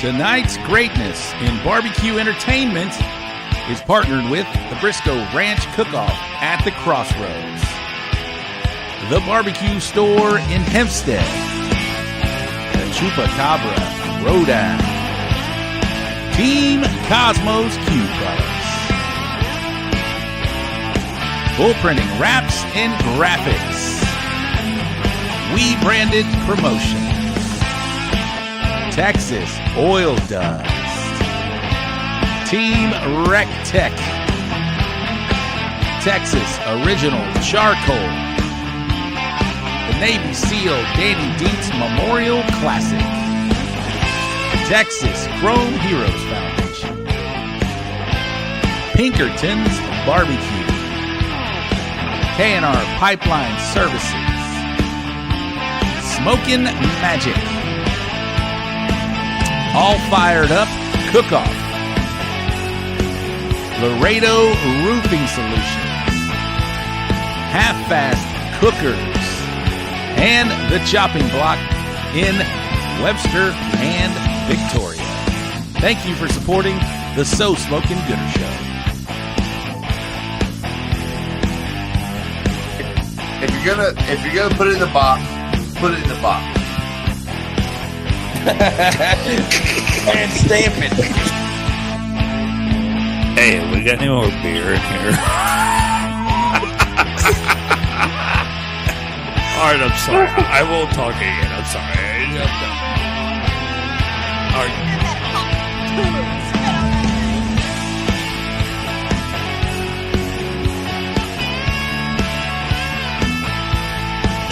Tonight's greatness in barbecue entertainment is partnered with the Briscoe Ranch Cookoff at the Crossroads, the barbecue store in Hempstead, the Chupacabra Throwdown, Team Cosmos Q Products, Bull Printing Wraps and Graphics, We Branded Promotions, Texas Oil Dust, Team Rec Tech, Texas Original Charcoal, the Navy SEAL Danny Dietz Memorial Classic, Texas Chrome Heroes Foundation, Pinkerton's Barbecue, K&R Pipeline Services, Smokin' Magic, All Fired Up Cookoff, Laredo Roofing Solutions, Half-Fast Cookers, and the Chopping Block in Webster and Victoria. Thank you for supporting the So Smokin' Gooder Show. If you're gonna put it in the box, put it in the box. And stamp it. Hey, we got any more beer in here? Alright, I'm sorry. I won't talk again. I'm sorry.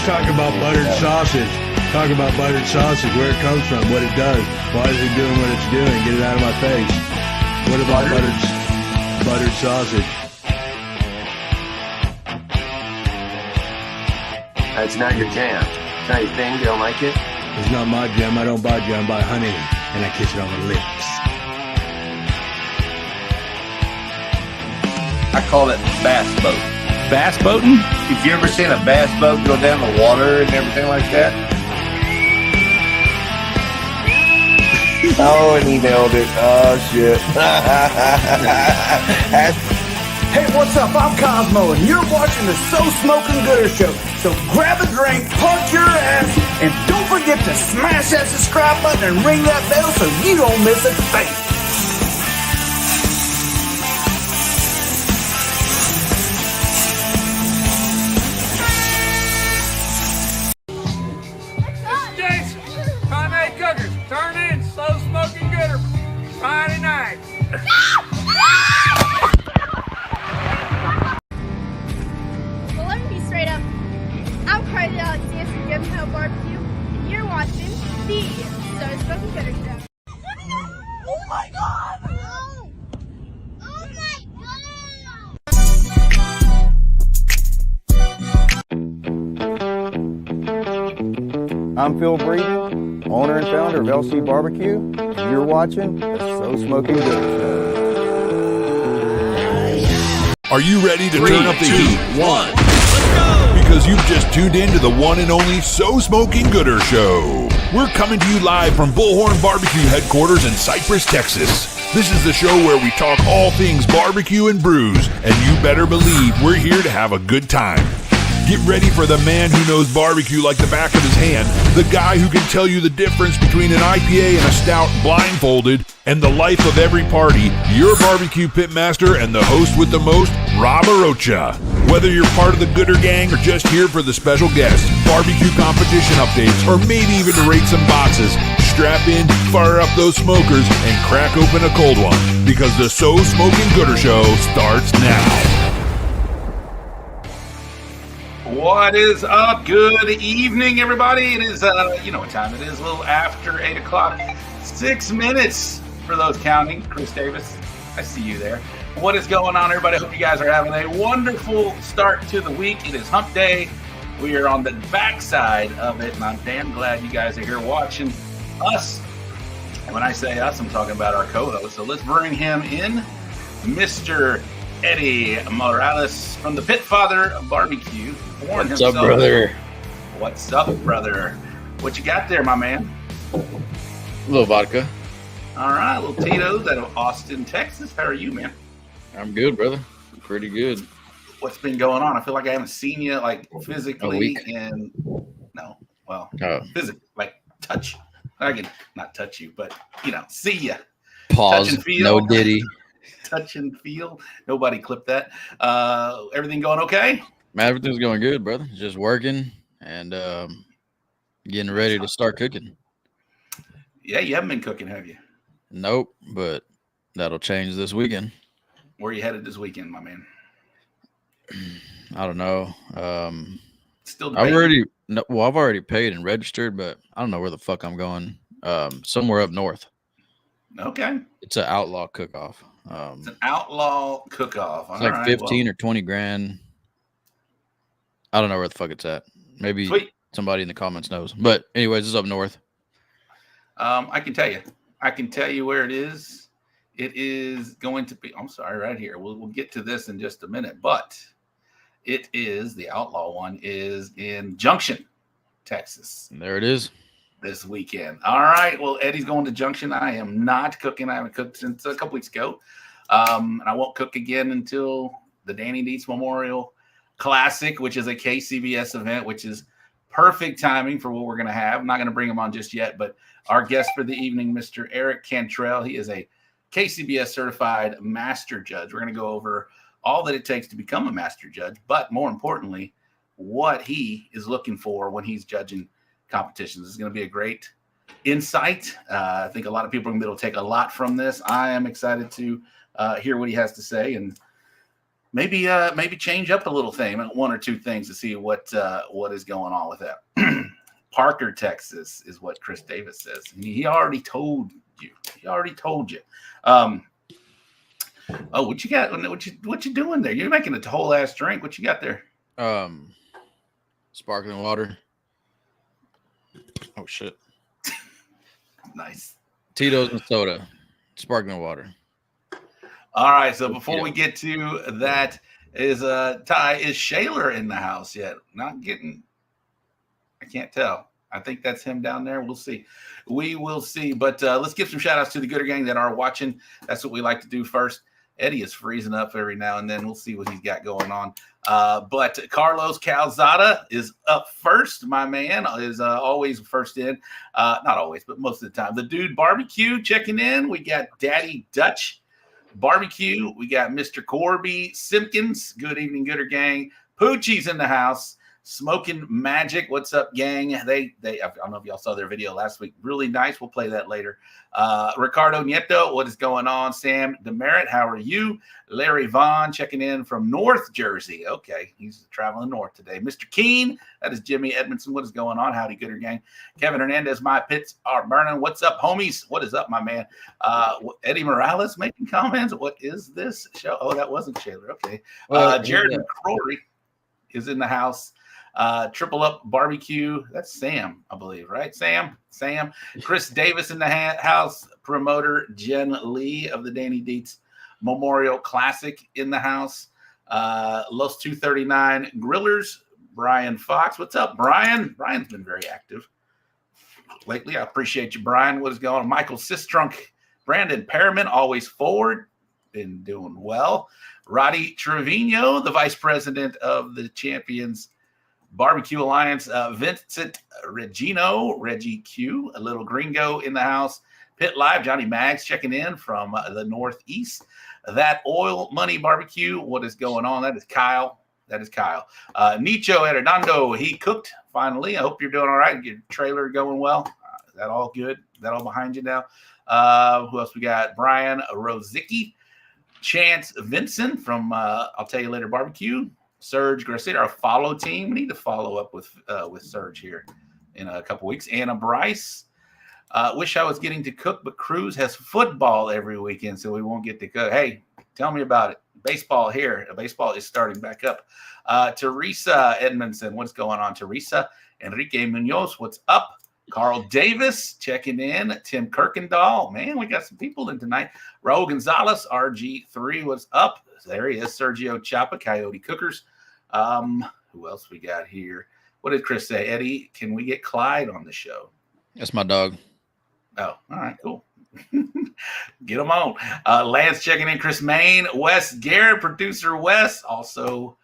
Talk about buttered sausage. Talk about buttered sausage, where it comes from, what it does. Why is it doing what it's doing? Get it out of my face. What about buttered sausage? That's not your jam. It's not your thing. You don't like it? It's not my jam. I don't buy jam. I buy honey, and I kiss it on the lips. I call it bass boat. Bass boating? If you ever seen a bass boat go down the water and everything like that? Oh, and he nailed it. Oh, shit. Hey, what's up? I'm Cosmo, and you're watching the So Smokin' Gooder Show. So grab a drink, park your ass, and don't forget to smash that subscribe button and ring that bell so you don't miss a thing. Barbecue, and you're watching the So Smokin' Gooder Show. Oh my god! Oh my God! I'm Phil Breeden, owner and founder of LC Barbecue, and you're watching the So Smokin' Gooder Show. Are you ready to turn up the heat? 1. Because you've just tuned in to the one and only So Smokin' Gooder Show. We're coming to you live from Bullhorn Barbecue headquarters in Cypress, Texas. This is the show where we talk all things barbecue and brews, and you better believe we're here to have a good time. Get ready for the man who knows barbecue like the back of his hand, the guy who can tell you the difference between an IPA and a stout blindfolded, and the life of every party, your barbecue pitmaster and the host with the most, Rob Arocha. Whether you're part of the Gooder Gang or just here for the special guests, barbecue competition updates, or maybe even to rate some boxes, strap in, fire up those smokers, and crack open a cold one, because the So Smokin' Gooder Show starts now. What is up? Good evening, everybody. It is, you know what time it is, a little after 8 o'clock. 6 minutes for those counting. Chris Davis, I see you there. What is going on, everybody? I hope you guys are having a wonderful start to the week. It is hump day. We are on the backside of it, and I'm damn glad you guys are here watching us. And when I say us, I'm talking about our co-host. So let's bring him in, Mr. Eddy Morales from the Pit Father of Barbecue. What's up, brother? What's up, brother? What you got there, my man? A little vodka. All right, little Tito's out of Austin, Texas. How are you, man? I'm good, brother. Pretty good. What's been going on? I feel like I haven't seen you like physically physically, like touch. I can not touch you, but see you. Pause. Touch and feel. No Diddy. Touch and feel. Nobody clipped that. Everything going okay? Man, everything's going good, brother. Just working and getting ready to start cooking. Yeah, you haven't been cooking, have you? Nope, but that'll change this weekend. Where are you headed this weekend, my man? I don't know. Still I've already paid and registered, but I don't know where the fuck I'm going. Somewhere up north. Okay. It's an outlaw cook-off. It's an outlaw cook-off. It's like 15 or 20 grand. I don't know where the fuck it's at. Maybe somebody in the comments knows. But anyways, it's up north. I can tell you where it is. It is going to be, I'm sorry, right here. We'll get to this in just a minute, but it is, the outlaw one is in Junction, Texas. And there it is. This weekend. All right. Well, Eddie's going to Junction. I am not cooking. I haven't cooked since a couple weeks ago. And I won't cook again until the Danny Dietz Memorial Classic, which is a KCBS event, which is perfect timing for what we're going to have. I'm not going to bring him on just yet, but our guest for the evening, Mr. Eric Cantrell, he is a KCBS Certified Master Judge. We're going to go over all that it takes to become a Master Judge, but more importantly, what he is looking for when he's judging competitions. This is going to be a great insight. I think a lot of people are going to be able to take a lot from this. I am excited to hear what he has to say and maybe change up a little thing, one or two things to see what is going on with that. Parker, Texas is what Chris Davis says. He already told you. What you got? What you doing there? You're making a whole ass drink. What you got there? Sparkling water. Oh shit. Nice. Tito's and soda. Sparkling water. All right. So before we get to that, is Shaler in the house yet? I can't tell. I think that's him down there. We'll see. We will see. But let's give some shout outs to the Gooder Gang that are watching. That's what we like to do first. Eddie is freezing up every now and then. We'll see what he's got going on. But Carlos Calzada is up first. My man is always first in. Not always, but most of the time. The Dude Barbecue checking in. We got Daddy Dutch Barbecue. We got Mr. Corby Simpkins. Good evening, Gooder Gang. Poochie's in the house. Smoking Magic. What's up, gang? I don't know if y'all saw their video last week. Really nice. We'll play that later. Ricardo Nieto, what is going on? Sam Demerit, how are you? Larry Vaughn checking in from North Jersey. Okay, he's traveling north today. Mr. Keen, that is Jimmy Edmondson. What is going on? Howdy, Gooder Gang. Kevin Hernandez, my pits are burning. What's up, homies? What is up, my man? Eddie Morales making comments. What is this show? Oh, that wasn't Shaler. Okay. Jared McCrory is in the house. Triple Up Barbecue. That's Sam, I believe, right? Sam. Chris Davis in the house. Promoter Jen Lee of the Danny Dietz Memorial Classic in the house. Los 239 Grillers. Brian Fox. What's up, Brian? Brian's been very active lately. I appreciate you, Brian. What is going on? Michael Sistrunk. Brandon Perriman, always forward. Been doing well. Roddy Trevino, the vice president of the Champions Barbecue Alliance. Vincent Regino, Reggie Q, a little gringo in the house. Pit Live, Johnny Maggs checking in from the Northeast. That Oil Money Barbecue, what is going on? That is Kyle. Nicho Arredondo, he cooked finally. I hope you're doing all right. Your trailer going well. Is that all good? Is that all behind you now? Who else we got? Brian Rozicki. Chance Vincent from I'll Tell You Later Barbecue. Serge Garcia, our follow team. We need to follow up with Serge here in a couple weeks. Anna Bryce. Wish I was getting to cook, but Cruz has football every weekend, so we won't get to cook. Hey, tell me about it. Baseball here. Baseball is starting back up. Teresa Edmondson, what's going on, Teresa? Enrique Munoz, what's up? Carl Davis checking in. Tim Kirkendall. Man, we got some people in tonight. Raul Gonzalez, RG3, what's up? There he is. Sergio Chapa, Coyote Cookers. Who else we got here? What did Chris say? Eddie, can we get Clyde on the show? That's my dog. Oh, all right, cool. Get them on. Lance checking in. Chris Main. Wes Garrett, producer Wes, also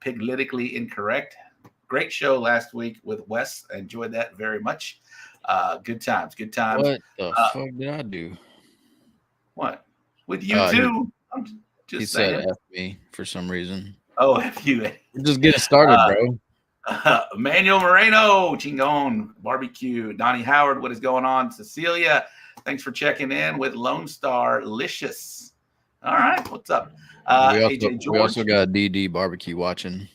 piglytically incorrect. Great show last week with Wes. I enjoyed that very much. Good times. Good times. What the fuck did I do? What? With you too? I'm just he saying. said F me for some reason. Oh, F you. We're just getting started, bro. Manuel Moreno, Chingon, Barbecue, Donnie Howard, what is going on? Cecilia, thanks for checking in with Lone Star Licious. All right, what's up? We also got DD Barbecue watching.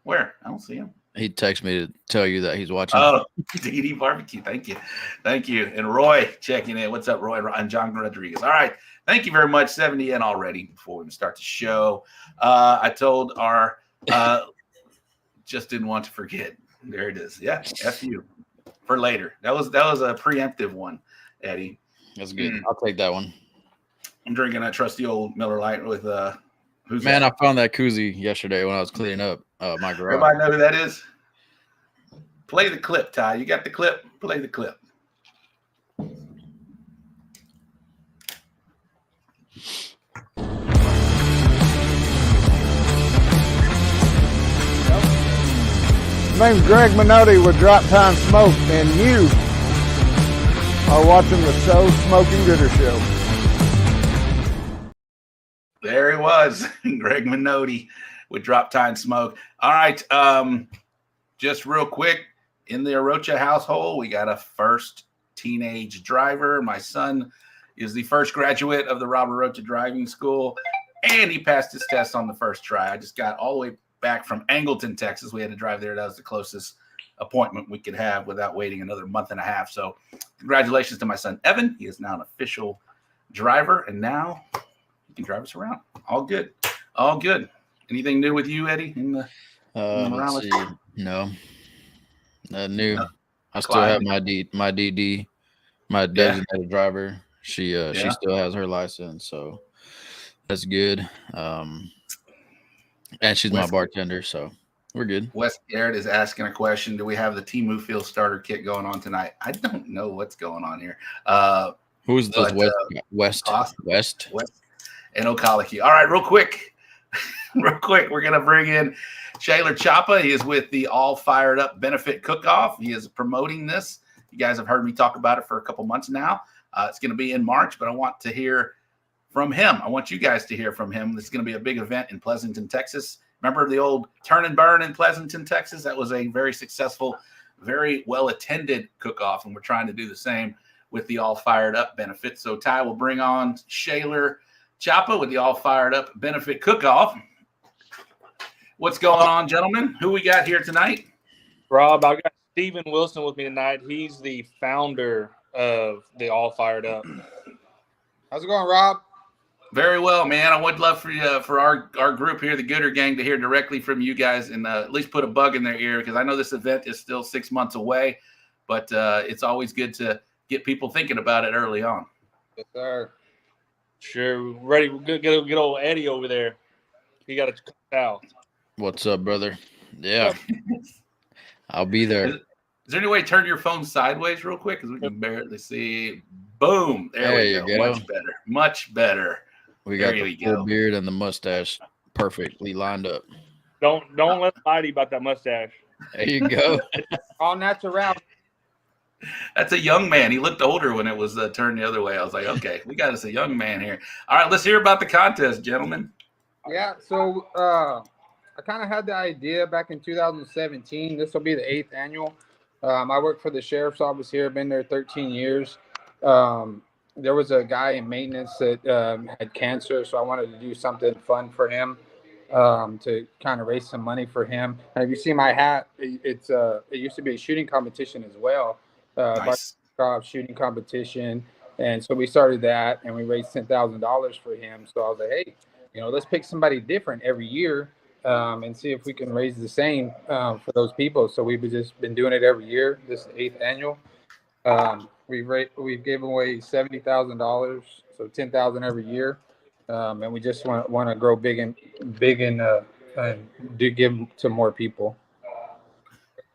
Where? I don't see him. He texted me to tell you that he's watching. Oh, DD Barbecue. Thank you. Thank you. And Roy checking in. What's up, Roy? And John Rodriguez. All right. Thank you very much. 70 in already before we start the show. I told our just didn't want to forget. There it is. Yeah, F you for later. That was a preemptive one, Eddie. That's good. I'll take that one. I'm drinking a trusty old Miller Lite with who's man. that? I found that koozie yesterday when I was cleaning up my garage. Everybody know who that is? Play the clip, Ty. You got the clip? Play the clip. My name's Greg Minotti with Drop Time Smoke, and you are watching the So Smoking Gooder Show. There he was, Greg Minotti with Drop Time Smoke. All right, just real quick, in the Arocha household, we got a first teenage driver. My son is the first graduate of the Robert Arocha Driving School, and he passed his test on the first try. I just got all the way back from Angleton, Texas. We had to drive there. That was the closest appointment we could have without waiting another month and a half. So congratulations to my son, Evan. He is now an official driver, and now he can drive us around. All good. All good. Anything new with you, Eddie? Let's see. No. New. No. I still have my DD, my designated driver. She still has her license, so that's good. And she's my bartender, so we're good. Wes Garrett is asking a question. Do we have the Temu Field starter kit going on tonight? I don't know what's going on here. Who's this West and Okaliki. All right, real quick, we're going to bring in Shaler Chapa. He is with the All Fired Up Benefit Cookoff. He is promoting this. You guys have heard me talk about it for a couple months now. It's going to be in March, but I want to hear from him. I want you guys to hear from him. This is going to be a big event in Pleasanton, Texas. Remember the old Turn and Burn in Pleasanton, Texas? That was a very successful, very well-attended cook-off, and we're trying to do the same with the All Fired Up benefit. So Ty will bring on Shaler Chapa with the All Fired Up benefit cook-off. What's going on, gentlemen? Who we got here tonight? Rob, I got Steven Wilson with me tonight. He's the founder of the All Fired Up. How's it going, Rob? Very well, man. I would love for our group here, the Gooder Gang, to hear directly from you guys and at least put a bug in their ear, because I know this event is still 6 months away, but it's always good to get people thinking about it early on. Yes, sir. Sure. Ready. We'll get old Eddie over there. He got to come out. What's up, brother? Yeah. I'll be there. Is there any way to turn your phone sideways real quick? Because we can barely see. Boom. There we go. Much better. Much better. We got the full beard and the mustache perfectly lined up. Don't let Mighty about that mustache. There you go. All natural. That's a young man. He looked older when it was turned the other way. I was like, okay, we got us a young man here. All right, let's hear about the contest, gentlemen. Yeah, so I kind of had the idea back in 2017. This will be the 8th annual. I work for the sheriff's office here. I've been there 13 years. There was a guy in maintenance that had cancer, so I wanted to do something fun for him to kind of raise some money for him. And if you see my hat, it used to be a shooting competition as well, nice. Shooting competition. And so we started that, and we raised $10,000 for him. So I was like, hey, let's pick somebody different every year and see if we can raise the same for those people. So we've just been doing it every year. This is the 8th annual. We've given away $70,000, so $10,000 every year, and we just want to grow big and do give to more people.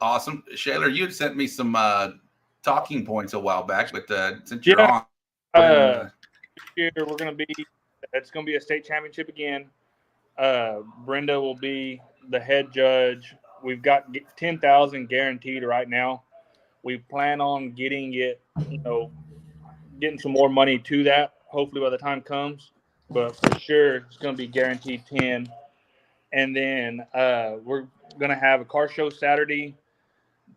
Awesome, Shaler. You had sent me some talking points a while back, but since you're on, This year we're gonna be. It's gonna be a state championship again. Brenda will be the head judge. We've got 10,000 guaranteed right now. We plan on getting it, getting some more money to that. Hopefully by the time comes, but for sure it's gonna be guaranteed 10. And then we're gonna have a car show Saturday.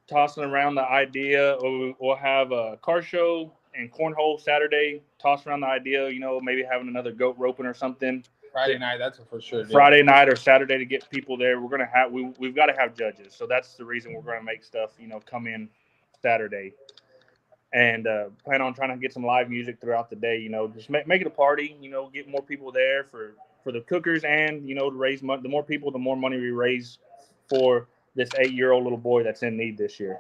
Tossing around the idea, we'll have a car show and cornhole Saturday. Toss around the idea, maybe having another goat roping or something. Friday night, that's for sure. Friday night or Saturday to get people there. We're gonna have we've got to have judges, so that's the reason we're gonna make stuff come in Saturday, and plan on trying to get some live music throughout the day. Just make it a party. Get more people there for the cookers, and to raise money. The more people, the more money we raise for this 8-year-old little boy that's in need this year.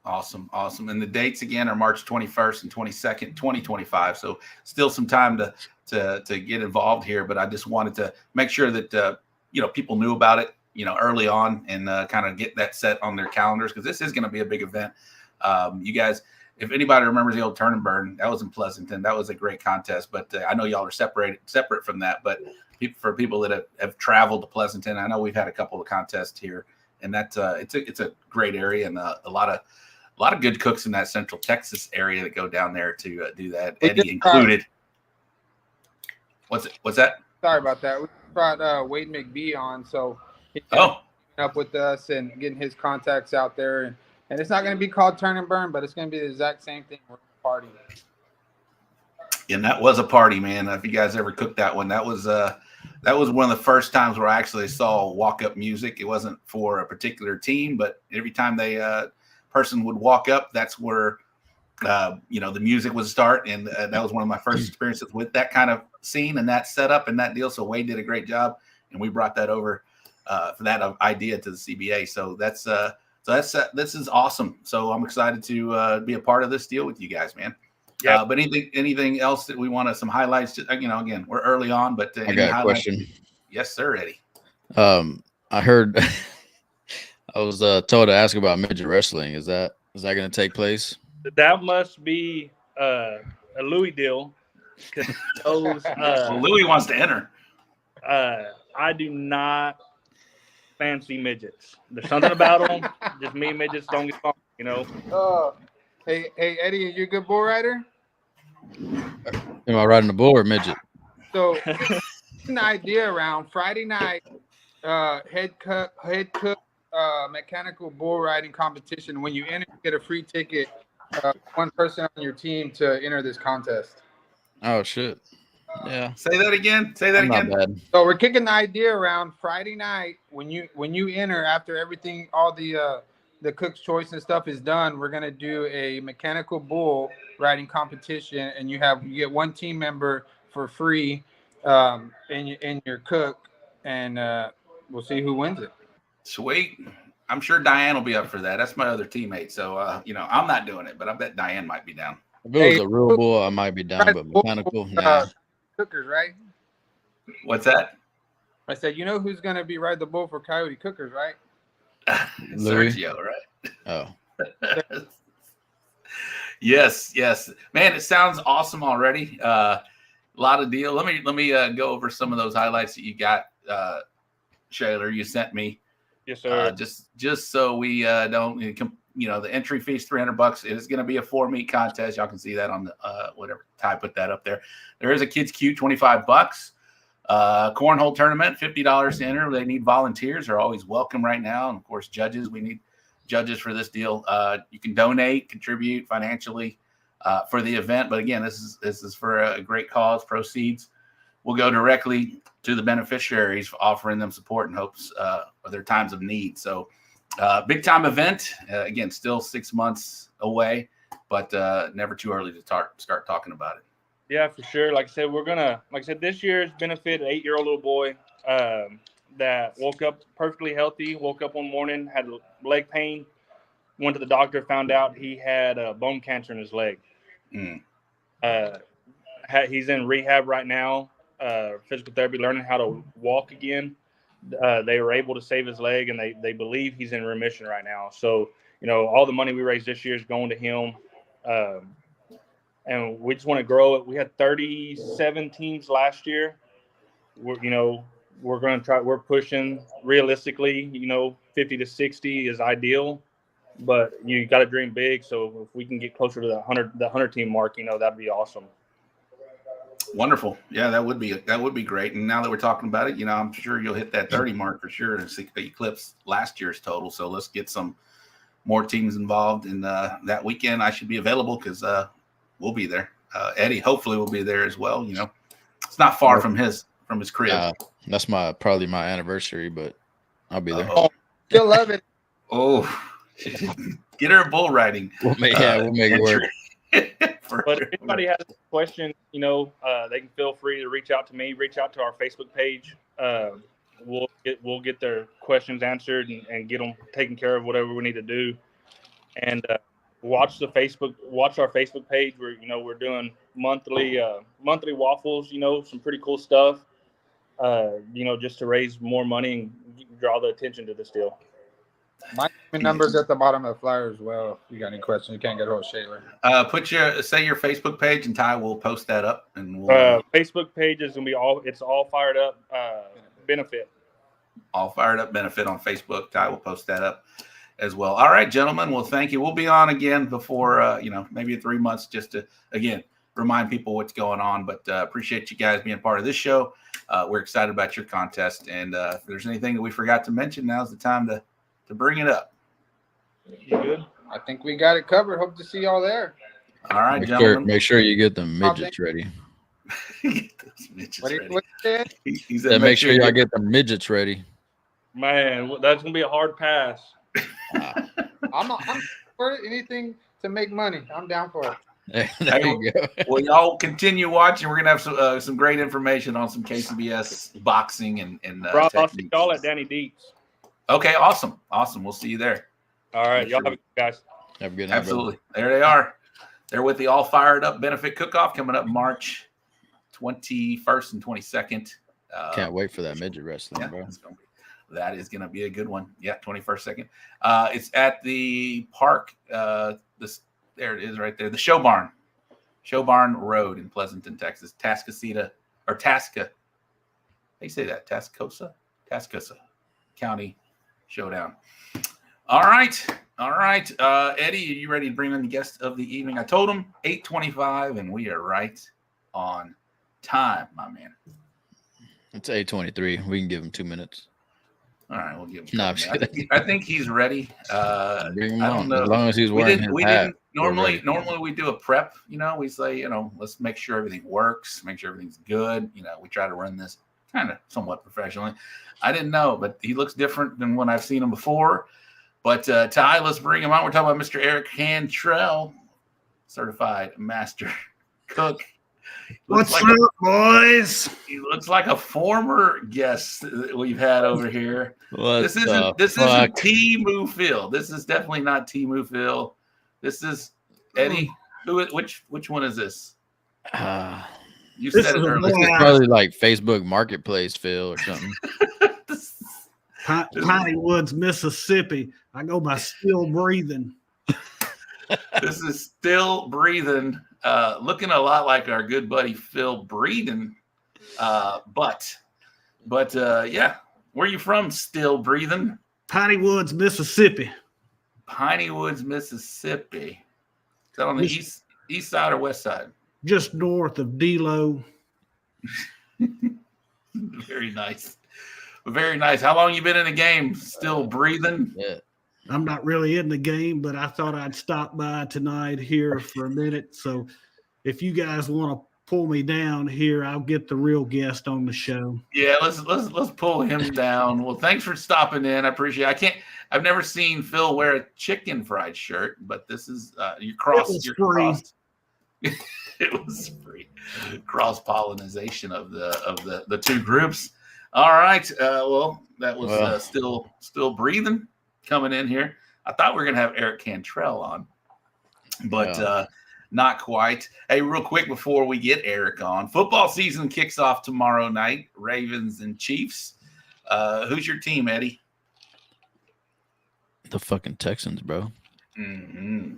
Awesome. And the dates again are March 21st and 22nd, 2025. So still some time to get involved here, but I just wanted to make sure that people knew about it, early on, and kind of get that set on their calendars, because this is going to be a big event. You guys, if anybody remembers the old Turn and Burn, that was in Pleasanton. That was a great contest, but I know y'all are separate from that. But for people that have traveled to Pleasanton, I know we've had a couple of contests here, and that's it's a great area, and a lot of good cooks in that Central Texas area that go down there to do that. Eddy included. What's that? Sorry about that. We brought Wade McBee on, so he's up with us and getting his contacts out there. And it's not going to be called Turn and Burn, but it's going to be the exact same thing. We're going to party. And that was a party, man. If you guys ever cooked that one, that was one of the first times where I actually saw walk-up music. It wasn't for a particular team, but every time they person would walk up, that's where the music would start, and that was one of my first experiences with that kind of scene and that setup and that deal. So Wade did a great job, and we brought that over for that idea to the CBA. So this is awesome. So I'm excited to be a part of this deal with you guys, man. Yeah. But anything else that we want to some highlights? Again, we're early on, but I got a question. Yes, sir, Eddie. I heard. I was told to ask about midget wrestling. Is that going to take place? That must be a Louis deal. Well, Louis wants to enter. I do not fancy midgets. There's something about them. Just me and midgets don't get along, Hey, Eddie, are you a good bull rider? Am I riding a bull or midget? So, an idea around Friday night, head cook, mechanical bull riding competition. When you enter, you get a free ticket. One person on your team to enter this contest. Oh shit! Yeah. Say that again. Not bad. So we're kicking the idea around Friday night. When you enter, after everything, all the cook's choice and stuff is done, we're gonna do a mechanical bull riding competition, and you get one team member for free, in your cook, and we'll see who wins it. Sweet. I'm sure Diane will be up for that. That's my other teammate. So, I'm not doing it, but I bet Diane might be down. If it was a real bull, I might be down, but mechanical, nah. Cookers, right? What's that? I said, who's going to be riding the bull for Coyote Cookers, right? Sergio, right? Oh. Yes. Man, it sounds awesome already. A lot of deal. Let me go over some of those highlights that you got, Shaler, you sent me. Yes, sir. Just so we don't, the entry fee is $300. It is going to be a 4-meat contest. Y'all can see that on the whatever. Ty put that up there. There is a kids cute, $25. Cornhole tournament, $50 to enter. They need volunteers. Are always welcome right now, and of course judges. We need judges for this deal. You can donate, contribute financially for the event. But again, this is for a great cause. Proceeds will go directly to the beneficiaries, offering them support in hopes of their times of need. So big time event. Again, still 6 months away, but never too early to start talking about it. Yeah, for sure. Like I said, this year's benefit an 8-year-old little boy that woke up perfectly healthy, woke up one morning, had leg pain, went to the doctor, found out he had bone cancer in his leg. He's in rehab right now, physical therapy, learning how to walk again. They were able to save his leg, and they believe he's in remission right now. So, all the money we raised this year is going to him. and we just want to grow it. We had 37 teams last year. We're going to try. We're pushing realistically. 50 to 60 is ideal, but you got to dream big. So if we can get closer to the 100 team mark, that'd be awesome. Wonderful. Yeah, that would be great. And now that we're talking about it, I'm sure you'll hit that 30 mark for sure and eclipse last year's total. So let's get some more teams involved in that weekend. I should be available because we'll be there. Eddie hopefully will be there as well. It's not far from his crib. That's probably my anniversary, but I'll be there. Oh, still love it. Oh, get her a bull riding. We'll make it work. But if anybody has a question, they can feel free to reach out to me. Reach out to our Facebook page. We'll get their questions answered and get them taken care of, whatever we need to do. And watch our Facebook page. We're doing monthly waffles. Some pretty cool stuff. Just to raise more money and draw the attention to this deal. My number's at the bottom of the flyer as well. If you got any questions, you can't get a hold of Shayla. Say your Facebook page, and Ty will post that up. And Facebook page is gonna be all fired up benefit. All fired up benefit on Facebook. Ty will post that up as well. All right, gentlemen. Well, thank you. We'll be on again before maybe in 3 months, just to again remind people what's going on. But appreciate you guys being part of this show. We're excited about your contest, and if there's anything that we forgot to mention, now's the time to bring it up. You good? I think we got it covered. Hope to see y'all there. All right, gentlemen. Make sure you get the midgets ready. Get those midgets ready. He said, make sure y'all get the midgets ready. Man, that's gonna be a hard pass. I'm for anything to make money. I'm down for it. There you go. Well, y'all continue watching. We're gonna have some great information on some KCBS boxing and Rob, I'll see y'all at Danny Dietz. Okay, awesome. We'll see you there. All right, y'all have a good guys. Have a good night. Absolutely. There they are. They're with the All Fired Up Benefit Cook-Off coming up March 21st and 22nd. Can't wait for that midget wrestling, bro. That is going to be a good one. Yeah, 21st, second. It's at the park. There it is right there. The Show Barn Road in Pleasanton, Texas. Tascasita. How you say that? Tascosa County Showdown. All right. Eddie, are you ready to bring in the guest of the evening? I told him 8:25, and we are right on time, my man. It's 8:23. We can give him 2 minutes. All right, we'll give him. No, I think he's ready. Bring him I on. don't know. As long as he's wearing his hat. Normally we do a prep. We say, let's make sure everything works, make sure everything's good. We try to run this kind of somewhat professionally. I didn't know, but he looks different than when I've seen him before. But Ty, let's bring him on. We're talking about Mr. Eric Cantrell, Certified Master Cook. What's up, boys? He looks like a former guest that we've had over here. This isn't Timu Phil. This is definitely not Timu Phil. This is Eddie. Which one is this? You said it earlier. This is probably like Facebook Marketplace Phil or something. Piney Woods, Mississippi. I go by Still Breathing. This is Still Breathing. Looking a lot like our good buddy Phil Breeden. But yeah. Where are you from, Still Breathing? Piney Woods, Mississippi. Piney Woods, Mississippi. Is that on the east side or west side? Just north of D-Lo. Very nice. Very nice. How long you been in the game? Still breathing? Yeah. I'm not really in the game, but I thought I'd stop by tonight here for a minute. So if you guys want to pull me down here, I'll get the real guest on the show. Yeah, let's pull him down. Well, thanks for stopping in. I appreciate it. I've never seen Phil wear a chicken fried shirt, but this is your cross. It was free. Cross-pollination of the two groups. All right. Well, that was still breathing coming in here. I thought we were gonna have Eric Cantrell on, but not quite. Hey, real quick before we get Eric on, football season kicks off tomorrow night. Ravens and Chiefs. Who's your team, Eddie? The fucking Texans, bro. Mm-hmm.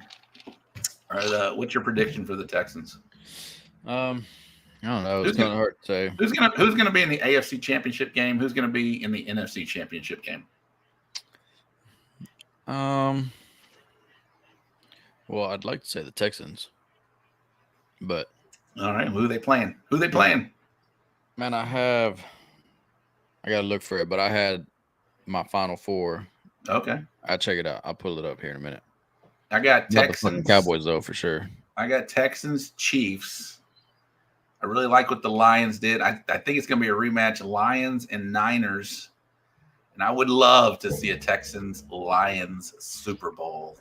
All right, what's your prediction for the Texans? I don't know. It's kind of hard to say. Who's gonna be in the AFC Championship game? Who's gonna be in the NFC Championship game? Well, I'd like to say the Texans, but all right, who are they playing? Man, I gotta look for it, but I had my Final Four. Okay, I'll check it out. I'll pull it up here in a minute. I got Texans, Cowboys though for sure. I got Texans, Chiefs. I really like what the Lions did. I think it's gonna be a rematch, Lions and Niners, and I would love to see a Texans Lions Super Bowl.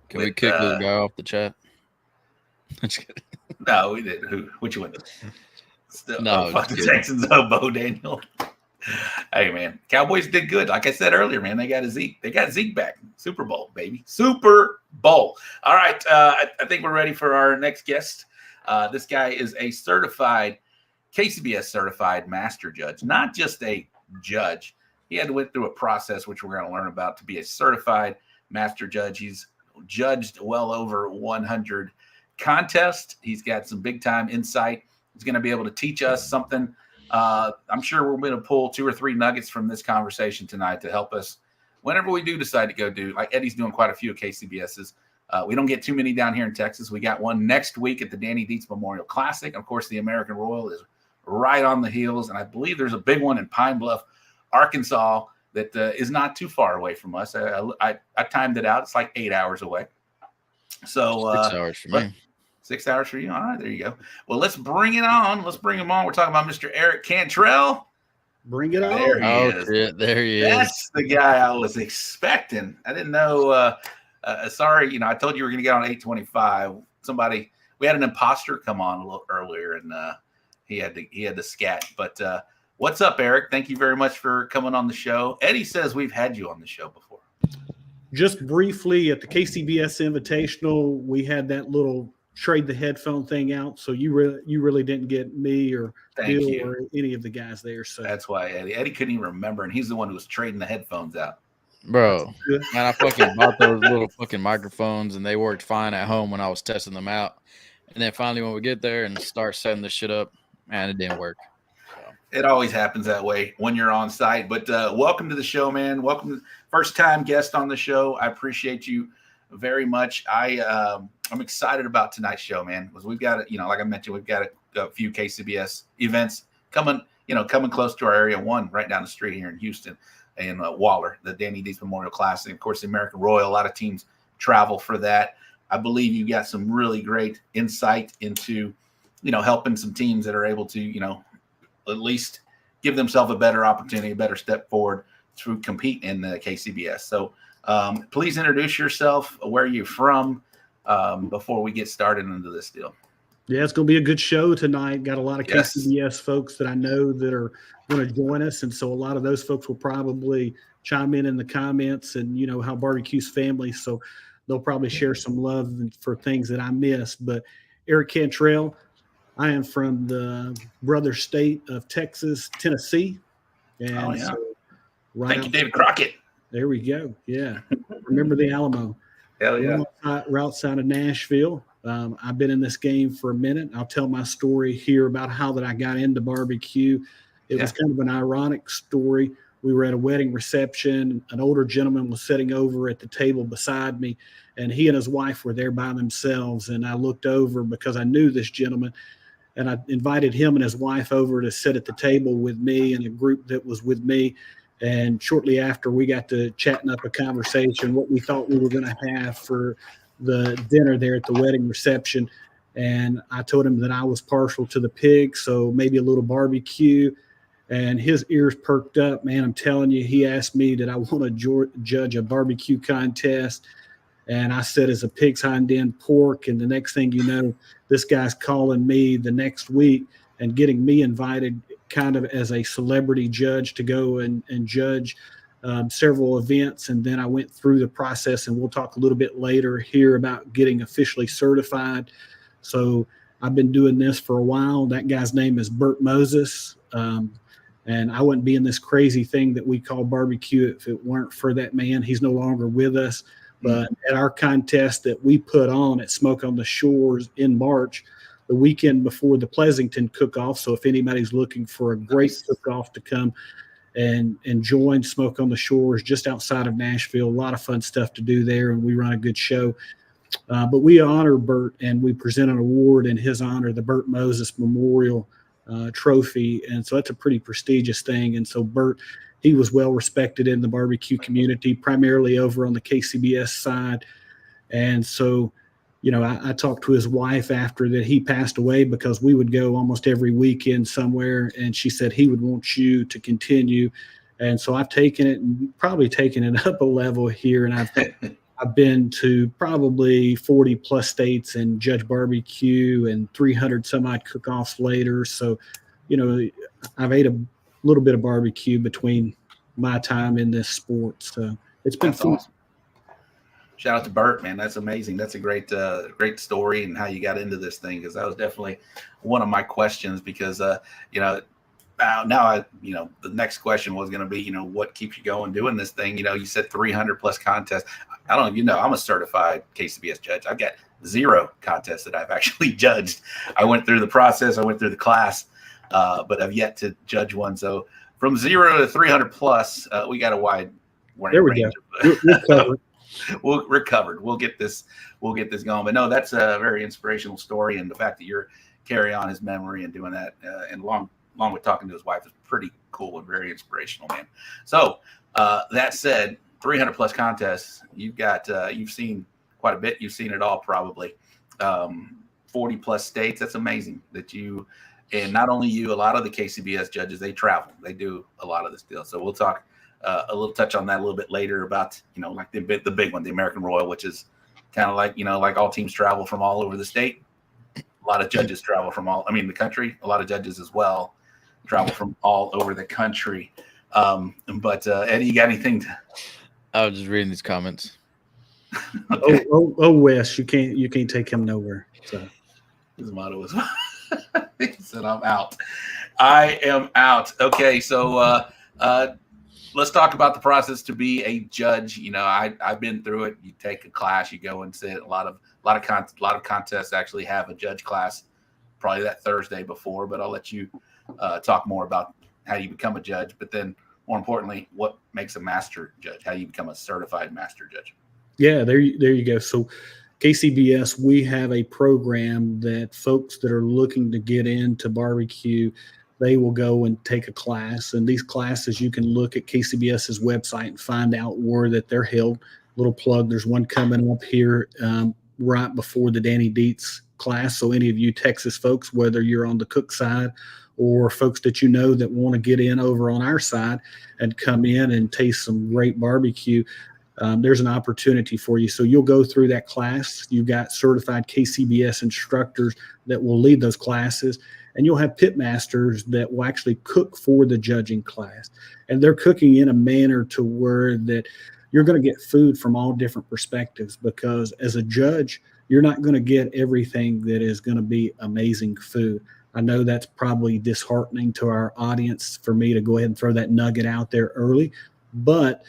Can we kick this guy off the chat? No, we didn't. Which one? Still, no, fuck the Texans. Oh, Bo Daniel. Hey, man, Cowboys did good. Like I said earlier, man, they got Zeke. They got Zeke back. Super Bowl, baby. Super Bowl. All right, I think we're ready for our next guest. This guy is a certified KCBS Certified Master Judge, not just a judge. He had to went through a process, which we're going to learn about, to be a certified Master Judge. He's judged well over 100 contests. He's got some big time insight. He's going to be able to teach us something. I'm sure we're going to pull 2 or 3 nuggets from this conversation tonight to help us whenever we do decide to go do, like Eddy's doing quite a few KCBSs. We don't get too many down here in Texas. We got one next week at the Danny Dietz Memorial Classic. Of course, the American Royal is right on the heels. And I believe there's a big one in Pine Bluff, Arkansas, that is not too far away from us. I timed it out. It's like 8 hours away. So 6 hours for me. 6 hours for you. All right, there you go. Well, let's bring it on. Let's bring him on. We're talking about Mr. Eric Cantrell. Bring it on. There he is. Shit, there he is. That's the guy I was expecting. I didn't know. Sorry, I told you we were going to get on 8:25. We had an imposter come on a little earlier, and he had to scat. But what's up, Eric? Thank you very much for coming on the show. Eddy says we've had you on the show before. Just briefly at the KCBS Invitational, we had that little trade the headphone thing out, so you really didn't get me or Bill or any of the guys there. So that's why Eddy couldn't even remember, and he's the one who was trading the headphones out. Bro, man, I fucking bought those little fucking microphones, and they worked fine at home when I was testing them out. And then finally, when we get there and start setting this shit up, man, it didn't work. It always happens that way when you're on site. But welcome to the show, man. Welcome, first time guest on the show. I appreciate you very much. I'm excited about tonight's show, man, because we've got like I mentioned, we've got a few KCBS events coming close to our area. One right down the street here in Houston, and Waller, the Danny Dietz Memorial Classic. Of course, the American Royal. A lot of teams travel for that. I believe you got some really great insight into, helping some teams that are able to, at least give themselves a better opportunity, a better step forward to compete in the KCBS. So please introduce yourself. Where are you from before we get started into this deal? Yeah, it's going to be a good show tonight. Got a lot of KCBS folks that I know that are going to join us. And so a lot of those folks will probably chime in the comments and, how barbecue's family. So they'll probably share some love for things that I missed. But Eric Cantrell, I am from the brother state of Texas, Tennessee. And so thank you, David Crockett. There we go. Yeah. Remember the Alamo. Hell yeah. We're outside of Nashville. I've been in this game for a minute. I'll tell my story here about how that I got into barbecue. It was kind of an ironic story. We were at a wedding reception. An older gentleman was sitting over at the table beside me, and he and his wife were there by themselves. And I looked over because I knew this gentleman, and I invited him and his wife over to sit at the table with me and a group that was with me. And shortly after, we got to chatting up a conversation, what we thought we were going to have for the dinner there at the wedding reception. And I told him that I was partial to the pig, so maybe a little barbecue. And his ears perked up, man. I'm telling you, he asked me, did I want to judge a barbecue contest? And I said, it's a pig's hind end pork. And the next thing you know, this guy's calling me the next week and getting me invited kind of as a celebrity judge to go and judge several events. And then I went through the process, and we'll talk a little bit later here about getting officially certified. So I've been doing this for a while. That guy's name is Bert Moses. And I wouldn't be in this crazy thing that we call barbecue if it weren't for that man. He's no longer with us. But at our contest that we put on at Smoke on the Shores in March, the weekend before the Pleasanton Cookoff. So if anybody's looking for a great cook-off to come and join Smoke on the Shores just outside of Nashville, a lot of fun stuff to do there, and we run a good show. But we honor Bert, and we present an award in his honor, the Bert Moses Memorial Trophy. And so that's a pretty prestigious thing. And so Bert, he was well respected in the barbecue community, primarily over on the KCBS side. And so, you know, I talked to his wife after that he passed away, because we would go almost every weekend somewhere, and she said he would want you to continue. And so I've taken it and probably taken it up a level here, and I've been to probably 40 plus states and judge barbecue and 300 some odd cook-offs later. So, you know, I've ate a little bit of barbecue between my time in this sport. So it's been fun. Awesome. Shout out to Bert, man. That's amazing. That's a great story, and how you got into this thing, because that was definitely one of my questions. Because you know, now the next question was going to be, you know, what keeps you going doing this thing? You know, you said 300 plus contests. I don't know if you know, I'm a certified KCBS judge. I've got 0 contests that I've actually judged. I went through the process. I went through the class, but I've yet to judge one. So from 0 to 300 plus, we got a wide range. We're covered. We're covered. We'll get this going. But no, that's a very inspirational story, and the fact that you're carrying on his memory and doing that, and along with talking to his wife, is pretty cool and very inspirational, man. So that said, 300 plus contests. You've got you've seen quite a bit. You've seen it all, probably 40 plus states. That's amazing that you, and not only you, a lot of the KCBS judges, they travel. They do a lot of this deal. So we'll talk a little touch on that a little bit later about, you know, like the big one, the American Royal, which is kind of like, you know, like all teams travel from all over the state. A lot of judges travel from the country. A lot of judges as well travel from all over the country. But Eddie, you got anything I was just reading these comments. Okay. Wes, you can't take him nowhere. So his motto is he said, I'm out. I am out. Okay, so let's talk about the process to be a judge. You know, I've been through it. You take a class, you go and sit. A lot of contests actually have a judge class, probably that Thursday before. But I'll let you talk more about how you become a judge. But then, more importantly, what makes a master judge? How do you become a certified master judge? Yeah, there you go. So KCBS, we have a program that folks that are looking to get into barbecue, they will go and take a class. And these classes, you can look at KCBS's website and find out where that they're held. Little plug, there's one coming up here right before the Danny Dietz class. So any of you Texas folks, whether you're on the cook side or folks that you know that want to get in over on our side and come in and taste some great barbecue, there's an opportunity for you. So you'll go through that class. You've got certified KCBS instructors that will lead those classes, and you'll have pit masters that will actually cook for the judging class. And they're cooking in a manner to where that you're going to get food from all different perspectives, because as a judge, you're not going to get everything that is going to be amazing food. I know that's probably disheartening to our audience for me to go ahead and throw that nugget out there early, but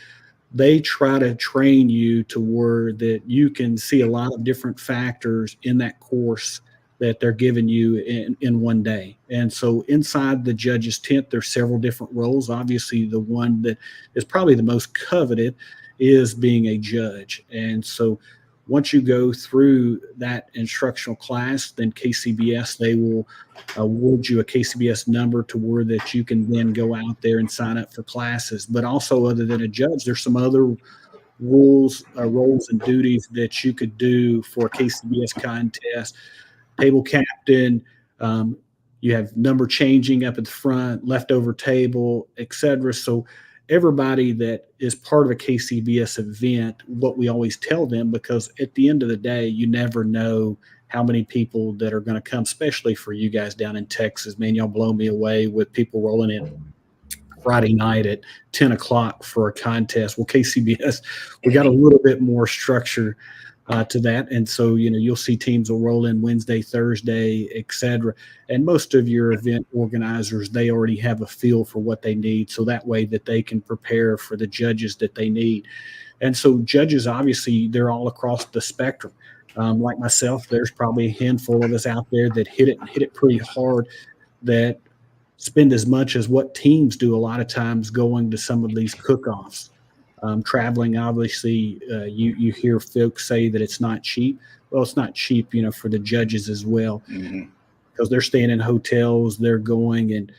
they try to train you to where that you can see a lot of different factors in that course that they're giving you in one day. And so inside the judge's tent, there's several different roles. Obviously, the one that is probably the most coveted is being a judge. And so once you go through that instructional class, then KCBS, they will award you a KCBS number to where that you can then go out there and sign up for classes. But also, other than a judge, there's some other roles and duties that you could do for a KCBS contest. Table captain, you have number changing up at the front, leftover table, etc. So everybody that is part of a KCBS event, what we always tell them, because at the end of the day, you never know how many people that are going to come, especially for you guys down in Texas. Man, y'all blow me away with people rolling in Friday night at 10 o'clock for a contest. Well, KCBS, we got a little bit more structure to that. And so, you know, you'll see teams will roll in Wednesday, Thursday, etc. And most of your event organizers, they already have a feel for what they need. So that way that they can prepare for the judges that they need. And so judges, obviously, they're all across the spectrum. Like myself, there's probably a handful of us out there that hit it pretty hard, that spend as much as what teams do a lot of times going to some of these cook-offs. Traveling, obviously, you hear folks say that it's not cheap. Well, it's not cheap, for the judges as well, because they're staying in hotels, they're going and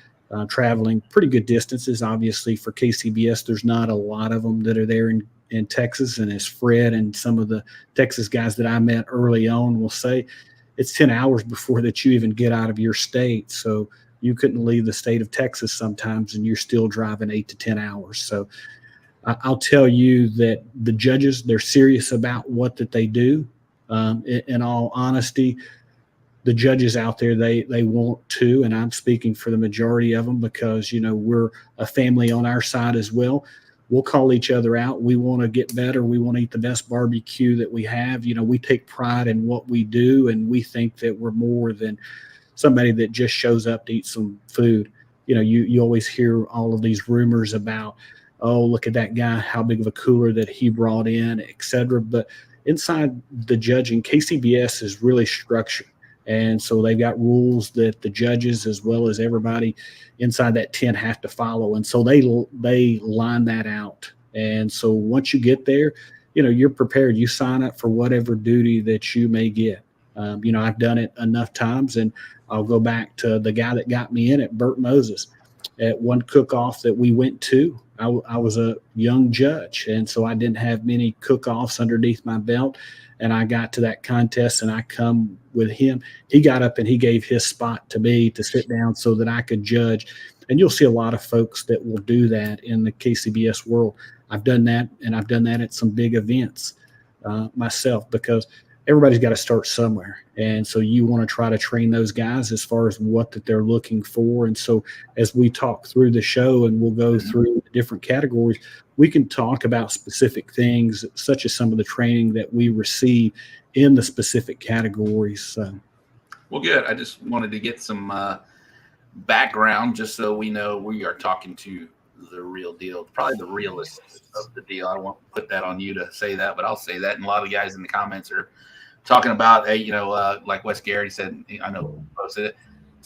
traveling pretty good distances. Obviously, for KCBS, there's not a lot of them that are there in Texas. And as Fred and some of the Texas guys that I met early on will say, it's 10 hours before that you even get out of your state. So you couldn't leave the state of Texas sometimes, and you're still driving 8 to 10 hours. So I'll tell you that the judges, they're serious about what that they do. In all honesty, the judges out there, they want to, and I'm speaking for the majority of them because, we're a family on our side as well. We'll call each other out. We want to get better. We want to eat the best barbecue that we have. We take pride in what we do, and we think that we're more than somebody that just shows up to eat some food. You always hear all of these rumors about, oh, look at that guy, how big of a cooler that he brought in, et cetera. But inside the judging, KCBS is really structured. And so they've got rules that the judges, as well as everybody inside that tent, have to follow. And so they line that out. And so once you get there, you're prepared. You sign up for whatever duty that you may get. I've done it enough times, and I'll go back to the guy that got me in it, Bert Moses. At one cook-off that we went to, I was a young judge, and so I didn't have many cook-offs underneath my belt. And I got to that contest, and I come with him. He got up and he gave his spot to me to sit down so that I could judge. And you'll see a lot of folks that will do that in the KCBS world. I've done that, and I've done that at some big events myself, because everybody's got to start somewhere. And so you want to try to train those guys as far as what that they're looking for. And so as we talk through the show, and we'll go through the different categories, we can talk about specific things, such as some of the training that we receive in the specific categories. So. Well, good. I just wanted to get some background, just so we know we are talking to the real deal, probably the realest of the deal. I won't put that on you to say that, but I'll say that. And a lot of guys in the comments are talking about, like Wes Garrity said, I know posted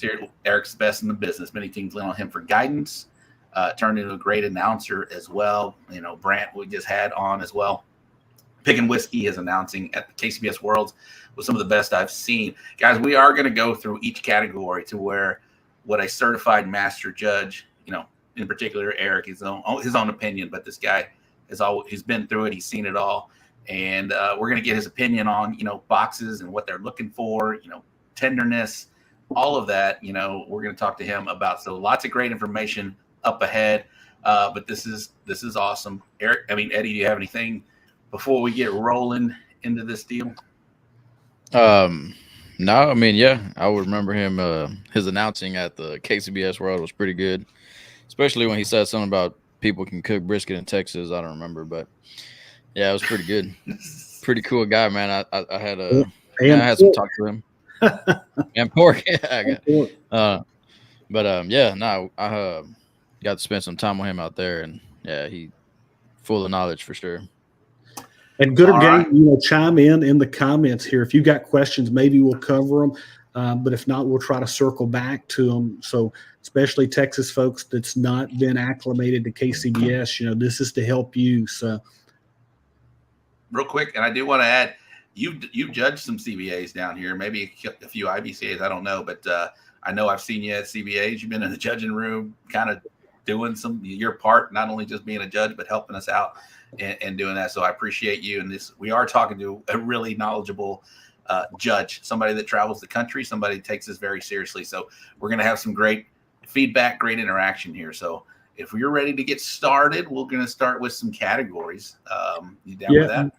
it. Eric's the best in the business. Many teams lean on him for guidance. Turned into a great announcer as well. Brant we just had on as well. Picking Whiskey is announcing at the KCBS Worlds was some of the best I've seen. Guys, we are going to go through each category to where what a certified master judge, in particular, Eric, his own opinion, but this guy he's been through it. He's seen it all. And we're going to get his opinion on, boxes and what they're looking for, tenderness, all of that, we're going to talk to him about. So lots of great information up ahead. But this is awesome. Eddie, do you have anything before we get rolling into this deal? No, I would remember him, his announcing at the KCBS World was pretty good, especially when he said something about people can cook brisket in Texas. I don't remember, but yeah, it was pretty good. Pretty cool guy, man. I had some talk to him. And pork. I got to spend some time with him out there, and yeah, he full of knowledge for sure. And Gooder Gang, chime in the comments here. If you got questions, maybe we'll cover them. But if not, we'll try to circle back to them. So especially Texas folks that's not been acclimated to KCBS, this is to help you. So real quick, and I do want to add, you've judged some CBAs down here, maybe a few IBCAs, I don't know, but I know I've seen you at CBAs. You've been in the judging room, kind of doing your part, not only just being a judge, but helping us out and doing that. So I appreciate you. And we are talking to a really knowledgeable judge, somebody that travels the country, somebody that takes this very seriously. So we're going to have some great feedback, great interaction here. So if you're ready to get started, we're going to start with some categories. You down with that?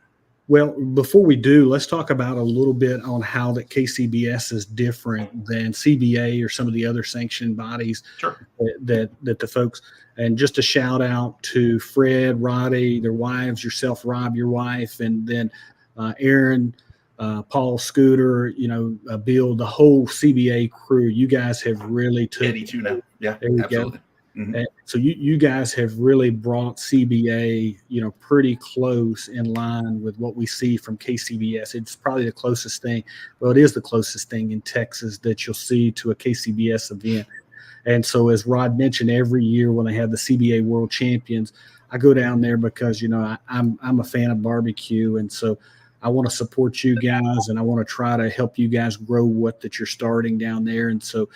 Well, before we do, let's talk about a little bit on how that KCBS is different than CBA or some of the other sanctioned bodies. Sure. That the folks. And just a shout out to Fred, Roddy, their wives, yourself, Rob, your wife, and then Aaron, Paul, Scooter, Bill, the whole CBA crew. You guys have really took Eddie too now. Yeah, there you absolutely. go. And so you guys have really brought CBA, pretty close in line with what we see from KCBS. It's probably the closest thing. Well, it is the closest thing in Texas that you'll see to a KCBS event. And so, as Rod mentioned, every year when they have the CBA World Champions, I go down there because I'm a fan of barbecue, and so I want to support you guys, and I want to try to help you guys grow that you're starting down there. And so,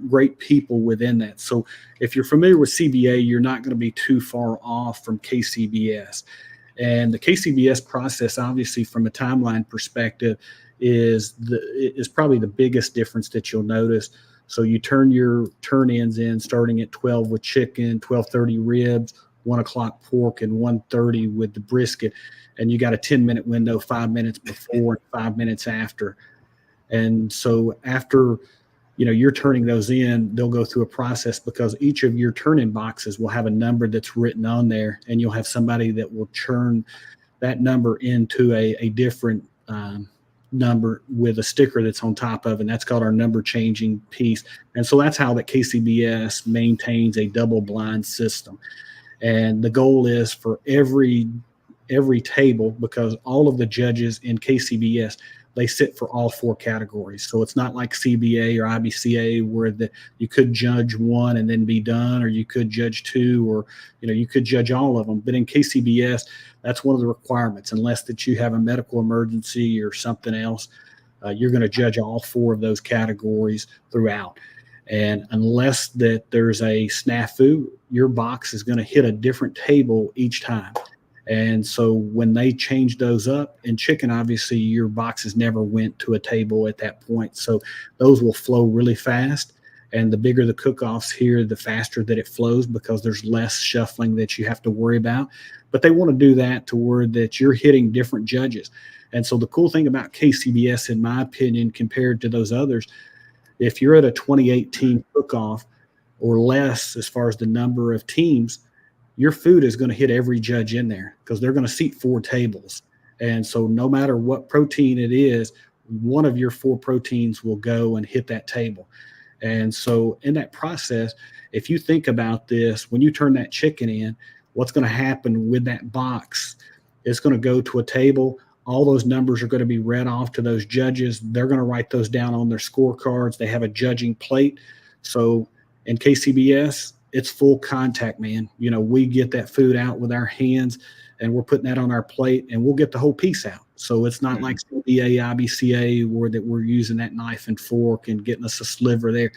great people within that. So if you're familiar with CBA, you're not going to be too far off from KCBS. And the KCBS process, obviously, from a timeline perspective, is probably the biggest difference that you'll notice. So you turn your turn-ins in starting at 12 with chicken, 12:30 ribs, 1 o'clock pork, and 1:30 with the brisket. And you got a 10-minute window, 5 minutes before and 5 minutes after. And so after you're turning those in, they'll go through a process because each of your turn-in boxes will have a number that's written on there, and you'll have somebody that will churn that number into a different number with a sticker that's on top of it, and that's called our number changing piece. And so that's how that KCBS maintains a double blind system. And the goal is for every table, because all of the judges in KCBS, they sit for all 4 categories. So it's not like CBA or IBCA where you could judge one and then be done, or you could judge 2, or you could judge all of them. But in KCBS, that's one of the requirements. Unless that you have a medical emergency or something else, you're going to judge all 4 of those categories throughout. And unless that there's a snafu, your box is going to hit a different table each time. And so when they change those up, in chicken, obviously your boxes never went to a table at that point. So those will flow really fast. And the bigger the cook-offs here, the faster that it flows, because there's less shuffling that you have to worry about. But they want to do that to where that you're hitting different judges. And so the cool thing about KCBS, in my opinion, compared to those others, if you're at a 28-team cook-off or less as far as the number of teams, your food is going to hit every judge in there because they're going to seat 4 tables. And so no matter what protein it is, one of your 4 proteins will go and hit that table. And so in that process, if you think about this, when you turn that chicken in, what's going to happen with that box? It's going to go to a table. All those numbers are going to be read off to those judges. They're going to write those down on their scorecards. They have a judging plate. So in KCBS, it's full contact, man. We get that food out with our hands, and we're putting that on our plate, and we'll get the whole piece out. So it's not like CBA, IBCA, where that we're using that knife and fork and getting us a sliver there.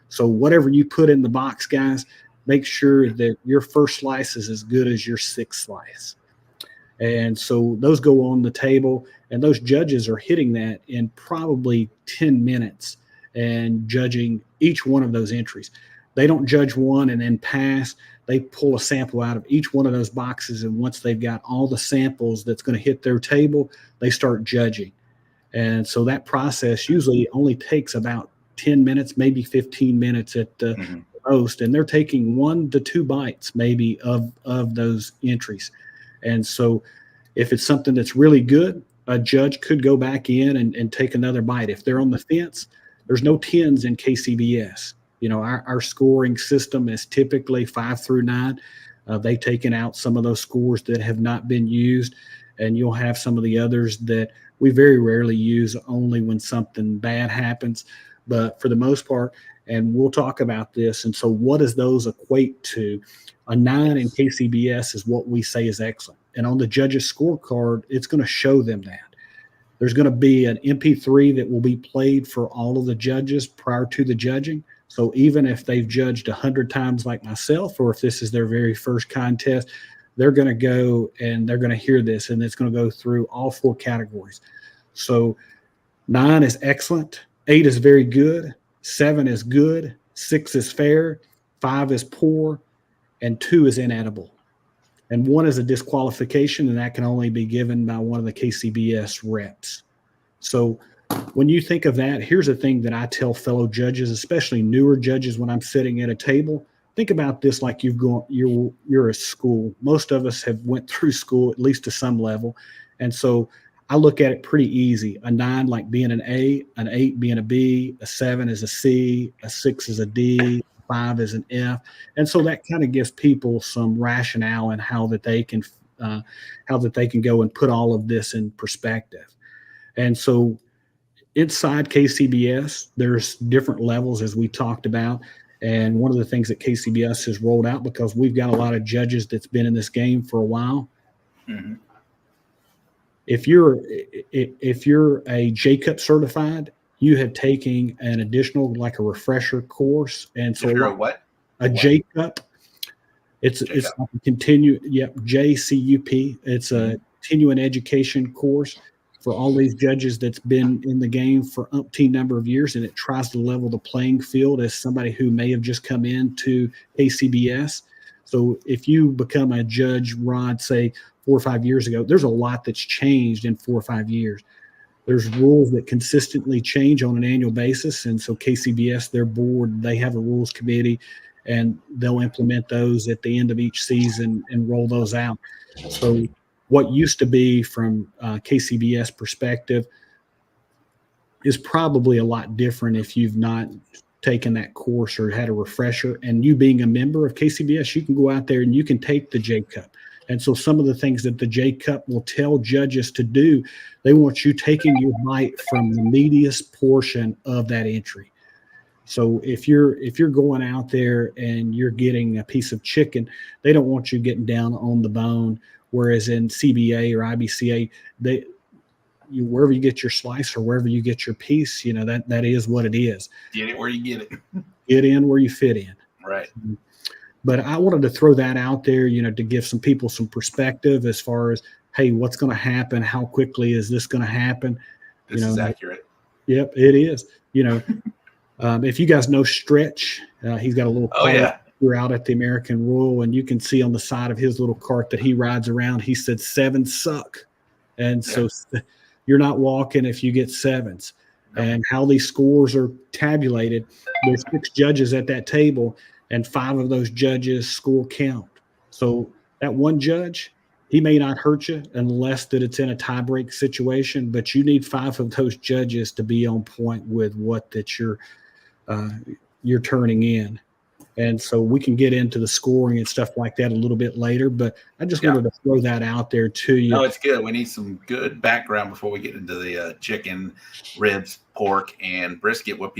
So whatever you put in the box, guys, make sure that your first slice is as good as your 6th slice. And so those go on the table, and those judges are hitting that in probably 10 minutes and judging each one of those entries. They don't judge one and then pass. They pull a sample out of each one of those boxes, and once they've got all the samples that's going to hit their table, they start judging. And so that process usually only takes about 10 minutes, maybe 15 minutes at the most, and they're taking 1 to 2 bites maybe of those entries. And so if it's something that's really good, a judge could go back in and take another bite. If they're on the fence, there's no 10s in KCBS. Our scoring system is typically 5 through 9. They've taken out some of those scores that have not been used, and you'll have some of the others that we very rarely use, only when something bad happens. But for the most part, and we'll talk about this, and so what does those equate to? A 9 in KCBS is what we say is excellent. And on the judge's scorecard, it's going to show them that. There's going to be an MP3 that will be played for all of the judges prior to the judging. So even if they've judged 100 times like myself, or if this is their very first contest, they're going to go and they're going to hear this, and it's going to go through all 4 categories. So 9 is excellent, 8 is very good, 7 is good, 6 is fair, 5 is poor, and 2 is inedible. And 1 is a disqualification, and that can only be given by one of the KCBS reps. So when you think of that, here's a thing that I tell fellow judges, especially newer judges, when I'm sitting at a table. Think about this like you're a school. Most of us have went through school, at least to some level. And so I look at it pretty easy. A 9 like being an A, an 8 being a B, a 7 is a C, a 6 is a D, 5 is an F. And so that kind of gives people some rationale in how that they can go and put all of this in perspective. And so inside KCBS, there's different levels, as we talked about. And one of the things that KCBS has rolled out, because we've got a lot of judges that's been in this game for a while. Mm-hmm. If you're a J-Cup certified, you have taken an additional, like a refresher course. And so if you're a what? A J-Cup. It's like a JCUP. It's a continuing education course for all these judges that's been in the game for umpteen number of years, and it tries to level the playing field as somebody who may have just come into KCBS. So if you become a judge, Rod, say 4 or 5 years ago, there's a lot that's changed in 4 or 5 years. There's rules that consistently change on an annual basis, and so KCBS, their board, they have a rules committee, and they'll implement those at the end of each season and roll those out. So what used to be from KCBS perspective is probably a lot different if you've not taken that course or had a refresher. And you being a member of KCBS, you can go out there and you can take the J-Cup. And so some of the things that the J-Cup will tell judges to do, they want you taking your bite from the meatiest portion of that entry. So if you're going out there and you're getting a piece of chicken, they don't want you getting down on the bone. Whereas in CBA or IBCA, wherever you get your slice or wherever you get your piece, that is what it is. Get it where you get it. Get in where you fit in. Right. But I wanted to throw that out there, to give some people some perspective as far as, hey, what's going to happen? How quickly is this going to happen? This is accurate. Yep, it is. If you guys know Stretch, he's got a little cart. We're out at the American Royal, and you can see on the side of his little cart that he rides around, he said 7 suck. And so you're not walking if you get 7s. No. And how these scores are tabulated, there's 6 judges at that table, and 5 of those judges score count. So that one judge, he may not hurt you unless that it's in a tie-break situation, but you need 5 of those judges to be on point with what that you're turning in. And so we can get into the scoring and stuff like that a little bit later, but I just wanted to throw that out there to you. No, it's good. We need some good background before we get into the chicken, ribs, pork, and brisket, what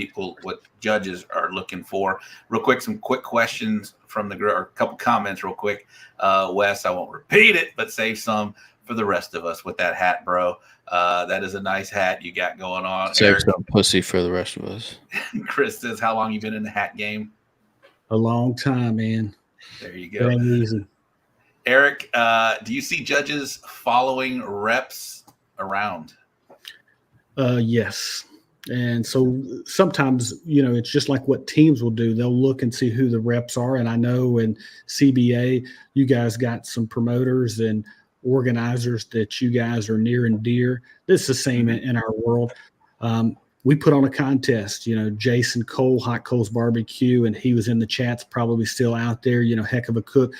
judges are looking for. Real quick, some quick questions from or a couple comments real quick. Wes, I won't repeat it, but save some for the rest of us with that hat, bro. That is a nice hat you got going on. Save some pussy for the rest of us. Chris says, how long you been in the hat game? A long time, man. There you go. Very easy. Eric, do you see judges following reps around? Yes. And so sometimes, it's just like what teams will do. They'll look and see who the reps are. And I know in CBA, you guys got some promoters and organizers that you guys are near and dear. This is the same in our world. We put on a contest, Jason Cole, Hot Coals Barbecue, and he was in the chats, probably still out there, heck of a cook.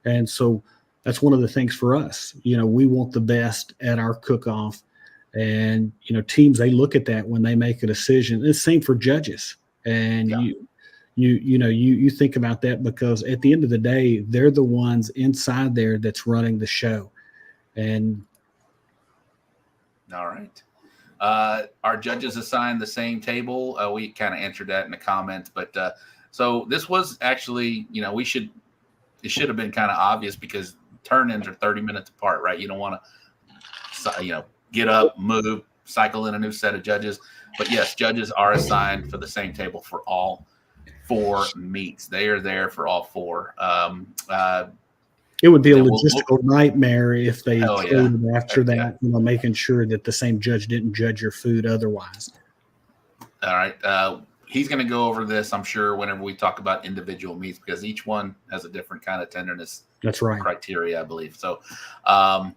And so that's one of the things for us. We want the best at our cook-off. And, teams, they look at that when they make a decision. It's the same for judges. And you think about that because at the end of the day, they're the ones inside there that's running the show. And all right. Are judges assigned the same table? We kind of answered that in the comments, but so this was actually, it should have been kind of obvious because turn-ins are 30 minutes apart, right? You don't want to, get up, move, cycle in a new set of judges. But yes, judges are assigned for the same table for all 4 meets. They are there for all 4. It would be a logistical nightmare if they after that, making sure that the same judge didn't judge your food otherwise. All right. He's going to go over this, I'm sure, whenever we talk about individual meats because each one has a different kind of tenderness criteria, I believe. So how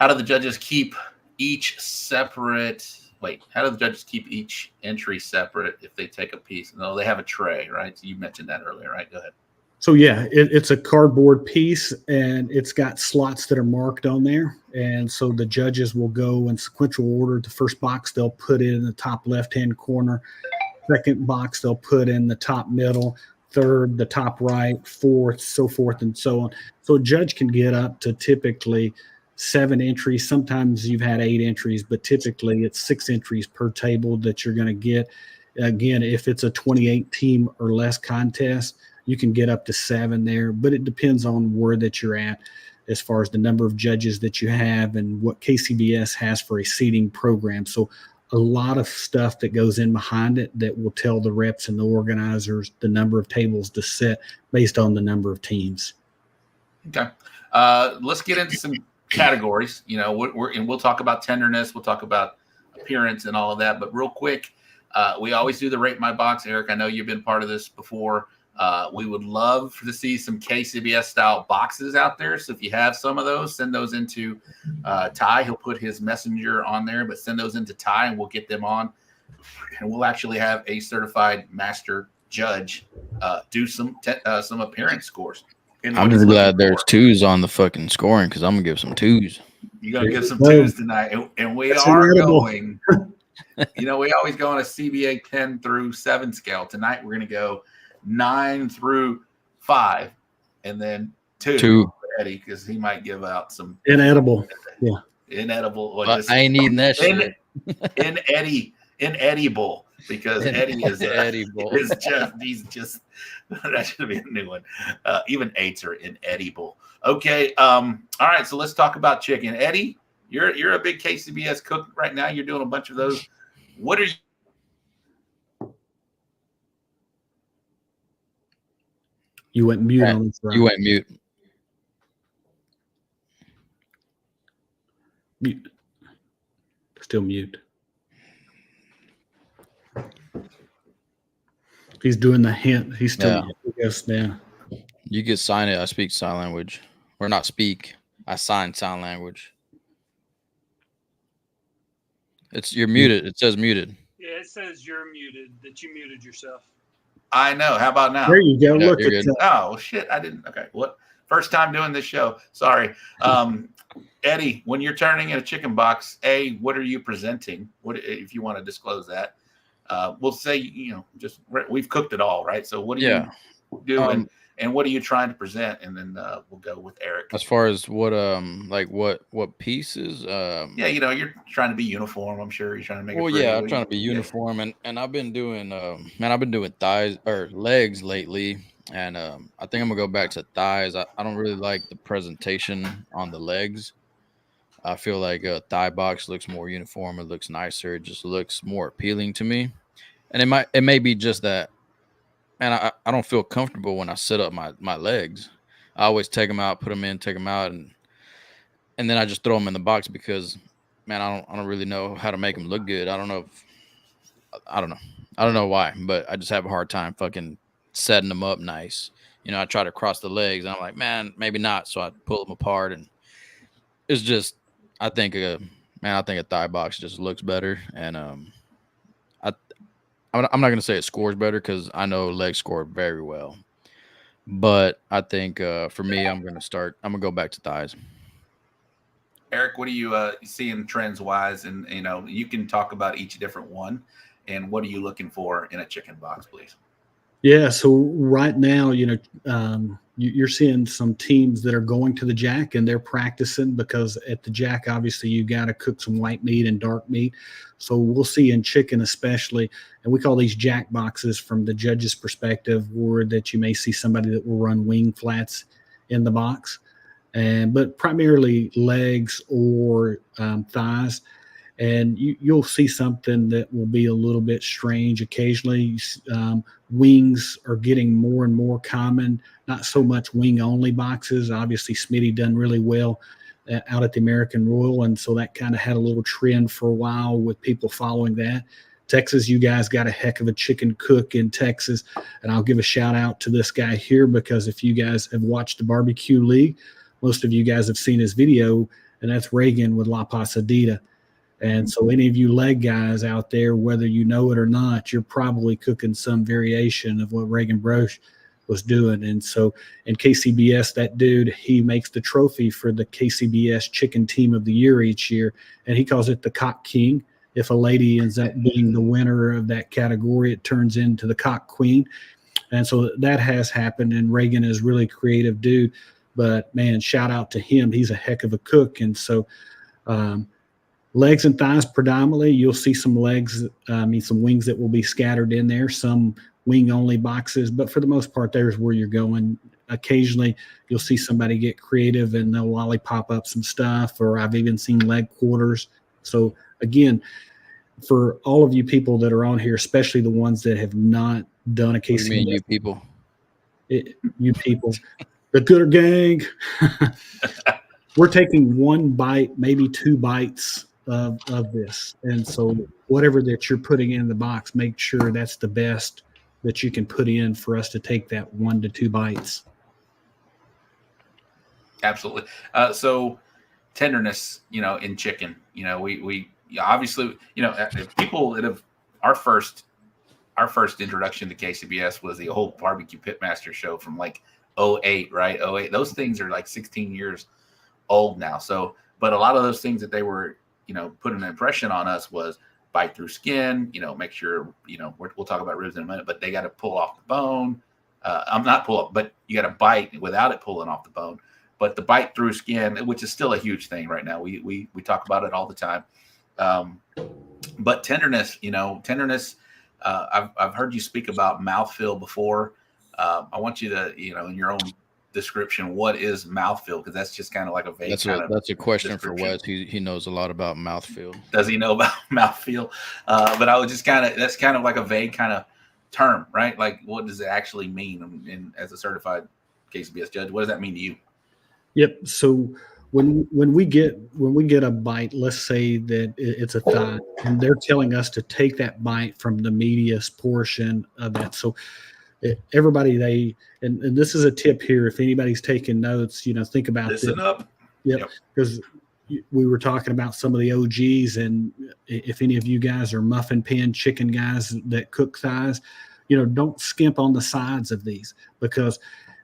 do the judges keep each entry separate if they take a piece? No, they have a tray, right? So you mentioned that earlier, right? Go ahead. So, it's a cardboard piece, and it's got slots that are marked on there. And so the judges will go in sequential order. The first box they'll put it in the top left-hand corner. second box they'll put in the top middle, third the top right, fourth, so forth and so on. So a judge can get up to typically 7 entries. Sometimes you've had 8 entries, but typically it's 6 entries per table that you're going to get. Again, if it's a 28 team or less contest, you can get up to 7 there, but it depends on where that you're at as far as the number of judges that you have and what KCBS has for a seating program. So a lot of stuff that goes in behind it that will tell the reps and the organizers the number of tables to set based on the number of teams. Okay. Let's get into some categories. You know, we'll talk about tenderness, we'll talk about appearance and all of that. But real quick, we always do the Rate My Box. Eric, I know you've been part of this before. We would love to see some KCBS style boxes out there. So if you have some of those, send those into Ty. He'll put his messenger on there, but send those into Ty and we'll get them on. And we'll actually have a certified master judge do some appearance scores. I'm just glad there's 2s on the fucking scoring because I'm going to give some 2s. You're going to give some 2s tonight. And we are going, you know, we always go on a CBA 10 through 7 scale. Tonight we're going to go 9 through 5, and then 2 for Eddie because he might give out some inedible. Yeah, inedible. Well, I ain't eating that shit. Inedible because Eddie is edible. He's just that should be a new one. Even 8s are inedible. Okay. All right. So let's talk about chicken. Eddie, you're a big KCBS cook right now. You're doing a bunch of those. What are you? You went mute on this. You went mute. Mute. Still mute. He's doing the hint. He's still yes, man. You can sign it. I speak sign language. Or not speak. I sign sign language. You're muted. It says muted. Yeah, it says you're muted, that you muted yourself. I know. How about now? There you go. Yeah, look at that. Oh shit! I didn't. Okay, what? First time doing this show. Sorry, Eddie. When you're turning in a chicken box, what are you presenting? What if you want to disclose that? We'll say just we've cooked it all, right? So what are you doing, and what are you trying to present? And then we'll go with Eric. As far as what what pieces? You're trying to be uniform. I'm sure you're trying to make it. Well, yeah, I'm trying to be uniform, and I've been doing I've been doing thighs or legs lately, and I think I'm gonna go back to thighs. I don't really like the presentation on the legs. I feel like a thigh box looks more uniform. It looks nicer. It just looks more appealing to me, and it may be just that. And I don't feel comfortable when I set up my legs. I always take them out, put them in, take them out, and then I just throw them in the box because, man, I don't really know how to make them look good. I don't know why, but I just have a hard time fucking setting them up nice. I try to cross the legs, and I'm like, man, maybe not. So I pull them apart, and it's just, I think a thigh box just looks better, and I'm not going to say it scores better because I know legs score very well. But I think for me, I'm going to go back to thighs. Eric, what are you seeing trends-wise? And, you can talk about each different one. And what are you looking for in a chicken box, please? Yeah, so right now, you're seeing some teams that are going to the jack and they're practicing because at the jack, obviously, you got to cook some white meat and dark meat. So we'll see in chicken especially, and we call these jack boxes from the judge's perspective, or that you may see somebody that will run wing flats in the box, but primarily legs or thighs. And you'll see something that will be a little bit strange occasionally. Wings are getting more and more common, not so much wing-only boxes. Obviously, Smitty done really well out at the American Royal, and so that kind of had a little trend for a while with people following that. Texas, you guys got a heck of a chicken cook in Texas, and I'll give a shout-out to this guy here because if you guys have watched the Barbecue League, most of you guys have seen his video, and that's Reagan with La Pasadita. And so any of you leg guys out there, whether you know it or not, you're probably cooking some variation of what Reagan Broche was doing. And so in KCBS, that dude, he makes the trophy for the KCBS Chicken Team of the Year each year, and he calls it the Cock King. if a lady ends up being the winner of that category, it turns into the cock queen. And so that has happened, and Reagan is really creative dude. But, man, shout out to him. He's a heck of a cook. And so legs and thighs predominantly. You'll see some legs, some wings that will be scattered in there, some wing-only boxes. But for the most part, there's where you're going. Occasionally, you'll see somebody get creative, and they'll lollipop up some stuff, or I've even seen leg quarters. So, again, for all of you people that are on here, especially the ones that have not done a KCBS. What do you mean, you people? You people. The Gooder Gang. We're taking one bite, maybe 2 bites of this. And so whatever that you're putting in the box, make sure that's the best that you can put in for us to take that 1 to 2 bites. Absolutely. So tenderness, in chicken, we obviously, people that have our first introduction to KCBS was the old Barbecue Pitmaster show from like 08, right? 08. Those things are like 16 years old now. So, but a lot of those things that they were, putting an impression on us was bite through skin, make sure, we'll talk about ribs in a minute, but they got to pull off the bone. I'm not pull up, but you got to bite without it pulling off the bone. But the bite through skin, which is still a huge thing right now. We talk about it all the time. But tenderness, I've heard you speak about mouthfeel before. I want you to, in your own description, what is mouthfeel? Because that's just kind of like a vague that's a question for Wes. He knows a lot about mouthfeel. Does he know about mouthfeel? But I was just that's kind of like a vague kind of term, right? Like, what does it actually mean? And as a certified KCBS judge, what does that mean to you? Yep. So when we get a bite, let's say that it's a thigh, and they're telling us to take that bite from the medius portion of that. So everybody, and this is a tip here. If anybody's taking notes, think about this. Listen up. Yep. Because we were talking about some of the OGs, and if any of you guys are muffin pan chicken guys that cook thighs, don't skimp on the sides of these, because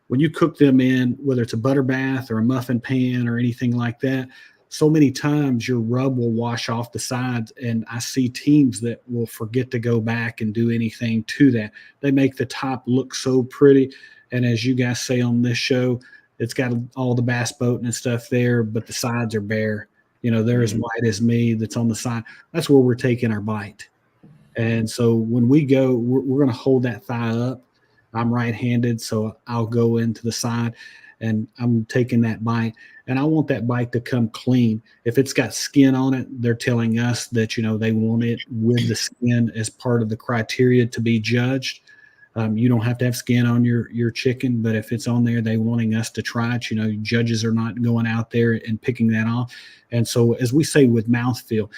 when you cook them in, whether it's a butter bath or a muffin pan or anything like that, so many times your rub will wash off the sides, and I see teams that will forget to go back and do anything to that. They make the top look so pretty, and as you guys say on this show, it's got all the bass boating and stuff there, but the sides are bare. They're as white as me that's on the side. That's where we're taking our bite. And so when we go, we're going to hold that thigh up. I'm right-handed, so I'll go into the side, and I'm taking that bite, and I want that bite to come clean. If it's got skin on it, they're telling us that, they want it with the skin as part of the criteria to be judged. You don't have to have skin on your chicken, but if it's on there, they wanting us to try it. Judges are not going out there and picking that off. And so, as we say with mouthfeel,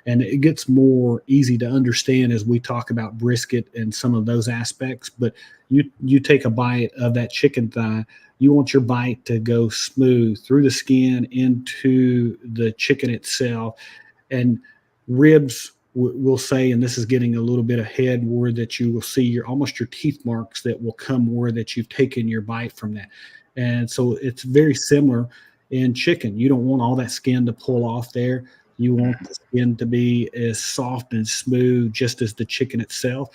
and it gets more easy to understand as we talk about brisket and some of those aspects. But you take a bite of that chicken thigh, you want your bite to go smooth through the skin into the chicken itself. And ribs, we'll say, and this is getting a little bit ahead, where that you will see almost your teeth marks that will come where that you've taken your bite from that. And so it's very similar in chicken. You don't want all that skin to pull off there. You want the skin to be as soft and smooth just as the chicken itself.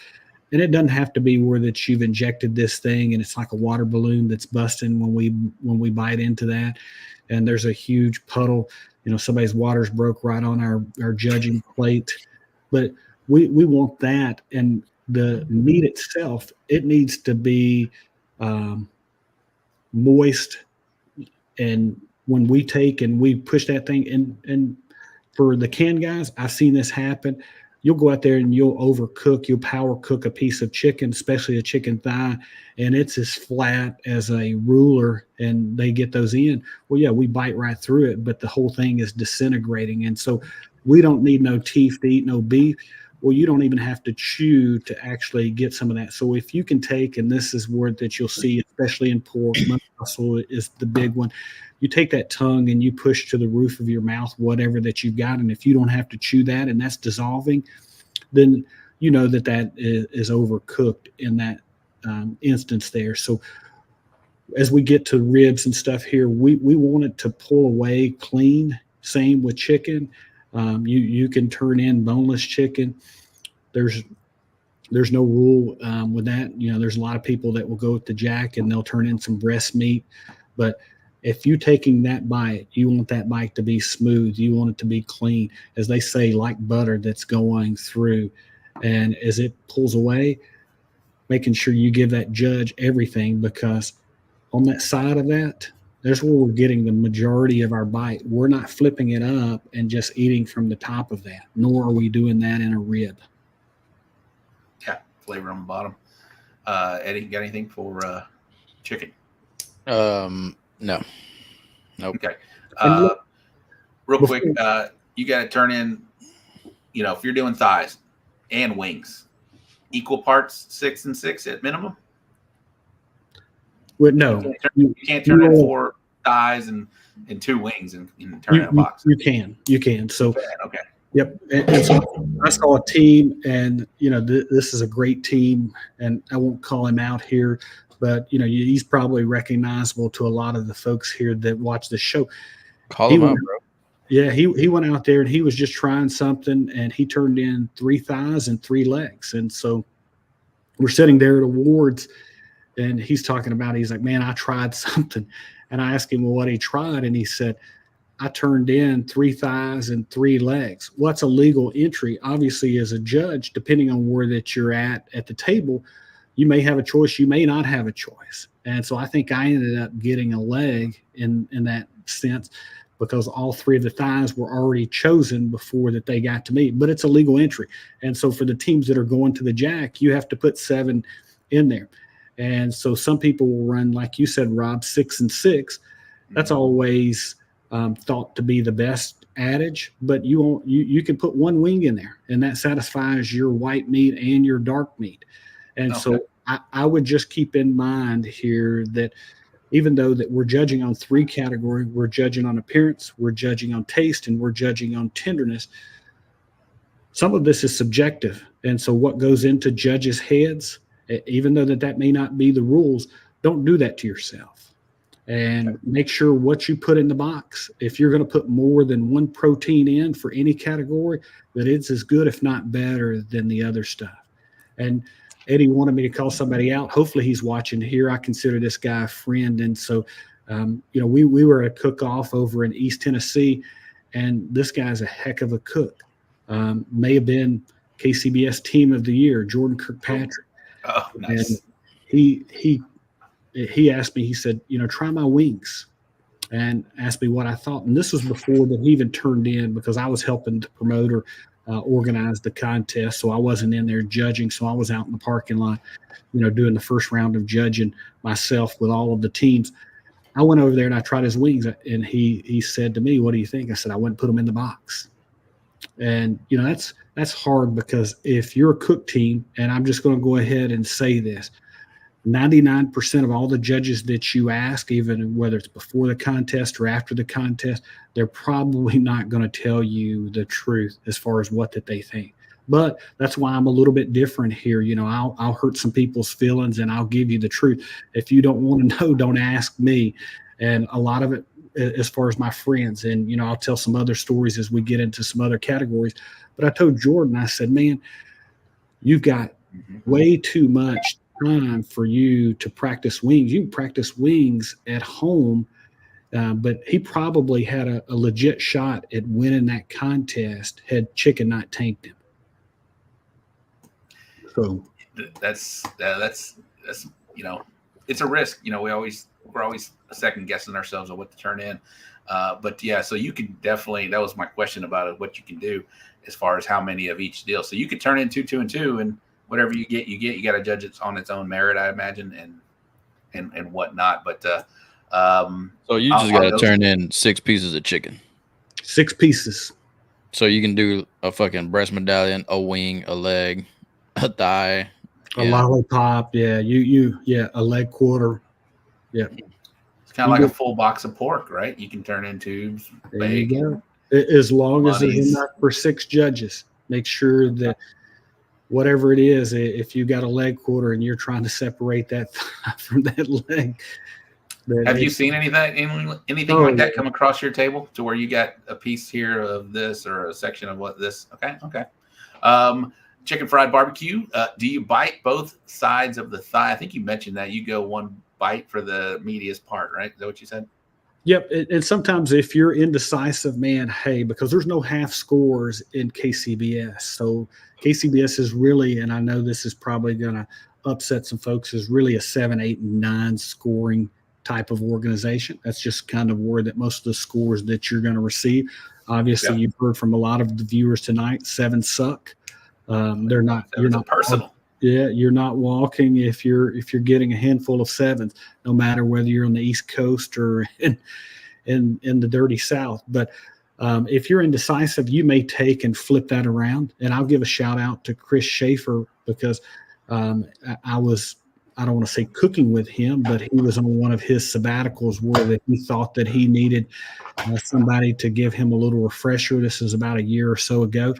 And it doesn't have to be where that you've injected this thing and it's like a water balloon that's busting when we bite into that. And there's a huge puddle, somebody's water's broke right on our judging plate. But we want that. And the meat itself, it needs to be moist. And when we take and we push that thing, and for the can guys, I've seen this happen. You'll go out there and you'll overcook, you'll power cook a piece of chicken, especially a chicken thigh, and it's as flat as a ruler, and they get those in. Well, yeah, we bite right through it, but the whole thing is disintegrating. And so we don't need no teeth to eat no beef. Well, you don't even have to chew to actually get some of that. So if you can take, and this is word that you'll see, especially in pork, muscle is the big one. You take that tongue and you push to the roof of your mouth, whatever that you've got. And if you don't have to chew that and that's dissolving, then you know that is overcooked in that instance there. So as we get to ribs and stuff here, we want it to pull away clean. Same with chicken. You can turn in boneless chicken. There's no rule with that. There's a lot of people that will go with the jack and they'll turn in some breast meat. But if you're taking that bite, you want that bite to be smooth. You want it to be clean, as they say, like butter that's going through. And as it pulls away, making sure you give that judge everything, because on that side of that, that's where we're getting the majority of our bite. We're not flipping it up and just eating from the top of that, nor are we doing that in a rib. Yeah, flavor on the bottom. Eddie, got anything for chicken? No. Nope. Okay. Real quick, you got to turn in, if you're doing thighs and wings, equal parts, 6 and 6 at minimum. Well, no, you can't turn in 4 thighs and 2 wings and turn in a box. You can. So, okay. Yep. And so I saw a team, and this is a great team, and I won't call him out here, but he's probably recognizable to a lot of the folks here that watch the show. Call him out, bro. Yeah, he went out there and he was just trying something, and he turned in 3 thighs and 3 legs. And so we're sitting there at awards, and he's talking about, he's like, man, I tried something. And I asked him what he tried, and he said, I turned in 3 thighs and 3 legs. What's a legal entry? Obviously, as a judge, depending on where that you're at the table, you may have a choice, you may not have a choice. And so I think I ended up getting a leg in that sense, because all 3 of the thighs were already chosen before that they got to me. But it's a legal entry. And so for the teams that are going to the jack, you have to put 7 in there. And so some people will run, like you said, Rob, 6 and 6. That's always thought to be the best adage, but you can put 1 wing in there, and that satisfies your white meat and your dark meat. And so I would just keep in mind here that even though that we're judging on 3 categories, we're judging on appearance, we're judging on taste, and we're judging on tenderness. Some of this is subjective. And so what goes into judges' heads, even though that may not be the rules, don't do that to yourself. And make sure what you put in the box, if you're going to put more than 1 protein in for any category, that it's as good, if not better, than the other stuff. And Eddie wanted me to call somebody out. Hopefully he's watching here. I consider this guy a friend. And so, we were at Cookoff over in East Tennessee, and this guy's a heck of a cook. May have been KCBS Team of the Year, Jordan Kirkpatrick. Oh, nice. And he asked me, he said, try my wings, and asked me what I thought. And this was before that he even turned in, because I was helping the promoter organize the contest. So I wasn't in there judging. So I was out in the parking lot, doing the first round of judging myself with all of the teams. I went over there and I tried his wings, and he said to me, what do you think? I said, I wouldn't put them in the box. And, that's hard, because if you're a cook team, and I'm just going to go ahead and say this, 99% of all the judges that you ask, even whether it's before the contest or after the contest, they're probably not going to tell you the truth as far as what that they think. But that's why I'm a little bit different here. I'll hurt some people's feelings, and I'll give you the truth. If you don't want to know, don't ask me. And a lot of it, as far as my friends, and I'll tell some other stories as we get into some other categories. But I told Jordan, I said, man, you've got way too much time for you to practice wings. You can practice wings at home, but he probably had a legit shot at winning that contest had chicken not tanked him. So that's it's a risk. We're always second guessing ourselves on what to turn in. But yeah, so you can definitely, that was my question about it, what you can do as far as how many of each deal. So you could turn in 2, 2, and 2, and whatever you get, you got to judge it on its own merit, I imagine, and whatnot. But so you just got to turn in 6 pieces of chicken. 6 pieces. So you can do a fucking breast medallion, a wing, a leg, a thigh, a lollipop. Yeah, a leg quarter. Yeah. It's kind of like a full box of pork, right? You can turn in tubes. There you go. As long as there's enough for 6 judges. Make sure that whatever it is, if you got a leg quarter and you're trying to separate that from that leg, Have you seen anything like that come across your table to where you got a piece here of this or a section of what this? Okay. Chicken fried barbecue. Do you bite both sides of the thigh? I think you mentioned that you go one bite for the meatiest part, right? Is that what you said? Yep. And sometimes if you're indecisive, man, hey, because there's no half scores in KCBS. So KCBS is really, and I know this is probably going to upset some folks, is really a 7, 8, and 9 scoring type of organization. That's just kind of where that most of the scores that you're going to receive. Obviously, you've heard from a lot of the viewers tonight, 7 suck. They're not. You're not personal. Yeah, you're not walking if you're getting a handful of 7s, no matter whether you're on the East Coast or in the dirty South. But if you're indecisive, you may take and flip that around. And I'll give a shout out to Chris Schaefer because I don't want to say cooking with him, but he was on one of his sabbaticals where that he thought that he needed somebody to give him a little refresher. This is about a year or so ago.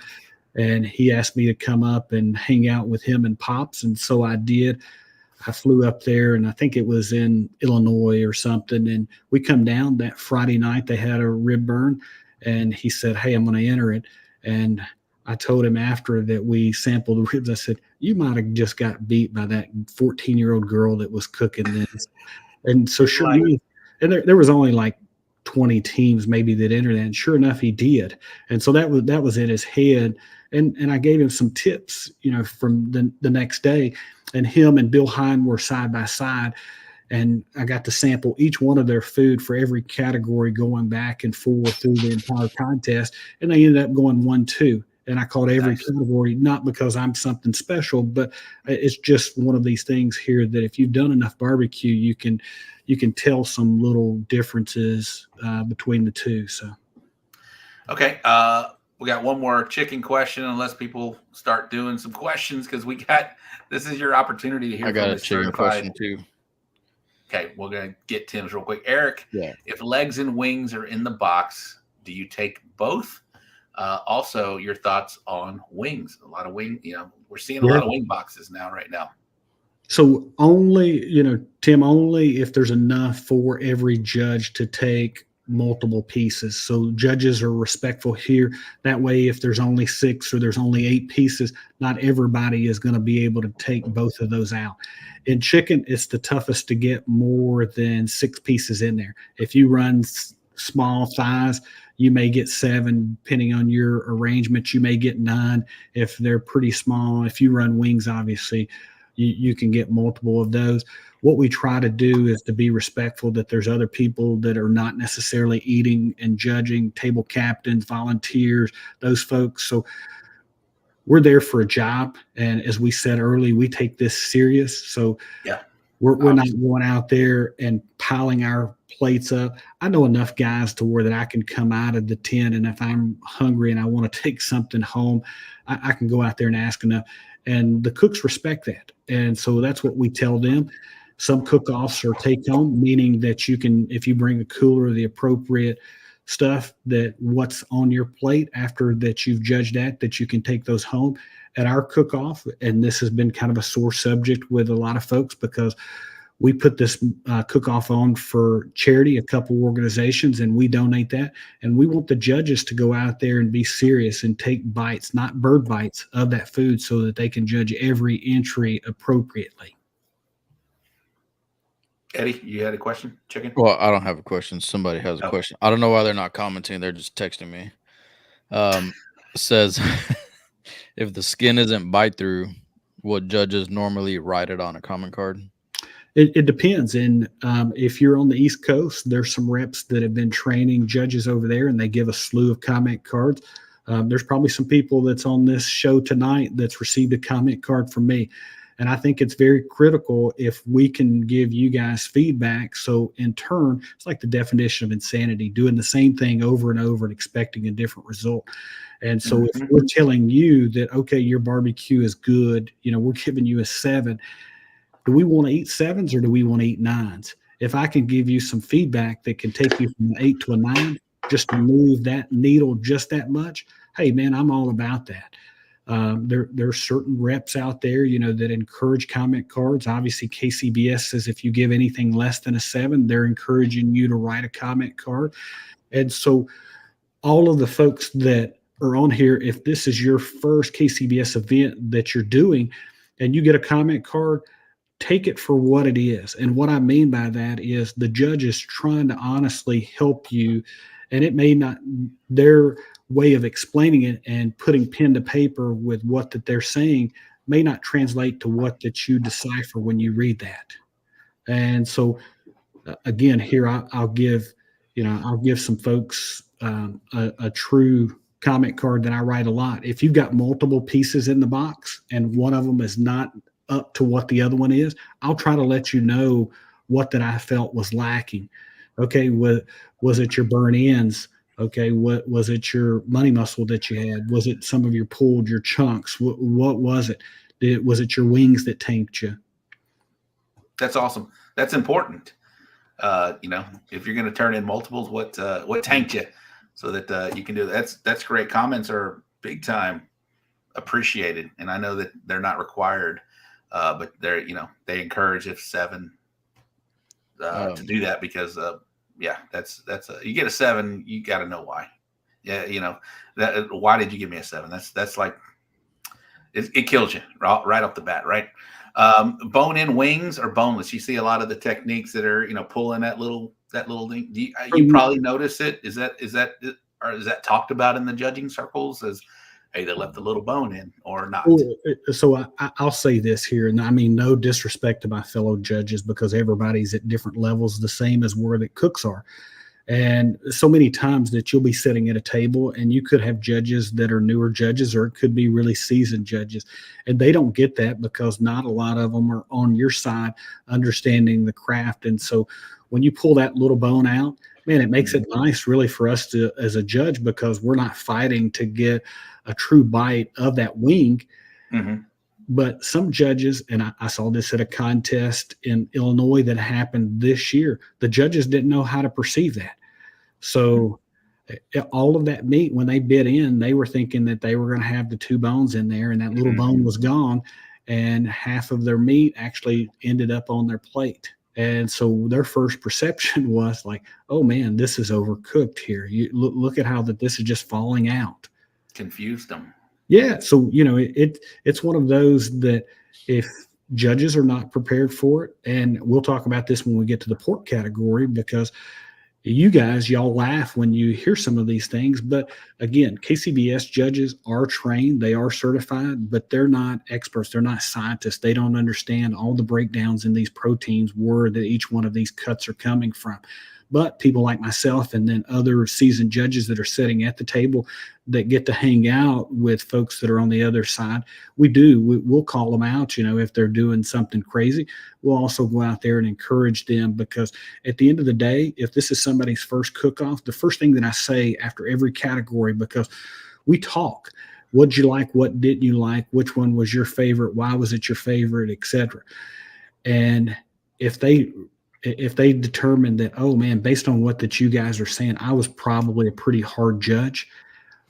And he asked me to come up and hang out with him and Pops. And so I did. I flew up there, and I think it was in Illinois or something. And we come down that Friday night. They had a rib burn. And he said, hey, I'm going to enter it. And I told him after that we sampled the ribs, I said, you might have just got beat by that 14-year-old girl that was cooking this. And so sure enough, and there was only like 20 teams maybe that entered that. And sure enough, he did. And so that was in his head. And I gave him some tips, from the next day. And him and Bill Hine were side by side. And I got to sample each one of their food for every category going back and forth through the entire contest. And they ended up going 1-2. And I called every category, not because I'm something special, but it's just one of these things here that if you've done enough barbecue, you can tell some little differences between the two. So, okay, we got one more chicken question, unless people start doing some questions because this is your opportunity to hear. I got a chicken question too. Okay, we're gonna get Tim's real quick. Eric, if legs and wings are in the box, do you take both? Also, your thoughts on wings. A lot of wing, we're seeing a lot of wing boxes right now. So only, Tim, only if there's enough for every judge to take multiple pieces. So judges are respectful here. That way, if there's only 6 or there's only 8 pieces, not everybody is going to be able to take both of those out. In chicken, it's the toughest to get more than 6 pieces in there. If you run small thighs, you may get 7, depending on your arrangement. You may get 9 if they're pretty small. If you run wings, obviously, you can get multiple of those. What we try to do is to be respectful that there's other people that are not necessarily eating and judging, table captains, volunteers, those folks. So we're there for a job. And as we said early, we take this serious. So we're not going out there and piling our plates up. I know enough guys to where that I can come out of the tent, and if I'm hungry and I want to take something home, I can go out there and ask enough. And the cooks respect that. And so that's what we tell them. Some cook-offs are take-home, meaning that you can, if you bring a cooler of the appropriate stuff, that what's on your plate after that you've judged that you can take those home. At our cook-off, and this has been kind of a sore subject with a lot of folks because we put this cook-off on for charity, a couple organizations, and we donate that. And we want the judges to go out there and be serious and take bites, not bird bites, of that food so that they can judge every entry appropriately. Eddie, you had a question? Chicken? Well, I don't have a question. Somebody has a question. I don't know why they're not commenting. They're just texting me. Says, if the skin isn't bite through, would judges normally write it on a comment card? It depends. And if you're on the East Coast, there's some reps that have been training judges over there, and they give a slew of comment cards. There's probably some people that's on this show tonight that's received a comment card from me. And I think it's very critical if we can give you guys feedback. So in turn, it's like the definition of insanity, doing the same thing over and over and expecting a different result. And so if we're telling you that, okay, your barbecue is good, we're giving you a 7. Do we want to eat 7s or do we want to eat 9s? If I can give you some feedback that can take you from an 8 to a 9, just to move that needle just that much, hey, man, I'm all about that. There are certain reps out there, that encourage comment cards. Obviously, KCBS says if you give anything less than a 7, they're encouraging you to write a comment card. And so all of the folks that are on here, if this is your first KCBS event that you're doing and you get a comment card, take it for what it is. And what I mean by that is the judge is trying to honestly help you, and it may not, their way of explaining it and putting pen to paper with what that they're saying may not translate to what that you decipher when you read that. And so again, here I'll give some folks a true comment card that I write a lot. If you've got multiple pieces in the box and one of them is not up to what the other one is, I'll try to let you know what that I felt was lacking. Okay, was it your burn ends? Okay, what was it, your money muscle that you had? Was it some of your pulled, your chunks? What was it? Was it your wings that tanked you? That's awesome. That's important. If you're going to turn in multiples, what tanked you, so that you can do that. That's great. Comments are big time appreciated, and I know that they're not required, but they're they encourage if 7 to do that, because that's you get a 7, you got to know why. That why did you give me a 7? That's like it kills you right off the bat, right? Bone in wings or boneless. You see a lot of the techniques that are pulling that little thing. You probably notice it. Is that talked about in the judging circles as, hey, they left a little bone in or not? So I'll say this here, and I mean no disrespect to my fellow judges, because everybody's at different levels, the same as where the cooks are. And so many times that you'll be sitting at a table and you could have judges that are newer judges, or it could be really seasoned judges, and they don't get that because not a lot of them are on your side understanding the craft. And so when you pull that little bone out, man, it makes it nice really for us to, as a judge, because we're not fighting to get a true bite of that wing. Mm-hmm. But some judges, and I saw this at a contest in Illinois that happened this year, the judges didn't know how to perceive that. So all of that meat, when they bit in, they were thinking that they were going to have the 2 bones in there, and that little bone was gone, and half of their meat actually ended up on their plate. And so their first perception was like, oh man, this is overcooked here. You look at how that this is just falling out. Confused them. Yeah. So, it's one of those that if judges are not prepared for it, and we'll talk about this when we get to the pork category, because y'all laugh when you hear some of these things. But again, KCBS judges are trained, they are certified, but they're not experts. They're not scientists. They don't understand all the breakdowns in these proteins, where that each one of these cuts are coming from. But people like myself and then other seasoned judges that are sitting at the table that get to hang out with folks that are on the other side, we'll call them out, if they're doing something crazy. We'll also go out there and encourage them, because at the end of the day, if this is somebody's first cook-off, the first thing that I say after every category, because we talk, what'd you like, what didn't you like, which one was your favorite, why was it your favorite, etc. And if they determine that, oh man, based on what that you guys are saying, I was probably a pretty hard judge,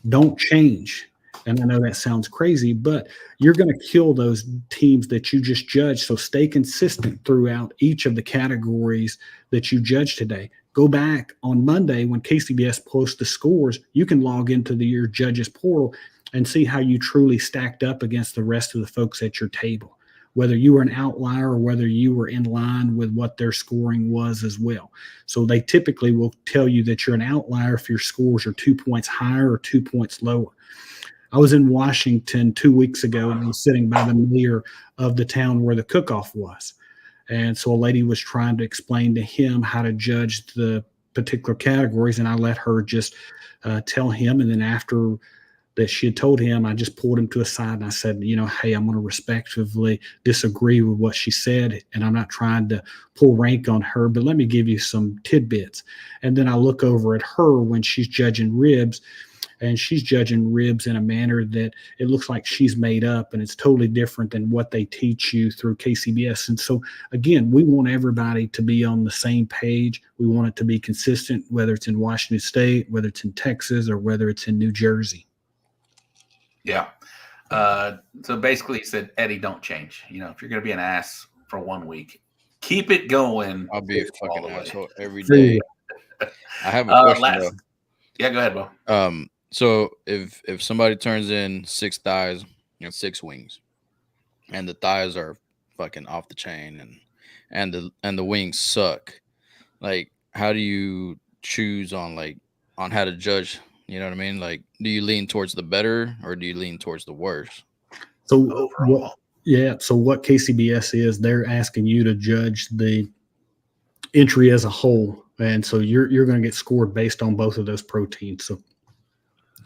don't change. And I know that sounds crazy, but you're going to kill those teams that you just judged. So stay consistent throughout each of the categories that you judged today. Go back on Monday when KCBS posts the scores. You can log into your judges portal and see how you truly stacked up against the rest of the folks at your table, whether you were an outlier or whether you were in line with what their scoring was as well. So they typically will tell you that you're an outlier if your scores are 2 points higher or 2 points lower. I was in Washington 2 weeks ago, and I was sitting by the mayor of the town where the Cookoff was. And so a lady was trying to explain to him how to judge the particular categories, and I let her just tell him. And then after that she had told him, I just pulled him to a side and I said, hey, I'm going to respectfully disagree with what she said, and I'm not trying to pull rank on her, but let me give you some tidbits. And then I look over at her when she's judging ribs, and she's judging ribs in a manner that it looks like she's made up, and it's totally different than what they teach you through KCBS. And so again, we want everybody to be on the same page. We want it to be consistent, whether it's in Washington State, whether it's in Texas, or whether it's in New Jersey. Yeah. So basically, he said, Eddie, don't change. You know, if you're going to be an ass for 1 week, keep it going. I'll be a fucking asshole every day. I have a question though. Yeah, go ahead, Bo. So if somebody turns in 6 thighs and 6 wings, and the thighs are fucking off the chain, and the wings suck, like, how do you choose on how to judge? You know what I mean? Like, do you lean towards the better or do you lean towards the worse? So overall, so what KCBS is, they're asking you to judge the entry as a whole, and so you're going to get scored based on both of those proteins. So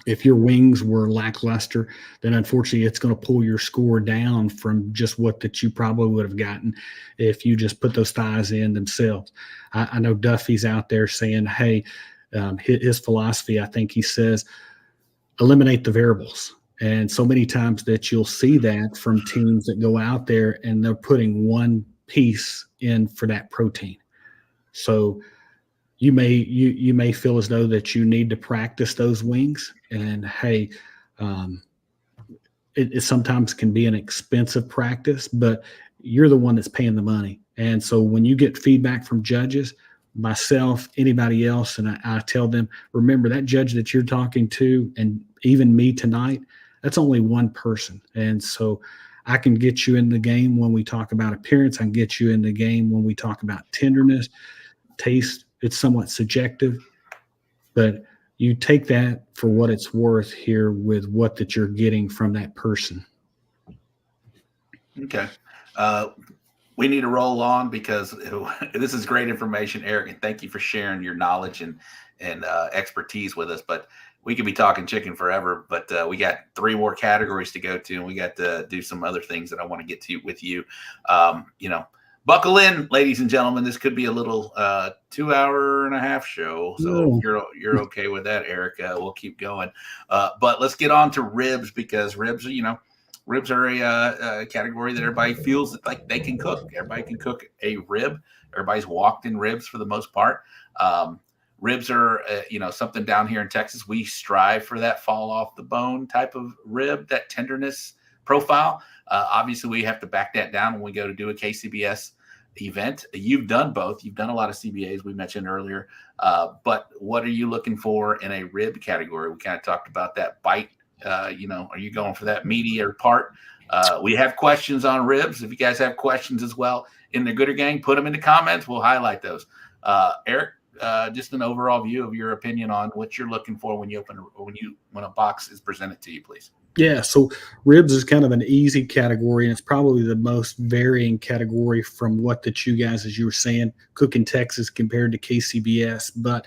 if your wings were lackluster, then unfortunately it's going to pull your score down from just what that you probably would have gotten if you just put those thighs in themselves. I know Duffy's out there saying, hey, his philosophy, I think he says, eliminate the variables. And so many times that you'll see that from teams that go out there and they're putting one piece in for that protein. So you may feel as though that you need to practice those wings, and hey, it sometimes can be an expensive practice, but you're the one that's paying the money. And so when you get feedback from judges, myself, anybody else, and I tell them, remember that judge that you're talking to, and even me tonight, that's only one person. And so I can get you in the game when we talk about appearance. I can get you in the game when we talk about tenderness, taste. It's somewhat subjective, but you take that for what it's worth here with what that you're getting from that person. Okay. We need to roll on because this is great information, Eric, and thank you for sharing your knowledge and expertise with us. But we could be talking chicken forever, but we got 3 more categories to go to, and we got to do some other things that I want to get to with you. Buckle in, ladies and gentlemen. This could be a little 2.5-hour show. So you're okay with that, Eric. We'll keep going. But let's get on to ribs, because ribs are a category that everybody feels like they can cook. Everybody can cook a rib. Everybody's walked in ribs for the most part. Ribs are, something down here in Texas. We strive for that fall off the bone type of rib, that tenderness profile. Obviously, we have to back that down when we go to do a KCBS event. You've done both. You've done a lot of CBAs we mentioned earlier. But what are you looking for in a rib category? We kind of talked about that bite. Are you going for that meatier part? We have questions on ribs. If you guys have questions as well in the Gooder Gang, put them in the comments. We'll highlight those. Eric, just an overall view of your opinion on what you're looking for when a box is presented to you, please. Yeah, so ribs is kind of an easy category, and it's probably the most varying category from what that you guys, as you were saying, cook in Texas compared to KCBS. But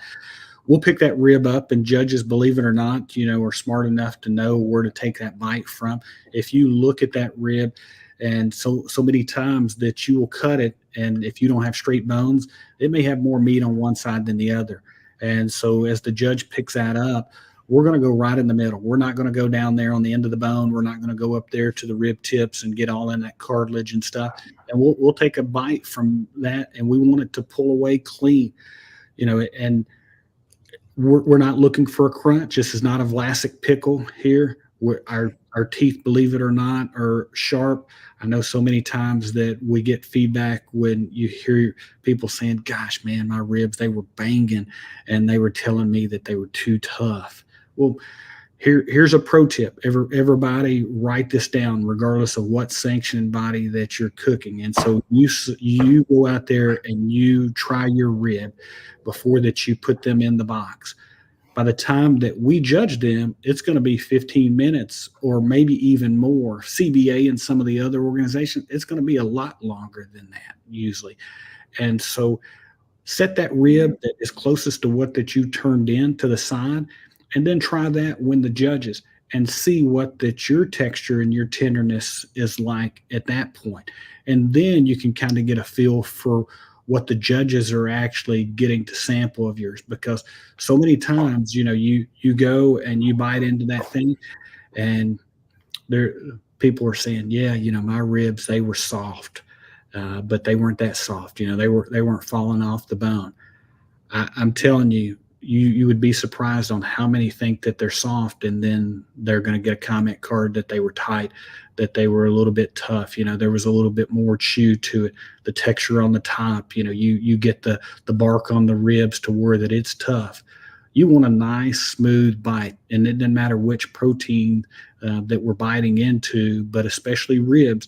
we'll pick that rib up, and judges, believe it or not, are smart enough to know where to take that bite from. If you look at that rib, and so many times that you will cut it, and if you don't have straight bones, it may have more meat on one side than the other. And so as the judge picks that up, we're going to go right in the middle. We're not going to go down there on the end of the bone. We're not going to go up there to the rib tips and get all in that cartilage and stuff. And we'll take a bite from that, and we want it to pull away clean, and we're not looking for a crunch. This is not a Vlasic pickle here. Our teeth, believe it or not, are sharp. I know so many times that we get feedback when you hear people saying, gosh, man, my ribs, they were banging, and they were telling me that they were too tough. Well, here's a pro tip. Everybody write this down, regardless of what sanctioned body that you're cooking. And so you go out there and you try your rib before that you put them in the box. By the time that we judge them, it's going to be 15 minutes or maybe even more. CBA and some of the other organizations, it's going to be a lot longer than that usually. And so set that rib that is closest to what that you turned in to the side, and then try that when the judges, and see what that your texture and your tenderness is like at that point. And then you can kind of get a feel for what the judges are actually getting to sample of yours, because so many times, you go and you bite into that thing, and people are saying, yeah, my ribs, they were soft, but they weren't that soft. They weren't falling off the bone. I'm telling you, you would be surprised on how many think that they're soft, and then they're going to get a comment card that they were tight, that they were a little bit tough. There was a little bit more chew to it, the texture on the top. You get the bark on the ribs to where that it's tough. You want a nice, smooth bite, and it doesn't matter which protein that we're biting into, but especially ribs,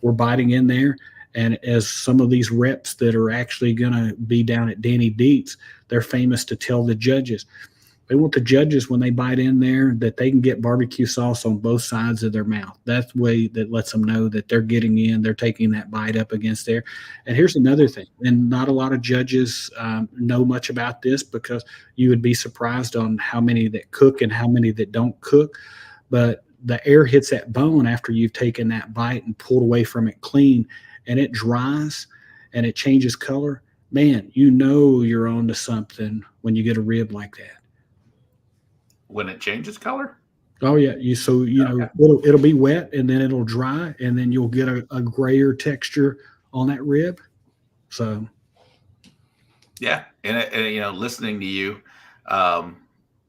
we're biting in there. And as some of these reps that are actually going to be down at Danny Dietz, they're famous to tell the judges. They want the judges, when they bite in there, that they can get barbecue sauce on both sides of their mouth. That's the way that lets them know that they're getting in, they're taking that bite up against there. And here's another thing, and not a lot of judges know much about this, because you would be surprised on how many that cook and how many that don't cook. But the air hits that bone after you've taken that bite and pulled away from it clean, and it dries and it changes color. Man, you're on to something when you get a rib like that. When it changes color? Oh yeah, it'll be wet, and then it'll dry, and then you'll get a grayer texture on that rib. So yeah, and listening to you,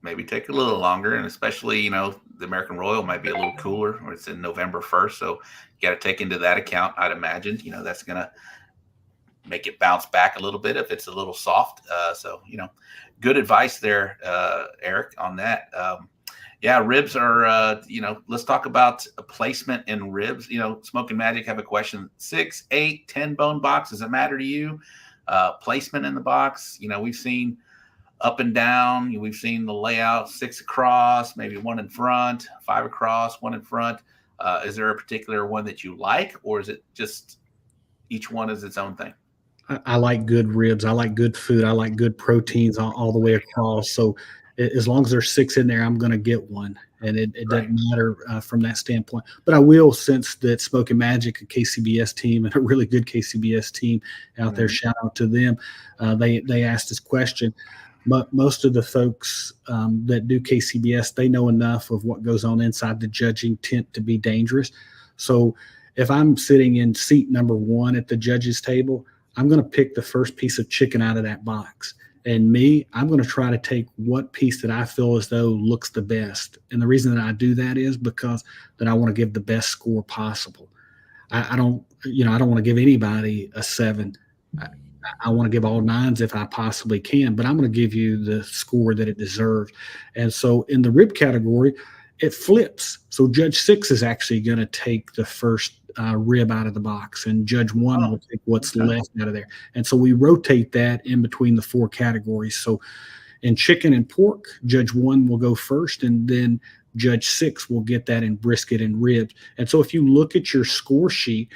maybe take a little longer, and especially the American Royal might be a little cooler, or it's in November 1st, so you got to take into that account. I'd imagine that's gonna make it bounce back a little bit if it's a little soft. So good advice there, Eric, on that. Ribs are, let's talk about placement in ribs. Smoking Magic have a question: 6, 8, 10 bone box. Does it matter to you? Placement in the box. We've seen up and down. We've seen the layout 6 across, maybe 1 in front, 5 across, 1 in front. Is there a particular one that you like, or is it just each one is its own thing? I like good ribs. I like good food. I like good proteins all the way across. So as long as there's 6 in there, I'm going to get one. And it doesn't matter from that standpoint. But I will, since that Smoking Magic, a KCBS team, and a really good KCBS team out there, shout out to them. They asked this question. But most of the folks that do KCBS, they know enough of what goes on inside the judging tent to be dangerous. So if I'm sitting in seat number 1 at the judges table, I'm going to pick the first piece of chicken out of that box. And I'm going to try to take what piece that I feel as though looks the best. And the reason that I do that is because that I want to give the best score possible. I don't want to give anybody a 7. I want to give all 9s if I possibly can, but I'm going to give you the score that it deserves. And so in the rib category, it flips. So Judge 6 is actually going to take the first rib out of the box, and Judge 1 will take what's left out of there. And so we rotate that in between the 4 categories. So in chicken and pork, Judge 1 will go first, and then Judge 6 will get that in brisket and ribs. And so if you look at your score sheet,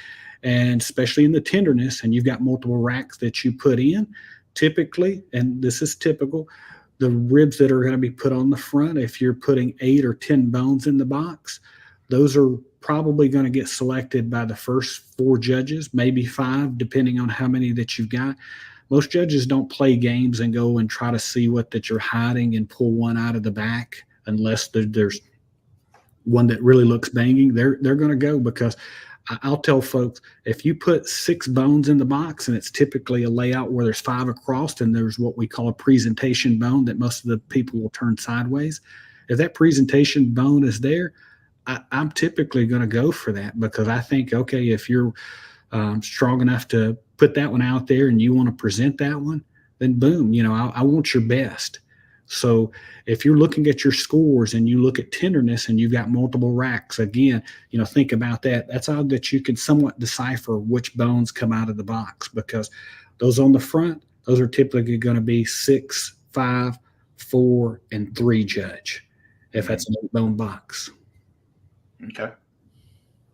and especially in the tenderness, and you've got multiple racks that you put in, typically, and this is typical, the ribs that are going to be put on the front, if you're putting 8 or 10 bones in the box, those are probably going to get selected by the first 4 judges, maybe 5, depending on how many that you've got. Most judges don't play games and go and try to see what that you're hiding and pull one out of the back, unless there's one that really looks banging. They're going to go, because I'll tell folks, if you put 6 bones in the box, and it's typically a layout where there's 5 across, and there's what we call a presentation bone that most of the people will turn sideways. If that presentation bone is there, I'm typically going to go for that, because I think, okay, if you're strong enough to put that one out there and you want to present that one, then boom, I want your best. So if you're looking at your scores and you look at tenderness and you've got multiple racks, again, think about that. That's how that you can somewhat decipher which bones come out of the box, because those on the front, those are typically going to be 6, 5, 4, and 3 judge, if that's an 8-bone box. Okay.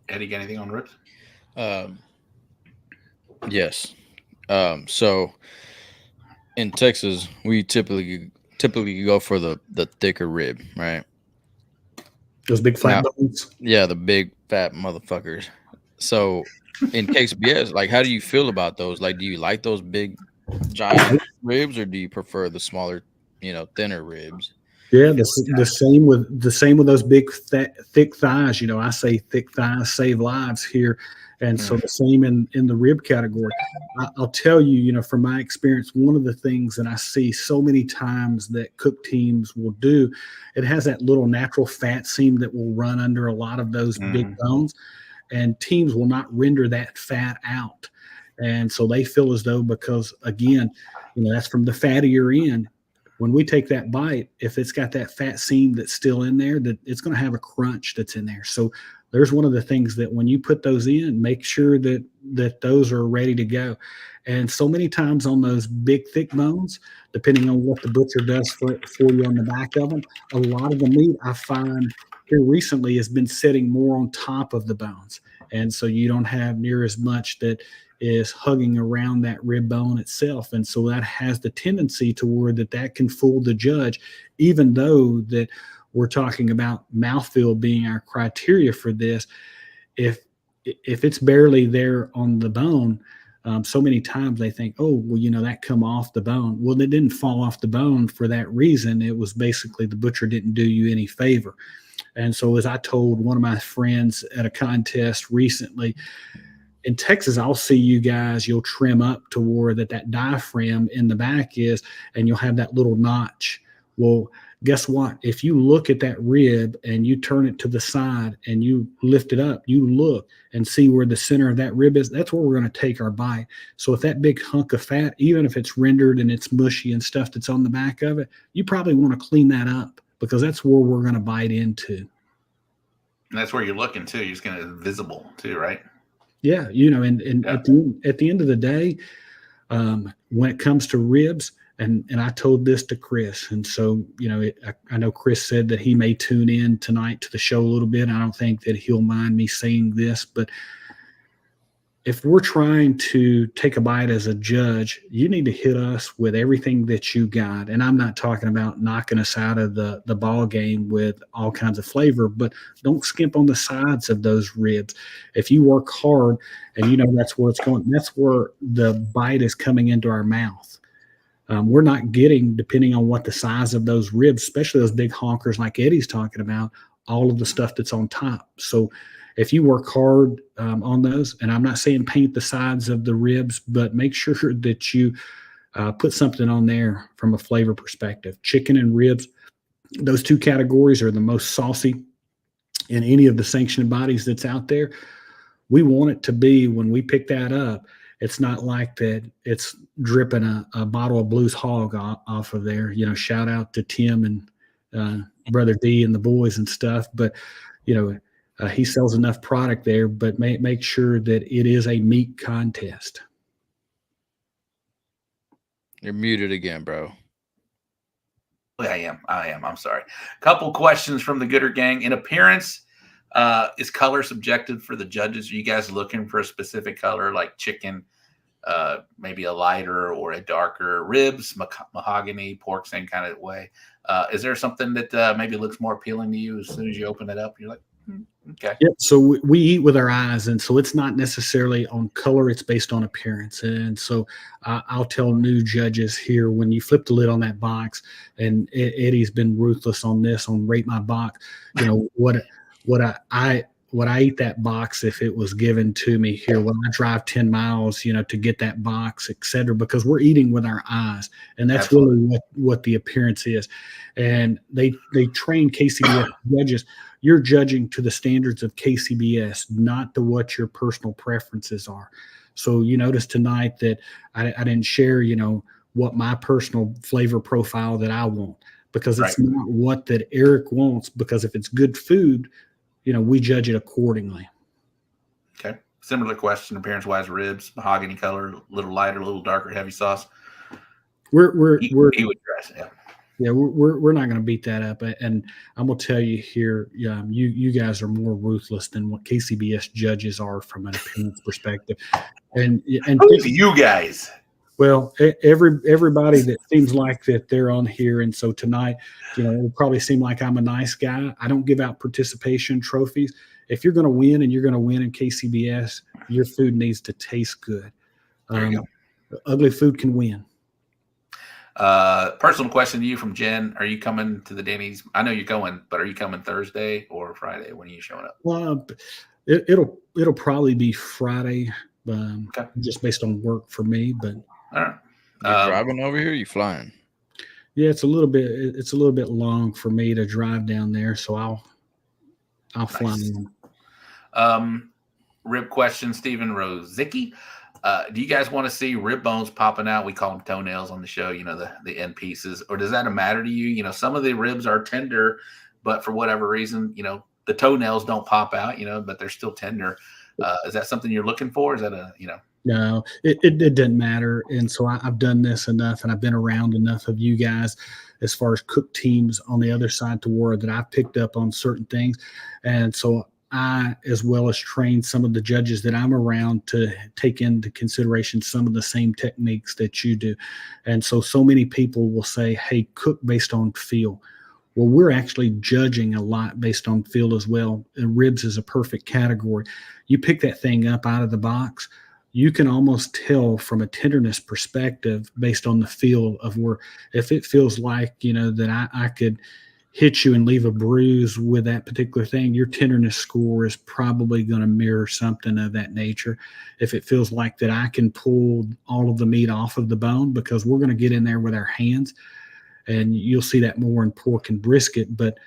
Eddie, got anything on ribs? Yes. So in Texas, we typically go for the thicker rib, right? Those big flat bones. Yeah, the big fat motherfuckers. So in KCBS, like, how do you feel about those? Like, do you like those big giant ribs, or do you prefer the smaller, thinner ribs? Yeah, the same with those big thick thighs. You know, I say thick thighs save lives here, and so the same in the rib category. I'll tell you, you know, from my experience, one of the things that I see so many times that cook teams will do, it has that little natural fat seam that will run under a lot of those big bones, and teams will not render that fat out, and so they feel as though, because again, you know, that's from the fattier end. When we take that bite, if it's got that fat seam that's still in there, that it's going to have a crunch that's in there. So there's one of the things that when you put those in, make sure that those are ready to go. And so many times on those big, thick bones, depending on what the butcher does for you on the back of them, a lot of the meat I find here recently has been sitting more on top of the bones. And so you don't have near as much that is hugging around that rib bone itself. And so that has the tendency toward that can fool the judge, even though that we're talking about mouthfeel being our criteria for this. If it's barely there on the bone, so many times they think, oh, well, you know, that come off the bone. Well, it didn't fall off the bone for that reason. It was basically the butcher didn't do you any favor. And so as I told one of my friends at a contest recently, in Texas, I'll see you guys, you'll trim up to where that diaphragm in the back is, and you'll have that little notch. Well, guess what? If you look at that rib and you turn it to the side and you lift it up, you look and see where the center of that rib is, that's where we're going to take our bite. So if that big hunk of fat, even if it's rendered and it's mushy and stuff that's on the back of it, you probably want to clean that up, because that's where we're going to bite into. And that's where you're looking too. You're just going to visible too, right? Yeah, you know, and at the end of the day, when it comes to ribs, and I told this to Chris, and so, you know, I know Chris said that he may tune in tonight to the show a little bit. I don't think that he'll mind me saying this, but if we're trying to take a bite as a judge, you need to hit us with everything that you got. And I'm not talking about knocking us out of the ball game with all kinds of flavor, but don't skimp on the sides of those ribs. If you work hard and you know that's where it's going, that's where the bite is coming into our mouth. We're not getting, depending on what the size of those ribs, especially those big honkers like Eddie's talking about, all of the stuff that's on top. So if you work hard on those, and I'm not saying paint the sides of the ribs, but make sure that you put something on there from a flavor perspective. Chicken and ribs, those two categories are the most saucy in any of the sanctioned bodies that's out there. We want it to be, when we pick that up, it's not like that it's dripping a bottle of Blues Hog off of there. You know, shout out to Tim and Brother D and the boys and stuff. But, you know, he sells enough product there, but make sure that it is a meat contest. You're muted again, bro. I am. I'm sorry. Couple questions from the Gooder Gang. In appearance, is color subjective for the judges? Are you guys looking for a specific color, like chicken, maybe a lighter or a darker? Ribs, mahogany, pork, same kind of way. Is there something that maybe looks more appealing to you as soon as you open it up? You're like, okay. Yep. So we eat with our eyes, and so it's not necessarily on color; it's based on appearance. And so I'll tell new judges here, when you flip the lid on that box, and Eddie's been ruthless on this, on rate my box. You know what I eat that box if it was given to me here, when I drive 10 miles, you know, to get that box, etc. Because we're eating with our eyes, and that's really what the appearance is. And they train KCBS judges. You're judging to the standards of KCBS, not to what your personal preferences are. So you notice tonight that I didn't share, you know, what my personal flavor profile that I want, because it's not what that Eric wants. Because if it's good food, you know, we judge it accordingly. Okay. Similar question, appearance-wise, ribs, mahogany color, a little lighter, a little darker, heavy sauce. We're not going to beat that up, and I'm going to tell you here, you guys are more ruthless than what KCBS judges are from an appearance perspective. And who's you guys? Well, everybody that seems like that they're on here, and so tonight, you know, it'll probably seem like I'm a nice guy. I don't give out participation trophies. If you're going to win, and you're going to win in KCBS, your food needs to taste good. Ugly food can win. Personal question to you from Jen. Are you coming to the Denny's? I know you're going, but are you coming Thursday or Friday? When are you showing up? Well, it'll probably be Friday, just based on work for me. But all right, you driving over here? You flying? Yeah, it's a little bit long for me to drive down there, so I'll fly in. Rib question, Stephen Rozicki. Do you guys want to see rib bones popping out? We call them toenails on the show, the end pieces, or does that matter to you? Some of the ribs are tender, but for whatever reason, the toenails don't pop out, but they're still tender. Is that something you're looking for? Is that No, it didn't matter. And so I've done this enough, and I've been around enough of you guys as far as cook teams on the other side to where that I've picked up on certain things. And so I, as well as train some of the judges that I'm around to take into consideration some of the same techniques that you do. And so many people will say, hey, cook based on feel. Well, we're actually judging a lot based on feel as well. And ribs is a perfect category. You pick that thing up out of the box, you can almost tell from a tenderness perspective based on the feel of where, if it feels like, that I could hit you and leave a bruise with that particular thing, your tenderness score is probably going to mirror something of that nature. If it feels like that I can pull all of the meat off of the bone, because we're going to get in there with our hands, and you'll see that more in pork and brisket. But,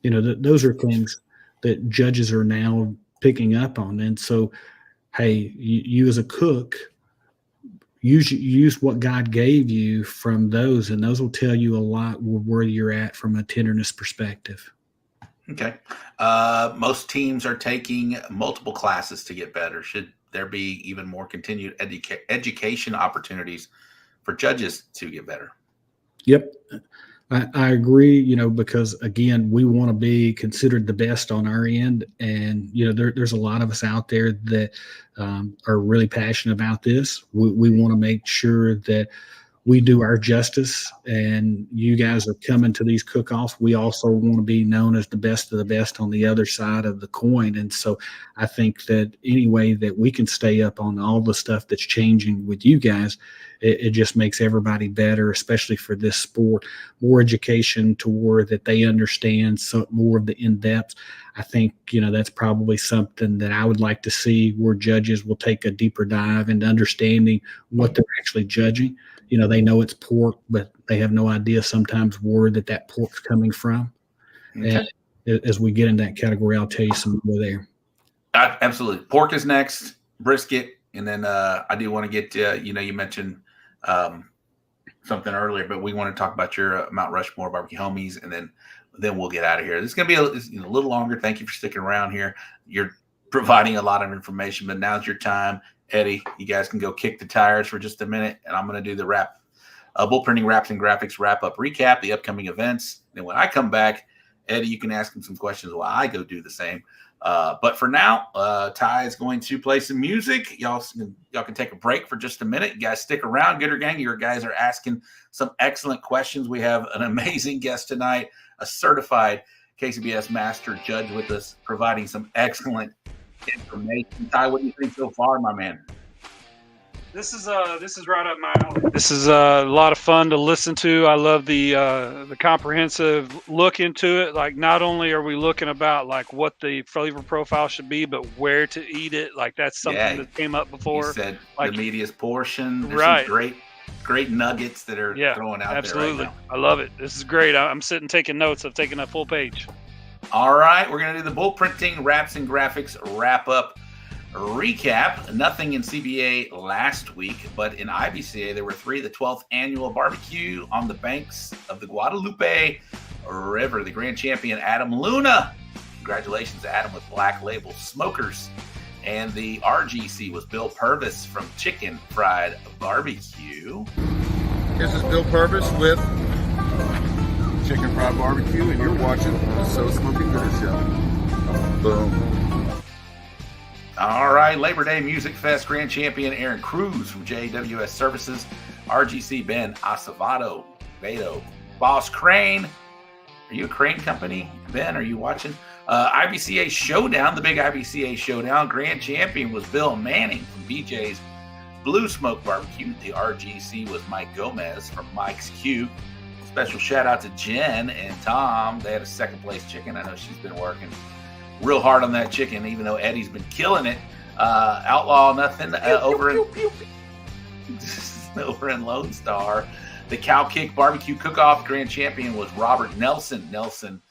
those are things that judges are now picking up on. And so, hey, you as a cook, use what God gave you from those, and those will tell you a lot where you're at from a tenderness perspective. Okay. Most teams are taking multiple classes to get better. Should there be even more continued education opportunities for judges to get better? Yep. I agree, because again, we want to be considered the best on our end. And, there's a lot of us out there that are really passionate about this. We want to make sure that we do our justice, and you guys are coming to these cook-offs. We also want to be known as the best of the best on the other side of the coin. And so I think that any way that we can stay up on all the stuff that's changing with you guys, it just makes everybody better, especially for this sport. More education to where that they understand more of the in-depth. I think, that's probably something that I would like to see, where judges will take a deeper dive into understanding what they're actually judging. They know it's pork, but they have no idea sometimes where that pork's coming from. Okay. And as we get in that category, I'll tell you some more there. Absolutely. Pork is next, brisket. And then I do want to get to, you mentioned something earlier, but we want to talk about your Mount Rushmore barbecue homies, and then we'll get out of here. This is going to be a little longer. Thank you for sticking around here. You're providing a lot of information, but now's your time. Eddie, you guys can go kick the tires for just a minute, and I'm going to do the bull printing wraps and graphics wrap-up recap, the upcoming events. Then when I come back, Eddie, you can ask him some questions while I go do the same. But for now, Ty is going to play some music. Y'all can take a break for just a minute. You guys stick around. Gooder Gang, your guys are asking some excellent questions. We have an amazing guest tonight, a certified KCBS Master Judge with us, providing some excellent information. Ty, what do you think so far, my man? This is right up my alley. This is a lot of fun to listen to. I love the comprehensive look into it. Like, not only are we looking about like what the flavor profile should be, but where to eat it. Like, that's something that came up before. You said like, the medium portion. There's right. Some great nuggets that are throwing out absolutely. there right now. I love it. This is great. I'm sitting taking notes. I've taken a full page. All right, we're going to do the bull printing, wraps, and graphics wrap-up recap. Nothing in CBA last week, but in IBCA, there were three. The 12th annual barbecue on the banks of the Guadalupe River. The grand champion, Adam Luna. Congratulations to Adam with Black Label Smokers. And the RGC was Bill Purvis from Chicken Fried Barbecue. This is Bill Purvis with Chicken Fried Barbecue, and you're watching the So Smoking Gooder Show. Boom. All right, Labor Day Music Fest grand champion Aaron Cruz from JWS Services, RGC Ben Acevedo, Boss Crane. Are you a crane company, Ben? Are you watching? IBCA Showdown, the big IBCA Showdown. Grand champion was Bill Manning from BJ's Blue Smoke Barbecue. The RGC was Mike Gomez from Mike's Q. Special shout out to Jen and Tom. They had a second place chicken. I know she's been working real hard on that chicken, even though Eddie's been killing it. Outlaw Nothing over in Lone Star. The Cow Kick Barbecue Cook-Off Grand Champion was Robert Nelson.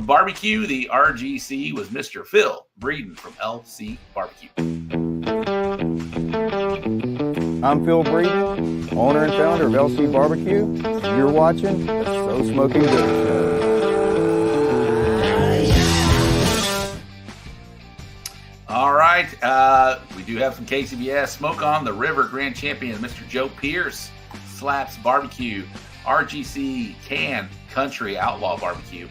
Barbecue, the RGC was Mr. Phil Breeden from LC Barbecue. I'm Phil Breeden, owner and founder of LC Barbecue, and you're watching the So Smoking Good Show. All right, we do have some KCBS Smoke on the River Grand Champion, Mr. Joe Pierce, Slaps Barbecue, RGC Can Country Outlaw Barbecue,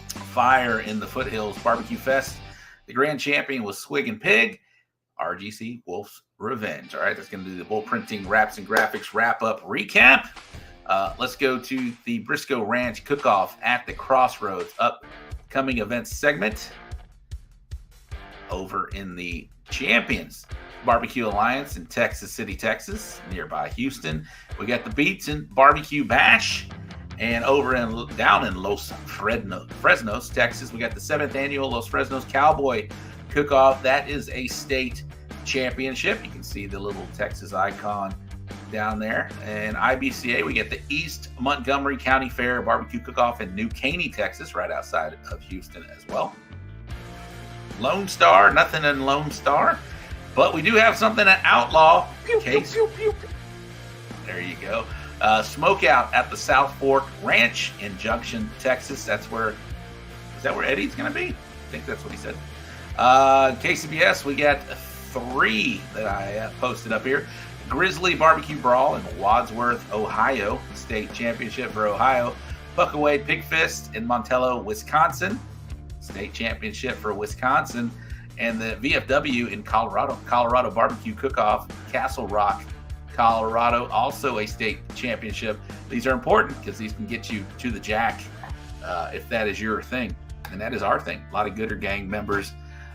Fire in the Foothills Barbecue Fest. The Grand Champion was Swig and Pig, RGC Wolf's Revenge. All right, that's going to do the bull printing, wraps, and graphics wrap-up recap. Let's go to the Briscoe Ranch Cook-Off at the Crossroads upcoming events segment. Over in the Champions Barbecue Alliance in Texas City, Texas, nearby Houston, we got the Beats and Barbecue Bash. And over down in Los Fresnos, Texas, we got the 7th annual Los Fresnos Cowboy Cook-Off. That is a state championship. You can see the little Texas icon down there. And IBCA, we get the East Montgomery County Fair Barbecue Cook-Off in New Caney, Texas, right outside of Houston as well. Lone Star, nothing in Lone Star, but we do have something at Outlaw. There you go. Smokeout at the South Fork Ranch in Junction, Texas. Is that where Eddie's going to be? I think that's what he said. KCBS, we got 3 that I posted up here. Grizzly Barbecue Brawl in Wadsworth, Ohio. State Championship for Ohio. Buckaway Pig Fist in Montello, Wisconsin. State Championship for Wisconsin. And the VFW in Colorado Barbecue Cook-Off, Castle Rock, Colorado, also a state championship. These are important because these can get you to the Jack if that is your thing. And that is our thing. A lot of Gooder Gang members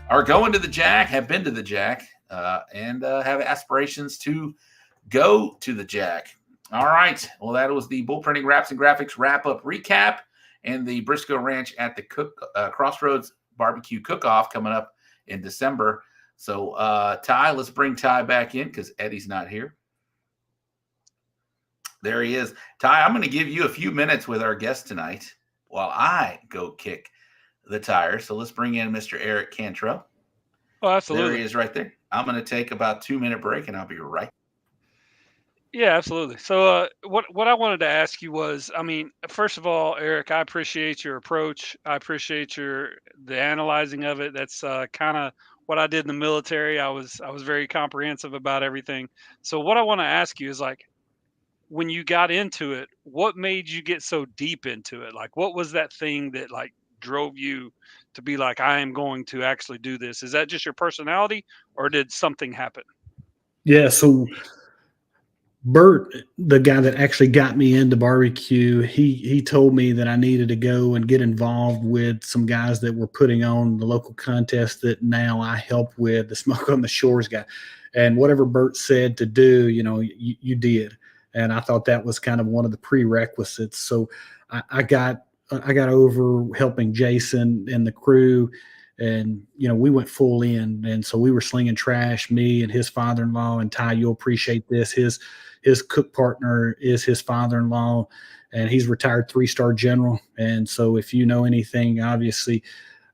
are going to the Jack, have been to the Jack, and have aspirations to go to the Jack. All right. Well, that was the bull printing, wraps, and graphics wrap-up recap and the Briscoe Ranch at the Crossroads Barbecue Cook-Off coming up in December. So, Ty, let's bring Ty back in because Eddie's not here. There he is. Ty, I'm going to give you a few minutes with our guest tonight while I go kick the tires. So let's bring in Mr. Eric Cantrell. Oh, absolutely. There he is right there. I'm going to take about 2-minute break and I'll be right. Yeah, absolutely. So what I wanted to ask you was, I mean, first of all, Eric, I appreciate your approach. I appreciate the analyzing of it. That's kind of what I did in the military. I was very comprehensive about everything. So what I want to ask you is, like, when you got into it, what made you get so deep into it? Like, what was that thing that like drove you to be like, I am going to actually do this? Is that just your personality or did something happen? Yeah. So Bert, the guy that actually got me into barbecue, he told me that I needed to go and get involved with some guys that were putting on the local contest that now I help with, the Smoke on the Shores guy. And whatever Bert said to do, you did. And I thought that was kind of one of the prerequisites. So I got over helping Jason and the crew, and we went full in. And so we were slinging trash, me and his father-in-law. And Ty, you'll appreciate this. His cook partner is his father-in-law, and he's retired 3-star general. And so if you know anything, obviously,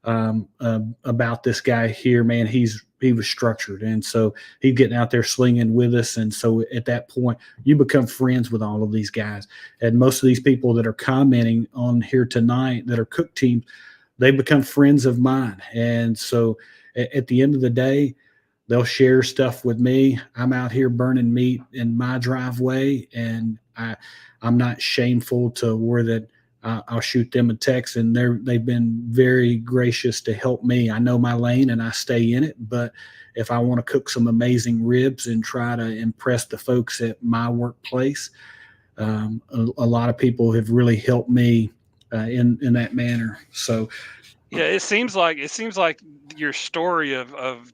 about this guy here, man, he was structured. And so he's getting out there slinging with us. And so at that point, you become friends with all of these guys. And most of these people that are commenting on here tonight that are cook teams, they become friends of mine. And so at the end of the day, they'll share stuff with me. I'm out here burning meat in my driveway, and I'm not shameful to where that I'll shoot them a text, and they've been very gracious to help me. I know my lane and I stay in it, but if I want to cook some amazing ribs and try to impress the folks at my workplace, a lot of people have really helped me in that manner. So, yeah, it seems like your story of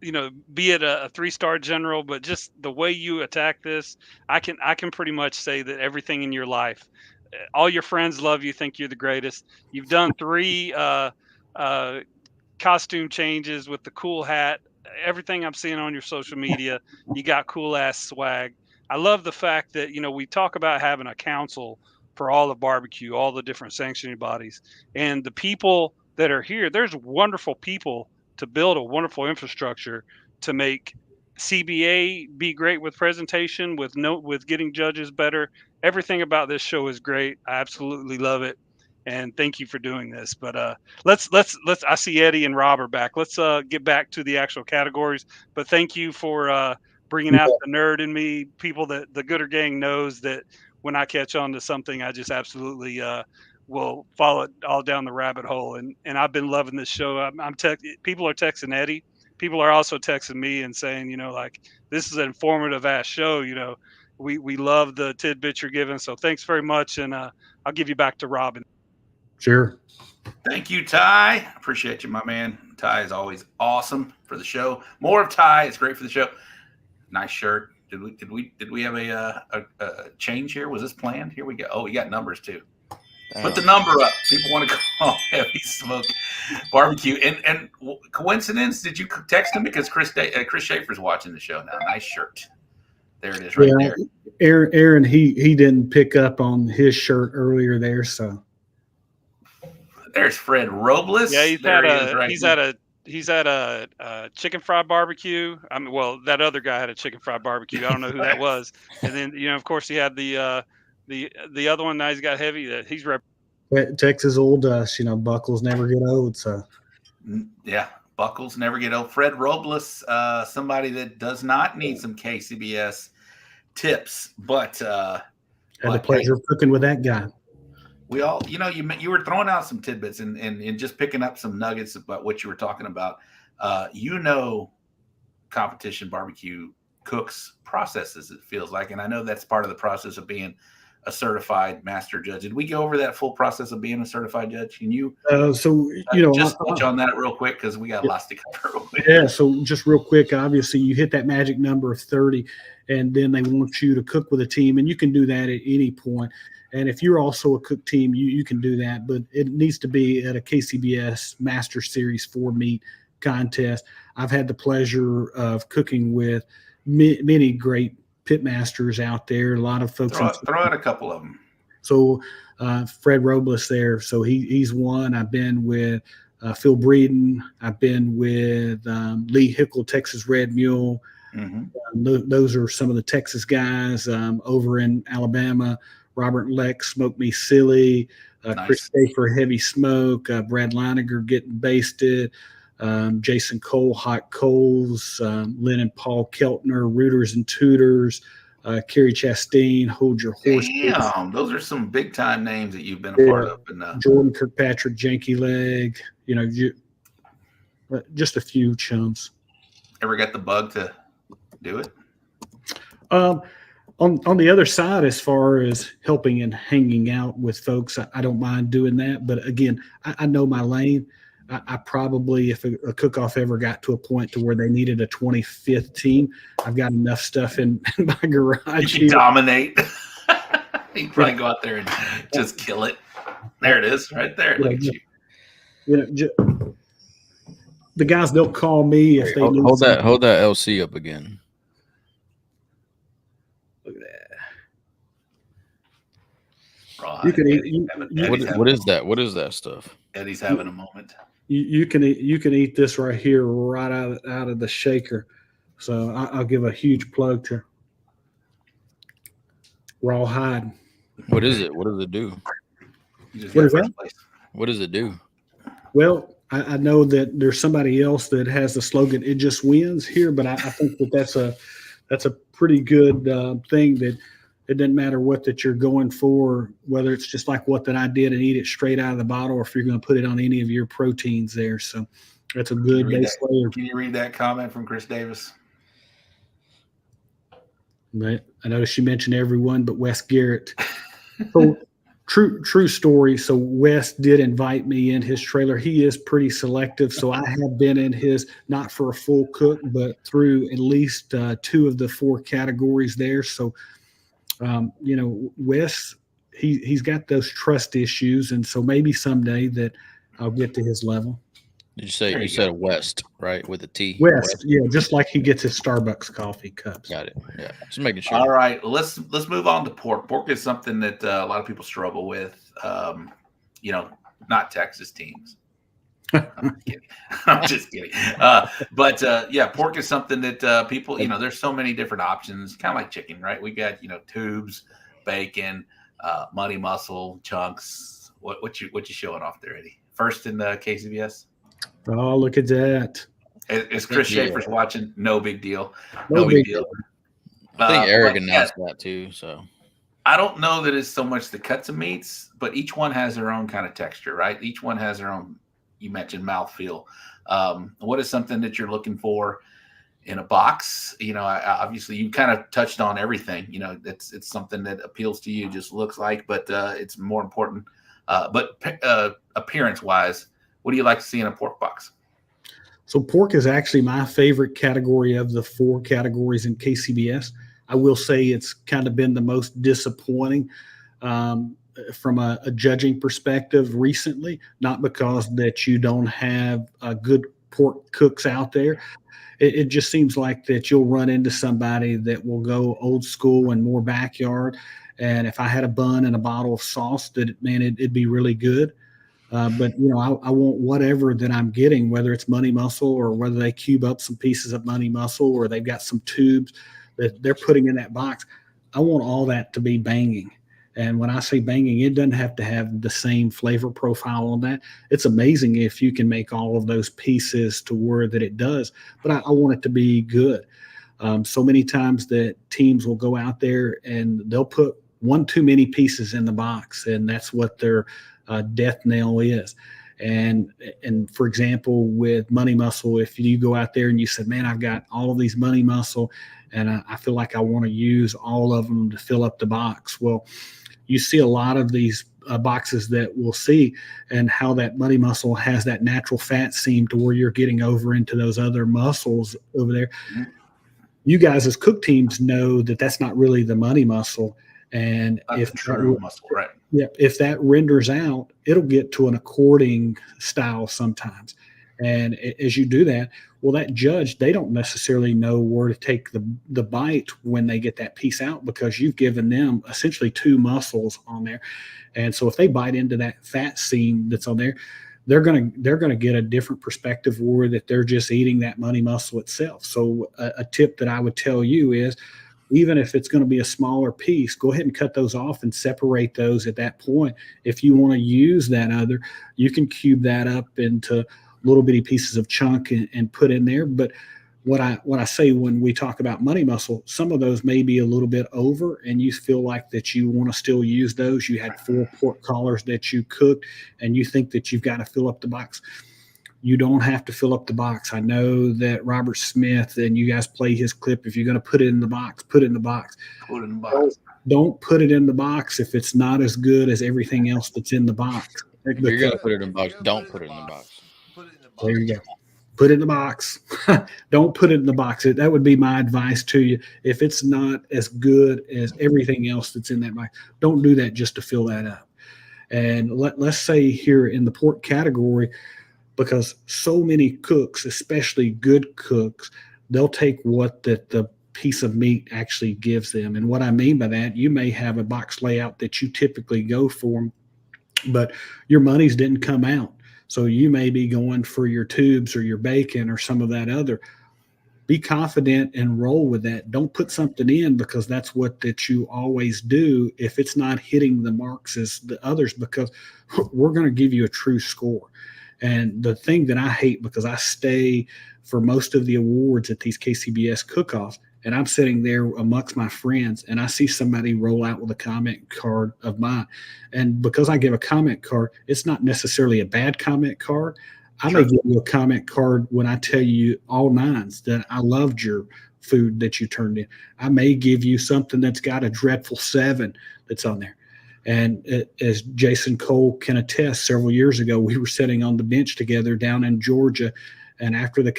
be it a 3-star general, but just the way you attack this, I can pretty much say that everything in your life, all your friends love you, think you're the greatest. You've done 3 costume changes with the cool hat. Everything I'm seeing on your social media, you got cool ass swag. I love the fact that we talk about having a council for all of barbecue, all the different sanctioning bodies, and the people that are here. There's wonderful people to build a wonderful infrastructure to make CBA be great with presentation, with getting judges better. Everything about this show is great. I absolutely love it, and thank you for doing this. But let's. I see Eddy and Rob are back. Let's get back to the actual categories. But thank you for bringing out the nerd in me. People that the Gooder Gang knows that when I catch on to something, I just absolutely will follow it all down the rabbit hole. And I've been loving this show. People are texting Eddy. People are also texting me and saying, like, this is an informative ass show. We love the tidbits you're giving. So thanks very much. And I'll give you back to Robin. Sure. Thank you, Ty. Appreciate you, my man. Ty is always awesome for the show. More of Ty. It's great for the show. Nice shirt. Did we have a change here? Was this planned? Here we go. Oh, we got numbers too. Put the number up. People want to call Heavy Smoke Barbecue. And coincidence? Did you text him because Chris Schaefer's watching the show now? Nice shirt. There it is, right there. Aaron, he didn't pick up on his shirt earlier there, so. There's Fred Robles. Yeah, he's at a chicken fried barbecue. I mean, well, that other guy had a chicken fried barbecue. I don't know who that was. And then of course, he had the other one. Now he's got Heavy. That he's Texas old dust. Buckles never get old. So yeah, buckles never get old. Fred Robles, somebody that does not need some KCBS tips, but had the pleasure of cooking with that guy. We all, you were throwing out some tidbits and just picking up some nuggets about what you were talking about. Competition barbecue cooks processes, it feels like. And I know that's part of the process of being a certified master judge. Did we go over that full process of being a certified judge? Can you just touch on that real quick, because we got lots to cover. Yeah, so just real quick, obviously you hit that magic number of 30, and then they want you to cook with a team, and you can do that at any point. And if you're also a cook team, you can do that, but it needs to be at a KCBS Master Series 4 meat contest. I've had the pleasure of cooking with many great pit masters out there. A lot of folks. Throw out a couple of them. So Fred Robles there. So he's one. I've been with Phil Breeden. I've been with Lee Hickle, Texas Red Mule. Mm-hmm. Those are some of the Texas guys over in Alabama. Robert Lex, Smoke Me Silly, nice. Chris Schaefer, Heavy Smoke, Brad Leiniger, Getting Basted, Jason Cole, Hot Coals, Lynn and Paul Keltner, Rooters and Tooters, Kerry Chastain, Hold Your Horse. Damn, those are some big time names that you've been a part of. And, Jordan Kirkpatrick, Janky Leg, just a few chums. Ever got the bug to do it? On the other side, as far as helping and hanging out with folks, I don't mind doing that. But again, I know my lane. I probably, if a Cookoff ever got to a point to where they needed a 25th team, I've got enough stuff in my garage. You can dominate. You probably go out there and just kill it. There it is, right there. Look at you. The guys don't call me if they hold that LC up again. Look at that. Right. You can eat. What is that? What is that stuff? Eddy's having a moment. You can eat this right here, right out of the shaker. So I'll give a huge plug to Rawhide. What is it? What does it do? What is that? What does it do? Well, I know that there's somebody else that has the slogan "It just wins" here, but I think that's a pretty good thing. That it doesn't matter what that you're going for, whether it's just like what that I did and eat it straight out of the bottle, or if you're going to put it on any of your proteins there. So that's a good base layer. Can you read that comment from Chris Davis? But I noticed you mentioned everyone but Wes Garrett. So True story. So Wes did invite me in his trailer. He is pretty selective. So I have been in his, not for a full cook, but through at least 2 of the 4 categories there. So, Wes, he's got those trust issues. And so maybe someday that I'll get to his level. Did you say, you said West, right? With a T? West. Yeah. Just like he gets his Starbucks coffee cups. Got it. Yeah. Just making sure. All right. Let's move on to pork. Pork is something that a lot of people struggle with. Not Texas teams. I'm kidding. I'm just kidding. Pork is something that people, there's so many different options, kind of like chicken, right? We got, tubes, bacon, muddy muscle, chunks. What you showing off there, Eddie? First in the KCBS? Oh, look at that. Is Chris Schaefer's watching? No big deal. No big deal. I think Eric announced that too. So I don't know that it's so much the cuts of meats, but each one has their own kind of texture, right? Each one has their own, you mentioned mouthfeel. What is something that you're looking for in a box? Obviously you kind of touched on everything. It's something that appeals to you, just looks like, but it's more important. But appearance wise, what do you like to see in a pork box? So pork is actually my favorite category of the 4 categories in KCBS. I will say it's kind of been the most disappointing from a judging perspective recently, not because that you don't have good pork cooks out there. It just seems like that you'll run into somebody that will go old school and more backyard. And if I had a bun and a bottle of sauce, it'd be really good. But I want whatever that I'm getting, whether it's money muscle or whether they cube up some pieces of money muscle or they've got some tubes that they're putting in that box. I want all that to be banging. And when I say banging, it doesn't have to have the same flavor profile on that. It's amazing if you can make all of those pieces to where that it does, but I want it to be good. So many times that teams will go out there and they'll put one too many pieces in the box, and that's what their death knell is. And for example, with money muscle, if you go out there and you said, man, I've got all of these money muscle and I feel like I want to use all of them to fill up the box. Well, you see a lot of these boxes that we'll see and how that money muscle has that natural fat seam to where you're getting over into those other muscles over there. Mm-hmm. You guys as cook teams know that that's not really the money muscle. And if muscle, right? Yeah, if that renders out, it'll get to an according style sometimes. And as you do that, well, that judge, they don't necessarily know where to take the bite when they get that piece out, because you've given them essentially 2 muscles on there. And so if they bite into that fat seam that's on there, they're gonna get a different perspective where that they're just eating that money muscle itself. So a tip that I would tell you is, even if it's going to be a smaller piece, go ahead and cut those off and separate those at that point. If you want to use that other, you can cube that up into little bitty pieces of chunk and put in there. But what I say when we talk about money muscle, some of those may be a little bit over and you feel like that you want to still use those. You had 4 pork collars that you cooked and you think that you've got to fill up the box. You don't have to fill up the box. I know that Robert Smith, and you guys play his clip. If you're going to put it in the box, put it in the box. Put it in the box. Don't put it in the box if it's not as good as everything else that's in the box. If you're going to put it in the box, don't put it in the box. There you go. Put it in the box. Don't put it in the box. That would be my advice to you. If it's not as good as everything else that's in that box, don't do that just to fill that up. And let's say here in the pork category, because so many cooks, especially good cooks, they'll take what the piece of meat actually gives them. And what I mean by that, you may have a box layout that you typically go for, but your monies didn't come out. So you may be going for your tubes or your bacon or some of that other. Be confident and roll with that. Don't put something in because that's what that you always do if it's not hitting the marks as the others, because we're going to give you a true score. And the thing that I hate, because I stay for most of the awards at these KCBS cook-offs, and I'm sitting there amongst my friends, and I see somebody roll out with a comment card of mine. And because I give a comment card, it's not necessarily a bad comment card. I may give you a comment card when I tell you all 9s that I loved your food that you turned in. I may give you something that's got a dreadful 7 that's on there. And as Jason Cole can attest, several years ago, we were sitting on the bench together down in Georgia. And after the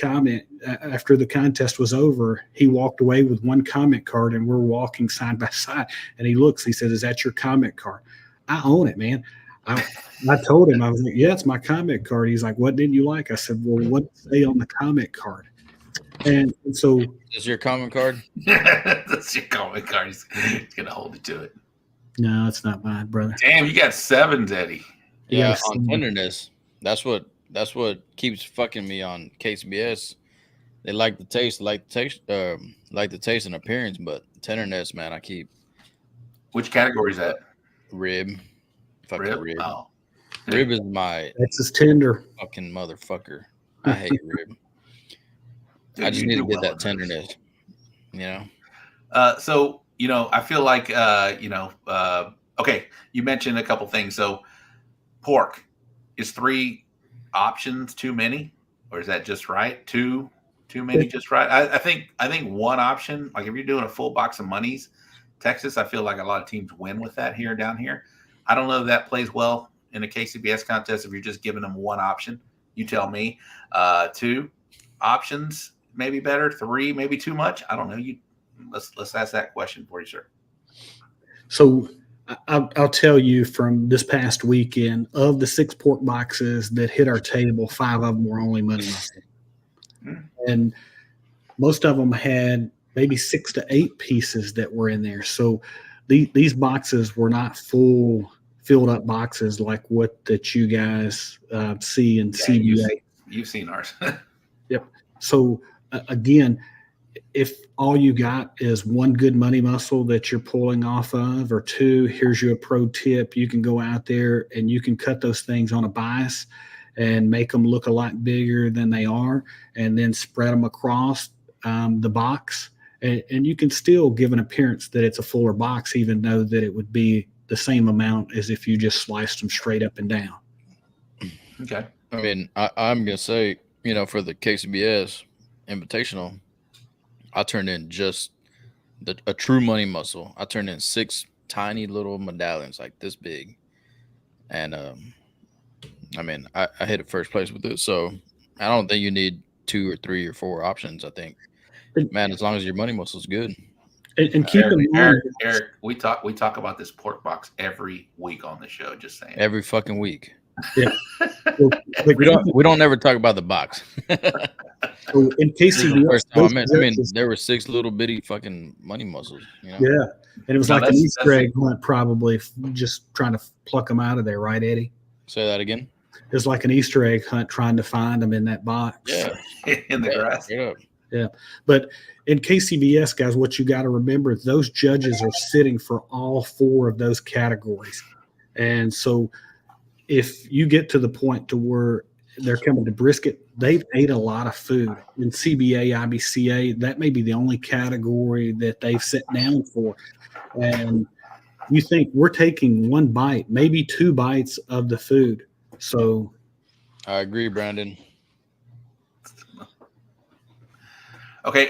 contest was over, he walked away with one comment card, and we're walking side by side. And he looks, he said, "Is that your comment card?" I own it, man. I told him, I was like, "Yeah, it's my comment card." He's like, "What didn't you like?" I said, "Well, what does it say on the comment card?" And so, is your comment card? That's your comment card. He's gonna hold it to it. No, it's not mine, brother. Damn, you got 7s, Eddie. Yeah, on tenderness. That's what keeps fucking me on KCBS. They like the taste, and appearance, but tenderness, man, I keep. Which category is that? Rib. Fucking rib. Oh. Rib is my. That's his tender. Fucking motherfucker. I hate rib. Dude, I just need to get that tenderness. So I feel like okay, you mentioned a couple things. So pork, is 3 options too many, or is that just right? Too many, just right? I think one option, like if you're doing a full box of monies, Texas, I feel like a lot of teams win with that down here. I don't know if that plays well in a KCBS contest if you're just giving them one option. You tell me. 2 options, maybe better. 3, maybe too much. I don't know. Let's ask that question for you, sir. So I'll tell you from this past weekend, of the 6 pork boxes that hit our table, 5 of them were only money muscle. And most of them had maybe 6 to 8 pieces that were in there. So these boxes were not filled up boxes like what that you guys see in CBA. You've seen ours. Yep. So again, if all you got is 1 good money muscle that you're pulling off of, or 2, here's your pro tip. You can go out there and you can cut those things on a bias and make them look a lot bigger than they are, and then spread them across the box. And you can still give an appearance that it's a fuller box, even though that it would be the same amount as if you just sliced them straight up and down. Okay. I mean, I'm going to say, for the KCBS Invitational, I turned in just a true money muscle. I turned in 6 tiny little medallions like this big. And, I mean, I hit it first place with it. So I don't think you need 2 or 3 or 4 options. I think, man, as long as your money muscle is good. And keep in mind, Eric, we talk about this pork box every week on the show. Just saying, every fucking week. Yeah. we don't ever talk about the box. So in KCBS, I mean, there were 6 little bitty fucking money muscles. Yeah, and it was like an Easter egg hunt, probably just trying to pluck them out of there, right, Eddie? Say that again. It was like an Easter egg hunt trying to find them in that box. Yeah, in the grass. Yeah, but in KCBS, guys, what you got to remember, those judges are sitting for all 4 of those categories, and so if you get to the point to where they're coming to brisket, they've ate a lot of food. In CBA, IBCA, that may be the only category that they've sat down for. And you think we're taking 1 bite, maybe 2 bites of the food. So I agree, Brandon. Okay.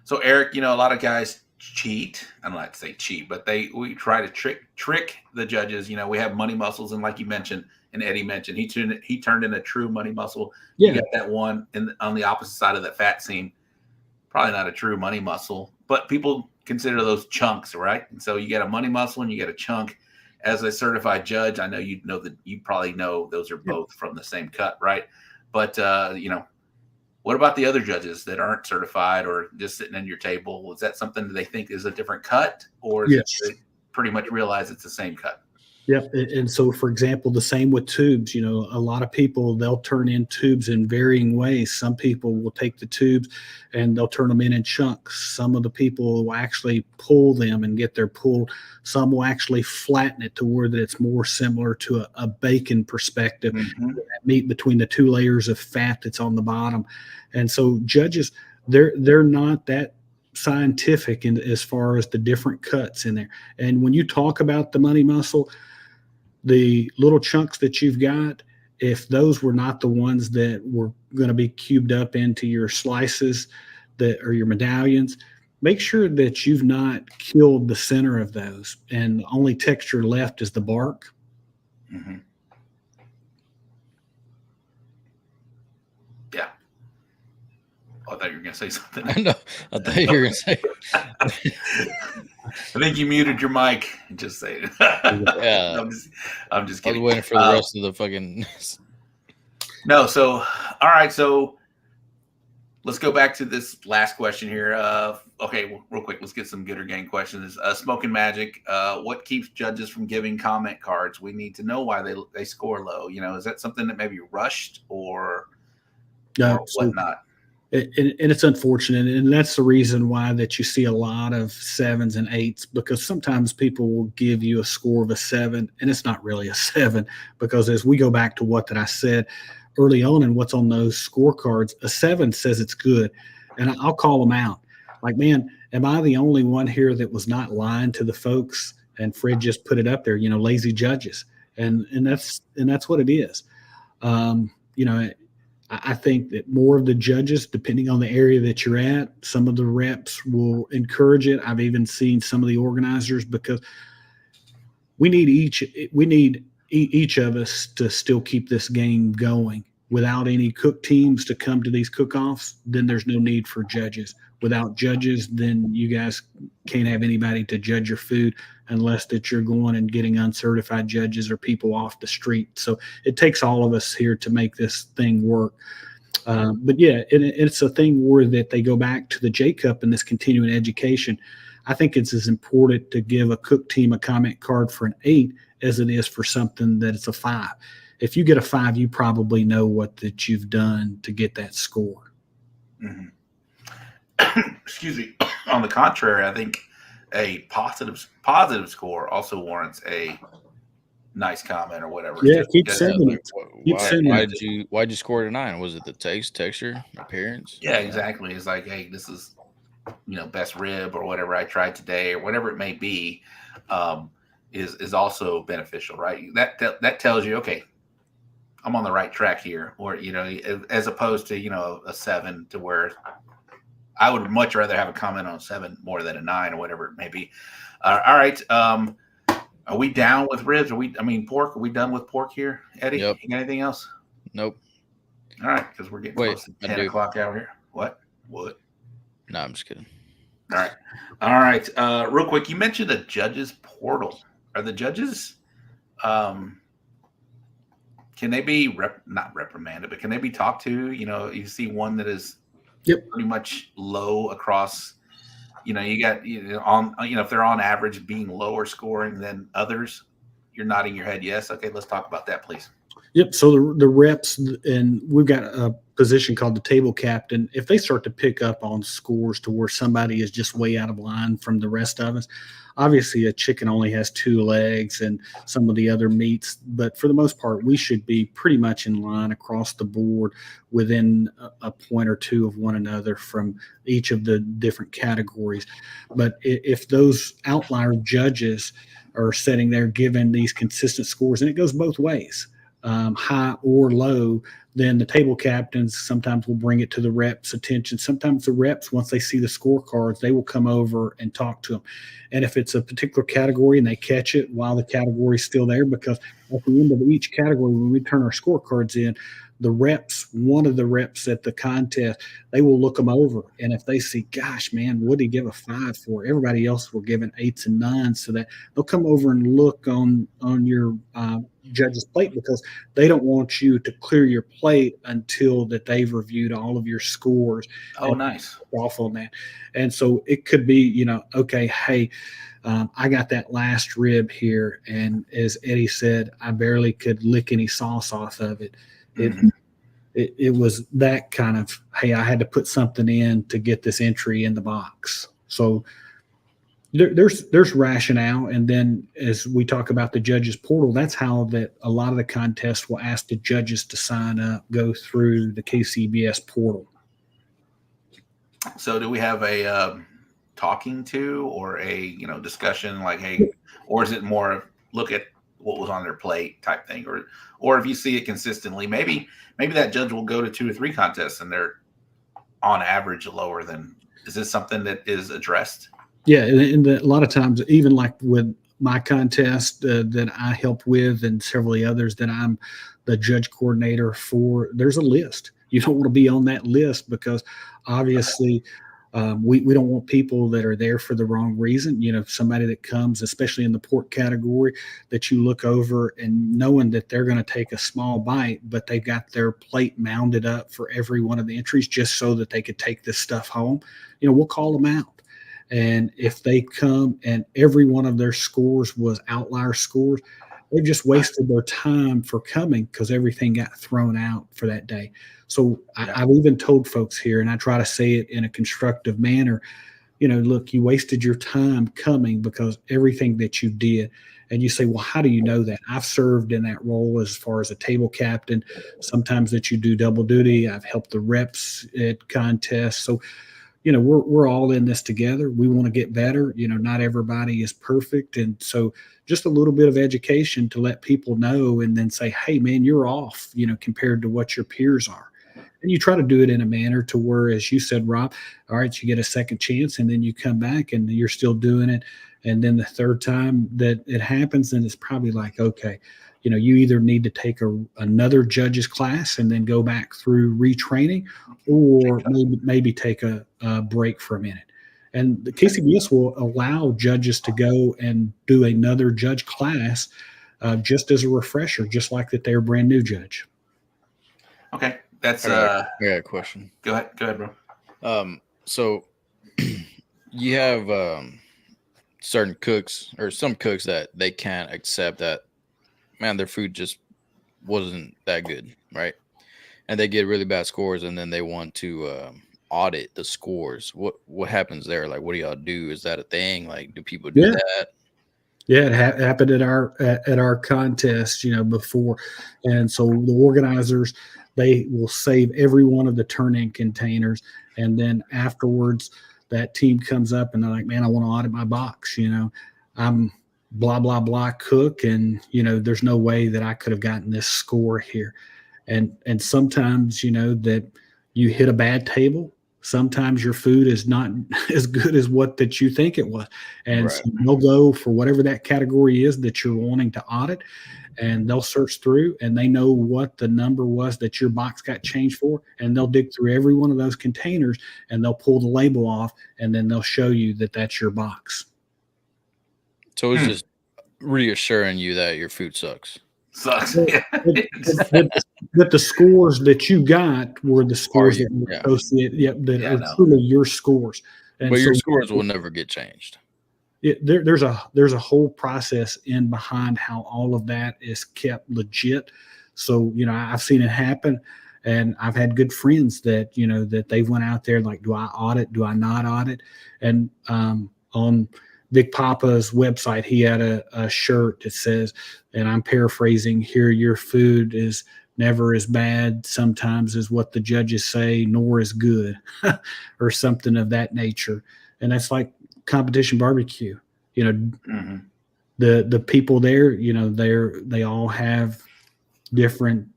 So Eric, a lot of guys cheat. I don't like to say cheat, but we try to trick the judges. We have money muscles, and like you mentioned, and Eddie mentioned, he turned in a true money muscle. Yeah. You got that one on the opposite side of that fat seam. Probably not a true money muscle, but people consider those chunks, right? And so you get a money muscle and you get a chunk. As a certified judge, I know you probably know those are both from the same cut, right? But what about the other judges that aren't certified or just sitting at your table? Is that something that they think is a different cut, or is it pretty much realize it's the same cut? Yep. And so, for example, the same with tubes. A lot of people, they'll turn in tubes in varying ways. Some people will take the tubes and they'll turn them in chunks. Some of the people will actually pull them and get their pull. Some will actually flatten it to where that it's more similar to a bacon perspective, that meat between the 2 layers of fat that's on the bottom. And so judges, they're not that scientific in as far as the different cuts in there. And when you talk about the money muscle, the little chunks that you've got, if those were not the ones that were going to be cubed up into your slices that are your medallions, make sure that you've not killed the center of those, and the only texture left is the bark. Mm-hmm. Yeah. Oh, I thought you were going to say something. No, I thought you were going to say. I think you muted your mic. Just say it. Yeah. I'm just kidding. I was waiting for the rest of the fucking. No, so all right, so let's go back to this last question here. Okay, real quick, let's get some Gooder Gang questions. Smoking Magic, what keeps judges from giving comment cards? We need to know why they score low. You know, is that something that maybe rushed or whatnot? And it's unfortunate, and that's the reason why that you see a lot of 7s and 8s, because sometimes people will give you a score of a 7 and it's not really a 7, because as we go back to what that I said early on and what's on those scorecards, a 7 says it's good, and I'll call them out. Like, man, am I the only one here that was not lying to the folks? And Fred just put it up there, you know, lazy judges, and that's what it is. You know, I think that more of the judges, depending on the area that you're at, some of the reps will encourage it. I've even seen some of the organizers, because we need each of us to still keep this game going. Without any cook teams to come to these cook-offs, then there's no need for judges. Without judges, then you guys can't have anybody to judge your food unless that you're going and getting uncertified judges or people off the street. So it takes all of us here to make this thing work. But yeah, it's a thing where that they go back to the J Cup and this continuing education. I think it's as important to give a cook team a comment card for an 8 as it is for something that it's a 5. If you get a 5, you probably know what that you've done to get that score. Mm-hmm. Excuse me. On the contrary, I think a positive score also warrants a nice comment or whatever. Yeah, keep sending it. Why'd you score it a 9? Was it the taste, texture, appearance? Yeah, exactly. It's like, hey, this is, you know, best rib or whatever I tried today or whatever it may be, is also beneficial, right? That tells you, okay, I'm on the right track here, or, you know, as opposed to, you know, a 7 to where I would much rather have a comment on 7 more than a 9 or whatever it may be. All right. Are we down with ribs? Pork? Are we done with pork here, Eddie? Yep. You got anything else? Nope. All right, because we're getting close to 10 o'clock out here. What? No, I'm just kidding. All right. Real quick, you mentioned the judges portal. Are the judges, can they be not reprimanded, but can they be talked to? You know, you see one that is pretty much low across. You know, you got if they're on average being lower scoring than others, you're nodding your head yes. Okay, let's talk about that, please. Yep. So the reps, and we've got a position called the table captain. If they start to pick up on scores to where somebody is just way out of line from the rest of us, obviously a chicken only has 2 legs and some of the other meats, but for the most part, we should be pretty much in line across the board within a point or 2 of one another from each of the different categories. But if those outlier judges are sitting there giving these consistent scores, and it goes both ways, high or low, then the table captains sometimes will bring it to the reps' attention. Sometimes the reps, once they see the scorecards, they will come over and talk to them. And if it's a particular category and they catch it while the category is still there, because at the end of each category, when we turn our scorecards in, the reps, one of the reps at the contest, they will look them over. And if they see, gosh, man, what did he give a 5 for? Everybody else will give an 8s and 9s. So that they'll come over and look on your judge's plate, because they don't want you to clear your plate until that they've reviewed all of your scores. Oh, nice. Off on that. And so it could be, you know, okay, hey, I got that last rib here. And as Eddie said, I barely could lick any sauce off of it. It was that kind of, hey, I had to put something in to get this entry in the box. So there's rationale. And then as we talk about the judges portal, that's how that a lot of the contests will ask the judges to sign up, go through the KCBS portal. So do we have a talking to or a discussion like, hey, or is it more look at what was on their plate type thing, or if you see it consistently, maybe that judge will go to 2 or 3 contests and they're on average lower than? Is this something that is addressed? Yeah, and a lot of times, even like with my contest that I help with, and several of the others that I'm the judge coordinator for, there's a list. You don't want to be on that list because obviously we don't want people that are there for the wrong reason. Somebody that comes, especially in the pork category, that you look over and knowing that they're going to take a small bite, but they've got their plate mounded up for every one of the entries just so that they could take this stuff home. We'll call them out. And if they come and every one of their scores was outlier scores, they've just wasted their time for coming because everything got thrown out for that day. So I've even told folks here, and I try to say it in a constructive manner, look, you wasted your time coming because everything that you did. And you say, well, how do you know that? I've served in that role as far as a table captain, sometimes that you do double duty. I've helped the reps at contests. So we're all in this together. We want to get better. Not everybody is perfect. And so just a little bit of education to let people know and then say, hey, man, you're off, compared to what your peers are. And you try to do it in a manner to where, as you said, Rob, all right, you get a second chance and then you come back and you're still doing it. And then the third time that it happens, then it's probably like, okay, you either need to take another judge's class and then go back through retraining, or maybe take a break for a minute. And the KCBS will allow judges to go and do another judge class just as a refresher, just like that they're a brand new judge. Okay, that's I got a question. Go ahead, bro. So you have certain cooks or some cooks that they can't accept that, man, their food just wasn't that good, right? And they get really bad scores, and then they want to audit the scores. What happens there? Like, what do y'all do? Is that a thing? Like, do people do that? Yeah, it happened at our contest, before. And so the organizers, they will save every one of the turn-in containers, and then afterwards, that team comes up and they're like, man, I want to audit my box. I'm blah, blah, blah cook. And, there's no way that I could have gotten this score here. And sometimes, that you hit a bad table. Sometimes your food is not as good as what that you think it was. And so they'll go for whatever that category is that you're wanting to audit, and they'll search through and they know what the number was that your box got changed for. And they'll dig through every one of those containers and they'll pull the label off, and then they'll show you that that's your box. So it's just reassuring you that your food sucks. Sucks. That the scores that you got were the scores that were associated, that are truly your scores. And but your scores will never get changed. There's a whole process in behind how all of that is kept legit. So, I've seen it happen, and I've had good friends that, that they went out there like, do I audit? Do I not audit? And on Big Papa's website, he had a shirt that says, and I'm paraphrasing here, your food is never as bad sometimes as what the judges say, nor as good, or something of that nature. And that's like competition barbecue. The people there, they all have different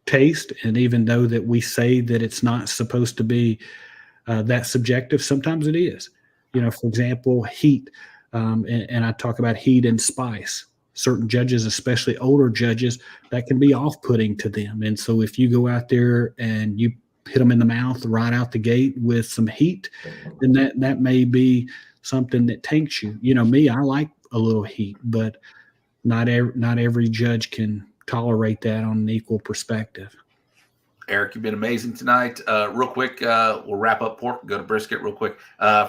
taste. And even though that we say that it's not supposed to be that subjective, sometimes it is. For example, heat, and I talk about heat and spice. Certain judges, especially older judges, that can be off-putting to them. And so if you go out there and you hit them in the mouth right out the gate with some heat, then that may be something that tanks you. Me, I like a little heat, but not every judge can tolerate that on an equal perspective. Eric, you've been amazing tonight. Real quick, we'll wrap up pork, go to brisket real quick.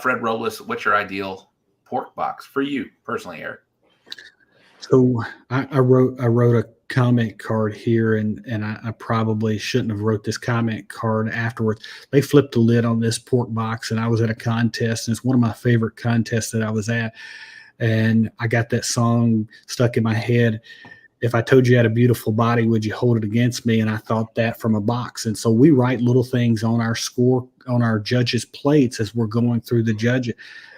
Fred Robles, what's your ideal pork box for you personally, Eric? So I wrote a comment card here, and I probably shouldn't have wrote this comment card afterwards. They flipped the lid on this pork box, and I was at a contest, and it's one of my favorite contests that I was at. And I got that song stuck in my head. if I told you had a beautiful body, would you hold it against me? And I thought that from a box. And so we write little things on our score, on our judges' plates as we're going through the judge.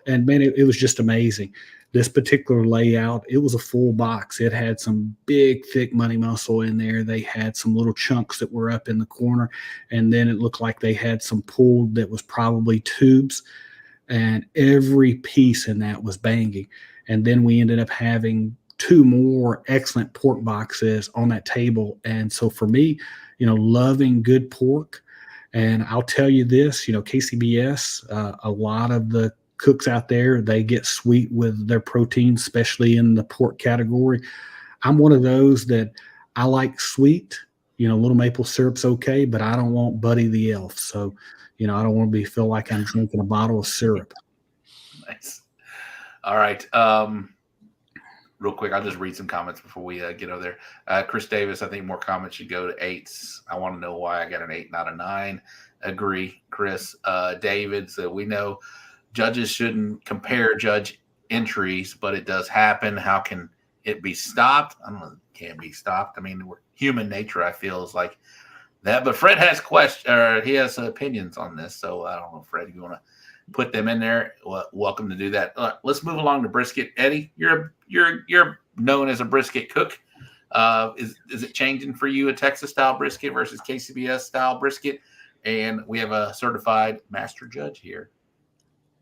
And man, it was just amazing. This particular layout, it was a full box. It had some big, thick money muscle in there. They had some little chunks that were up in the corner. And then it looked like they had some pulled that was probably tubes. And every piece in that was banging. And then we ended up having 2 more excellent pork boxes on that table. And so for me, loving good pork, and I'll tell you this, KCBS, a lot of the cooks out there, they get sweet with their protein, especially in the pork category. I'm one of those that I like sweet, little maple syrup's okay, but I don't want Buddy the Elf. So, I don't want to feel like I'm drinking a bottle of syrup. Nice. All right. Real quick, I'll just read some comments before we get over there. Chris Davis, I think more comments should go to 8s. I want to know why I got an 8, not a 9. Agree, Chris. David said, we know judges shouldn't compare judge entries, but it does happen. How can it be stopped? I don't know. It can't be stopped. I mean, human nature, I feel, is like that. But Fred has he has opinions on this. So I don't know, Fred, if you want to put them in there, welcome to do that. Let's move along to brisket. Eddie, you're known as a brisket cook. Is it changing for you, a Texas style brisket versus KCBS style brisket? And we have a certified master judge here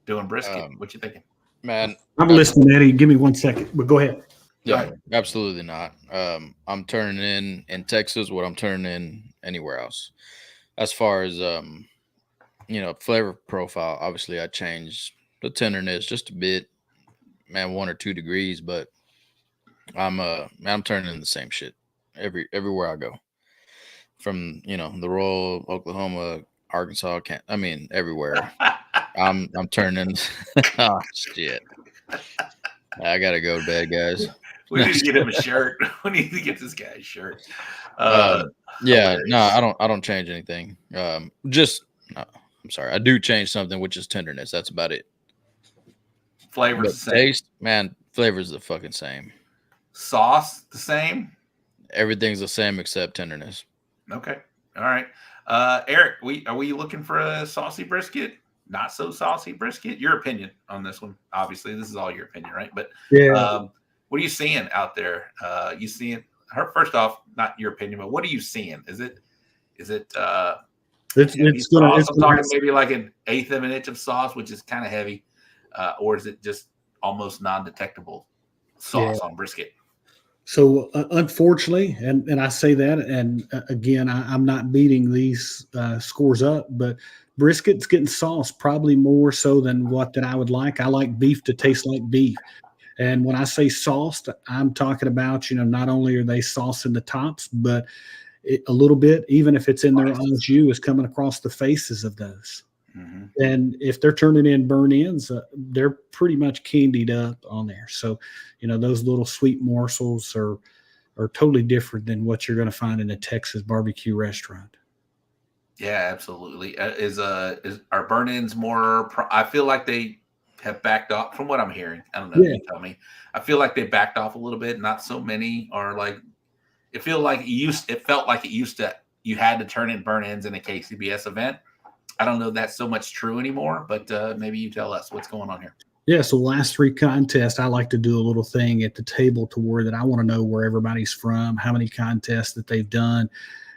doing brisket. What you thinking? Man, I'm listening, Eddie. Give me 1 second, but go ahead. Yeah, absolutely not. I'm turning in Texas what I'm turning in anywhere else. As far as flavor profile, obviously I changed the tenderness just a bit, man, 1 or 2 degrees, but I'm turning in the same shit everywhere I go. From the rural Oklahoma, Arkansas, everywhere. I'm turning. Oh shit! I gotta go to bed, guys. We need to get him a shirt. We need to get this guy a shirt. Yeah, no, I don't change anything. I'm sorry, I do change something, which is tenderness. That's about it. Flavor's the same. Taste, man, flavor's the fucking same. Sauce the same. Everything's the same except tenderness. Okay, all right. Eric, are we looking for a saucy brisket? Not so saucy brisket? Your opinion on this one? Obviously, this is all your opinion, right? But yeah, what are you seeing out there? You seeing her? First off, not your opinion, but what are you seeing? Is it? It's talking maybe like an 1/8 of an inch of sauce, which is kind of heavy, or is it just almost non-detectable sauce on brisket? So unfortunately, and I say that, and again, I'm not beating these scores up, but brisket's getting sauce probably more so than what that I would like. I like beef to taste like beef. And when I say sauced, I'm talking about, not only are they saucing the tops, but a little bit, even if it's in their au jus, is coming across the faces of those. Mm-hmm. And if they're turning in burn ends, they're pretty much candied up on there. So, those little sweet morsels are totally different than what you're going to find in a Texas barbecue restaurant. Yeah, absolutely. Are burn ends more? I feel like they have backed off from what I'm hearing. I don't know. Yeah. You tell me. I feel like they backed off a little bit. Not so many are like. It felt like it used to. You had to turn in burn ends in a KCBS event. I don't know if that's so much true anymore, but maybe you tell us what's going on here. Yeah, so last 3 contests, I like to do a little thing at the table to where that I want to know where everybody's from, how many contests that they've done,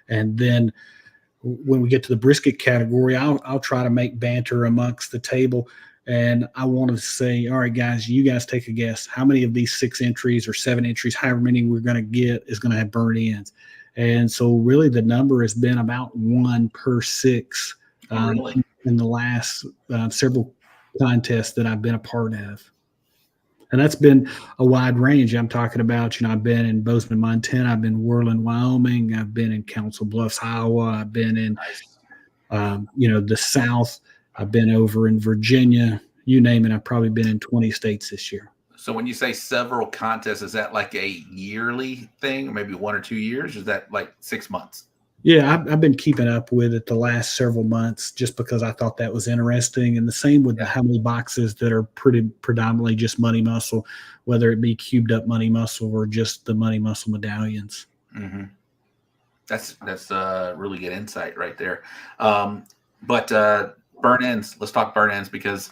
and then when we get to the brisket category, I'll try to make banter amongst the table, and I want to say, all right, guys, you guys take a guess. How many of these 6 entries or 7 entries, however many we're going to get, is going to have burn ends? And so really the number has been about 1 per 6 Really? in the last several contests that I've been a part of. And that's been a wide range. I'm talking about, I've been in Bozeman, Montana. I've been in Worland, Wyoming. I've been in Council Bluffs, Iowa. I've been in, the South. I've been over in Virginia. You name it. I've probably been in 20 states this year. So when you say several contests, is that like a yearly thing, or maybe 1 or 2 years? Or is that like 6 months? Yeah, I've been keeping up with it the last several months just because I thought that was interesting. And the same with how many boxes that are pretty predominantly just money muscle, whether it be cubed up money muscle or just the money muscle medallions. Mm-hmm. That's really good insight right there. But burn ends. Let's talk burn ends because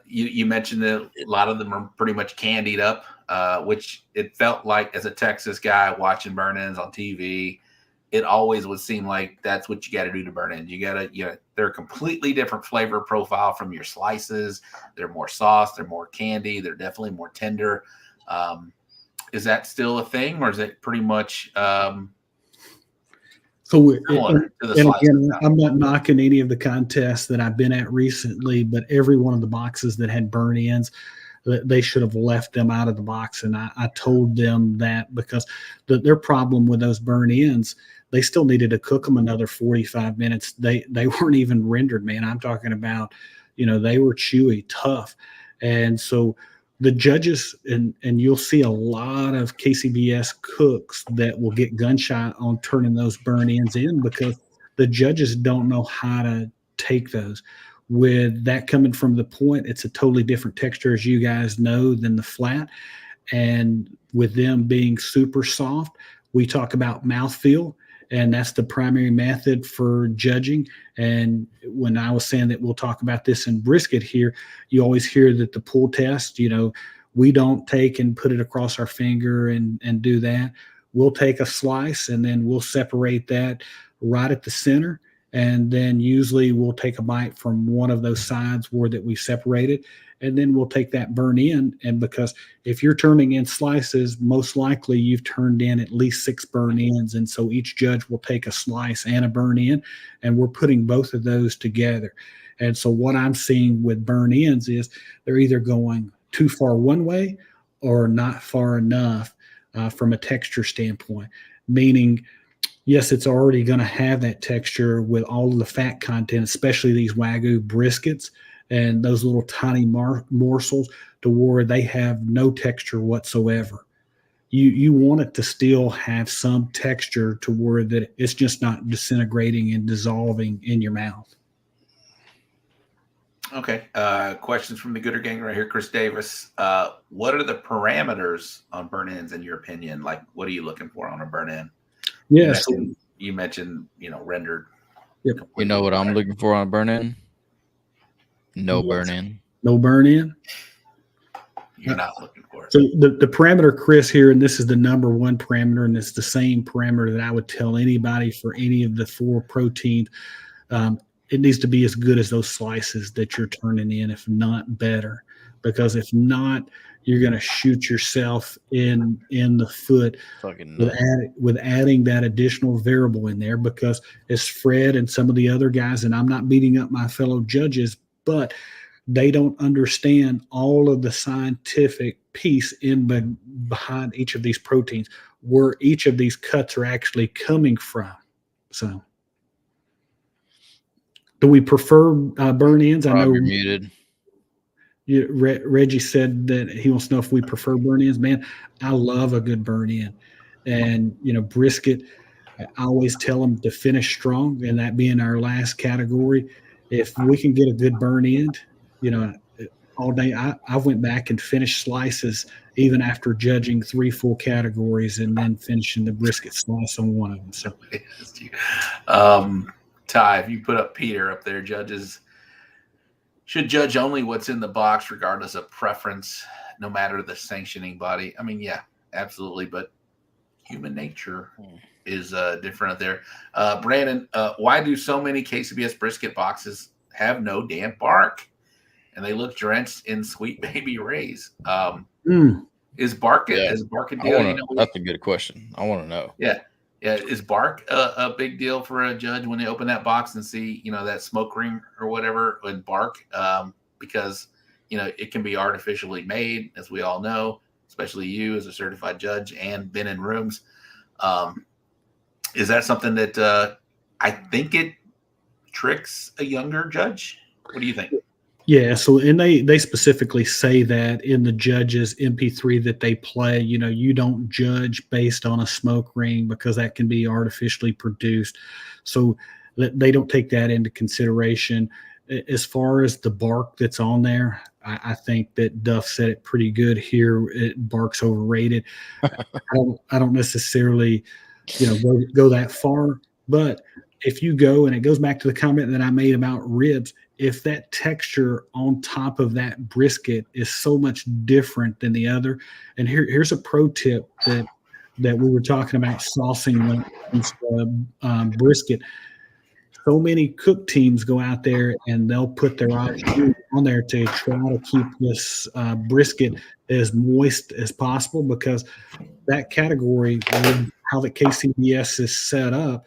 you mentioned that a lot of them are pretty much candied up, which it felt like as a Texas guy watching burn ends on TV, it always would seem like that's what you got to do to burn ends. You got to, they're a completely different flavor profile from your slices. They're more sauce. They're more candy. They're definitely more tender. Is that still a thing, or is it pretty much similar to the slices? Again, I'm not knocking any of the contests that I've been at recently, but every one of the boxes that had burn ends, they should have left them out of the box. And I told them that because their problem with those burn ends, they still needed to cook them another 45 minutes. They weren't even rendered, man. I'm talking about, they were chewy, tough. And so the judges, and you'll see a lot of KCBS cooks that will get gunshot on turning those burn ends in because the judges don't know how to take those. With that coming from the point, it's a totally different texture, as you guys know, than the flat. And with them being super soft, we talk about mouthfeel, and that's the primary method for judging. And when I was saying that we'll talk about this in brisket here, you always hear that the pull test, we don't take and put it across our finger and do that. We'll take a slice and then we'll separate that right at the center. And then usually we'll take a bite from one of those sides that we separated, and then we'll take that burn in. And because if you're turning in slices, most likely you've turned in at least 6 burn ends. And so each judge will take a slice and a burn in, and we're putting both of those together. And so what I'm seeing with burn ends is they're either going too far one way or not far enough from a texture standpoint, meaning yes, it's already going to have that texture with all of the fat content, especially these Wagyu briskets and those little tiny morsels to where they have no texture whatsoever. You want it to still have some texture to where that it's just not disintegrating and dissolving in your mouth. Okay. Questions from the Gooder Gang right here. Chris Davis. What are the parameters on burn ends in your opinion? Like, what are you looking for on a burn end? Yes. You mentioned, rendered. Yep. You know what I'm looking for on burn in? No burn in. No burn in? You're not looking for it. So the parameter, Chris, here, and this is the number one parameter, and it's the same parameter that I would tell anybody for any of the 4 proteins. It needs to be as good as those slices that you're turning in, if not better. Because if not, you're going to shoot yourself in the foot with adding that additional variable in there. Because as Fred and some of the other guys, and I'm not beating up my fellow judges, but they don't understand all of the scientific piece behind each of these proteins, where each of these cuts are actually coming from. So, do we prefer burn ends? Rob, I know you're muted. Reggie said that he wants to know if we prefer burn ends. Man, I love a good burn end. And, brisket, I always tell them to finish strong, and that being our last category. If we can get a good burn end, all day, I went back and finished slices even after judging 3 full categories and then finishing the brisket slice on one of them. So, Ty, if you put up Peter up there, judges should judge only what's in the box, regardless of preference, no matter the sanctioning body. I mean, yeah, absolutely. But human nature is different out there. Brandon, why do so many KCBS brisket boxes have no damp bark? And they look drenched in Sweet Baby Ray's. Is bark a deal? That's a good question. I want to know. Yeah. Is bark a big deal for a judge when they open that box and see, that smoke ring or whatever in bark? Because, it can be artificially made, as we all know, especially you as a certified judge and been in rooms. Is that something that I think it tricks a younger judge? What do you think? Yeah, so and they specifically say that in the judges MP3 that they play, you don't judge based on a smoke ring because that can be artificially produced. So they don't take that into consideration. As far as the bark that's on there, I think that Duff said it pretty good here. Bark's overrated. I don't necessarily, go that far, but if you go, and it goes back to the comment that I made about ribs, if that texture on top of that brisket is so much different than the other, and here's a pro tip that we were talking about saucing when it comes to brisket. So many cook teams go out there and they'll put their eyes on there to try to keep this brisket as moist as possible, because that category, how the KCBS is set up,